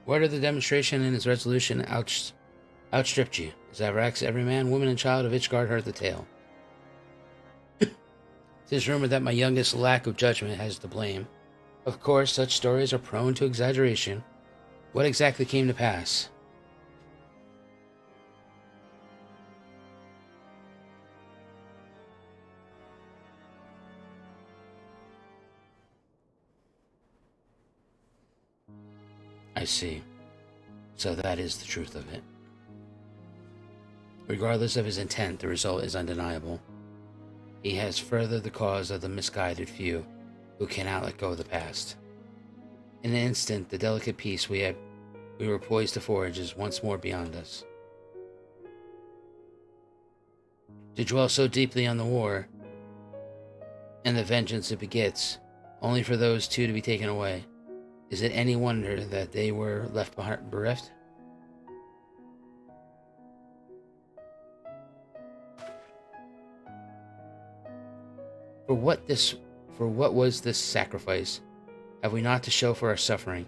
Speaker 1: Word of the demonstration and his resolution outstripped you. As Avrax, every man, woman, and child of Ishgard heard the tale. 'Tis rumored that my youngest lack of judgment has to blame. Of course, such stories are prone to exaggeration. What exactly came to pass? I see. So that is the truth of it. Regardless of his intent, the result is undeniable. He has furthered the cause of the misguided few who cannot let go of the past. In an instant, the delicate peace we were poised to forge is once more beyond us. To dwell so deeply on the war and the vengeance it begets, only for those two to be taken away, is it any wonder that they were left bereft? For what was this sacrifice? Have we not to show for our suffering?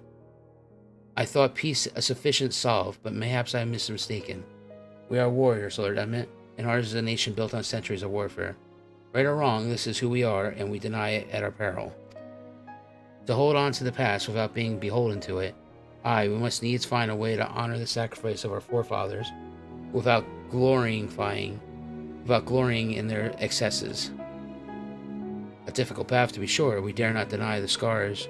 Speaker 1: I thought peace a sufficient solve, but mayhaps I am mistaken. We are warriors, Lord Emmett, and ours is a nation built on centuries of warfare. Right or wrong, this is who we are, and we deny it at our peril. To hold on to the past without being beholden to it, we must needs find a way to honor the sacrifice of our forefathers without glorying in their excesses. A difficult path, to be sure. We dare not deny the scars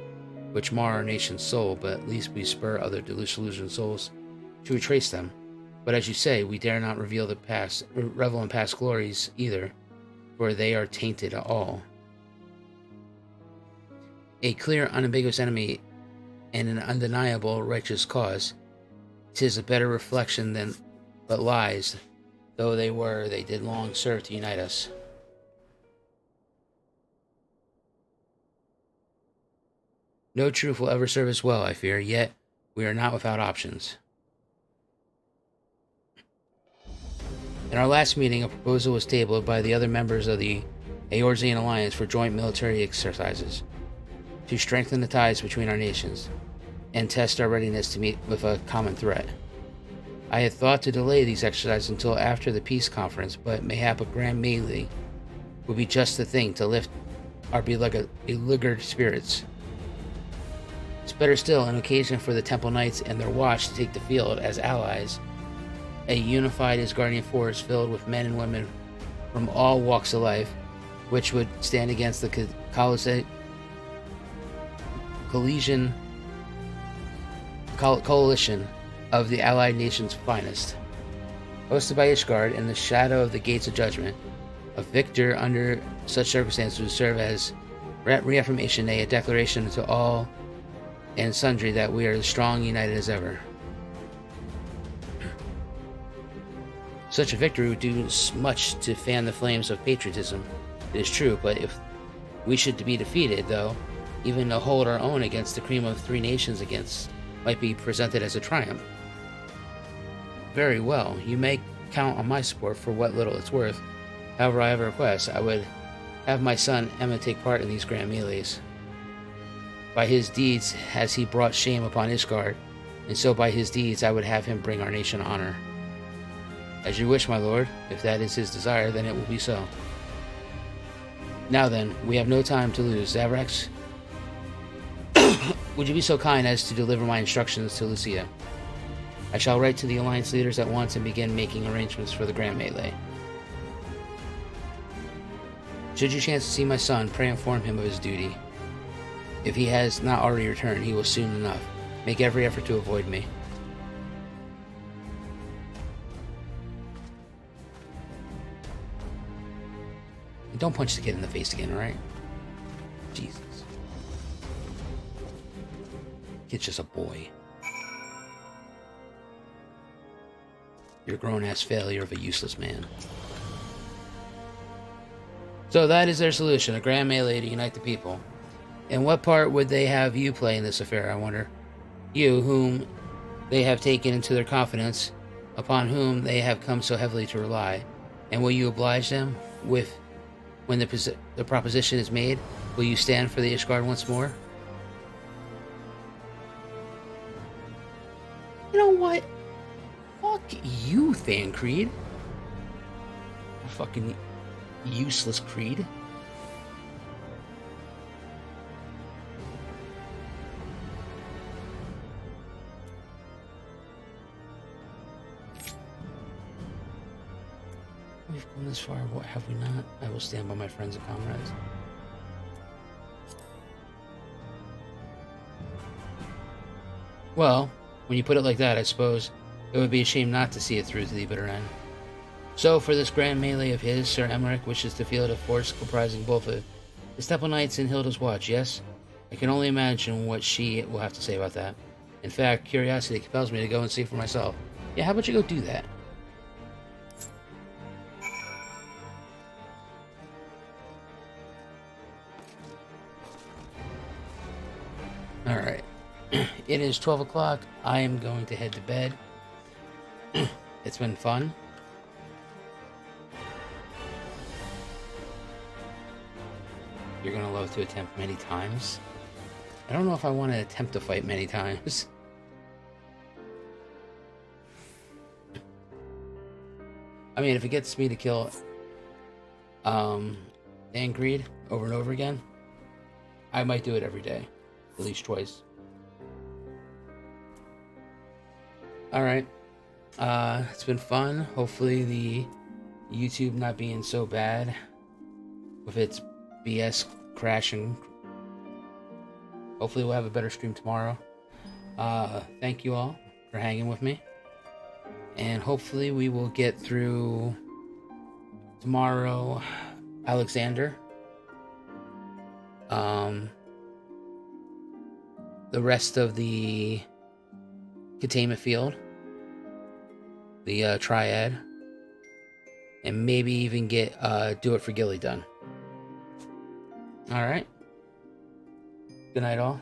Speaker 1: which mar our nation's soul, but at least we spur other disillusioned souls to retrace them. But as you say, we dare not reveal the past, revel in past glories either, for they are tainted all. A clear, unambiguous enemy and an undeniable righteous cause. 'Tis a better reflection than but lies, though they did long serve to unite us. No truth will ever serve us well, I fear, yet we are not without options. In our last meeting, a proposal was tabled by the other members of the Eorzean Alliance for joint military exercises, to strengthen the ties between our nations, and test our readiness to meet with a common threat. I had thought to delay these exercises until after the peace conference, but mayhap a grand melee would be just the thing to lift our beleaguered spirits. It's better still, an occasion for the Temple Knights and their watch to take the field as allies. A unified Ishgardian force filled with men and women from all walks of life, which would stand against the coalition of the allied nations' finest. Hosted by Ishgard in the shadow of the Gates of Judgment, a victor under such circumstances would serve as reaffirmation, a declaration to all and sundry that we are as strong united as ever. Such a victory would do much to fan the flames of patriotism, it is true, but if we should be defeated, though, even to hold our own against the cream of three nations might be presented as a triumph. Very well, you may count on my support for what little it's worth. However, I have a request. I would have my son Emma take part in these grand melees. By his deeds has he brought shame upon Ishgard, and so by his deeds I would have him bring our nation honor. As you wish, my lord. If that is his desire, then it will be so. Now then, we have no time to lose. Zavrax, would you be so kind as to deliver my instructions to Lucia? I shall write to the Alliance leaders at once and begin making arrangements for the grand melee. Should you chance to see my son, pray inform him of his duty. If he has not already returned, he will soon enough. Make every effort to avoid me. And don't punch the kid in the face again, alright? Jesus. Kid's just a boy. You're a grown-ass failure of a useless man. So that is their solution, a grand melee to unite the people. And what part would they have you play in this affair, I wonder? You, whom they have taken into their confidence, upon whom they have come so heavily to rely. And will you oblige them when the proposition is made? Will you stand for the Ishgard once more? You know what? Fuck you, Thancred. Fucking useless Creed. We've gone this far, what have we not? I will stand by my friends and comrades. Well, when you put it like that, I suppose it would be a shame not to see it through to the bitter end. So, for this grand melee of his, Sir Emmerich wishes to field a force comprising both the Temple Knights and Hilda's Watch, yes? I can only imagine what she will have to say about that. In fact, curiosity compels me to go and see for myself. Yeah, how about you go do that? Alright. It is 12 o'clock. I am going to head to bed. It's been fun. You're going to love to attempt many times. I don't know if I want to attempt to fight many times. I mean, if it gets me to kill Angreed over and over again, I might do it every day. At least twice. Alright. It's been fun. Hopefully the YouTube not being so bad with its BS crashing. Hopefully we'll have a better stream tomorrow. Thank you all for hanging with me. And hopefully we will get through tomorrow Alexander. The rest of the containment field. The Triad. And maybe even get Do It for Gilly done. Alright. Good night all.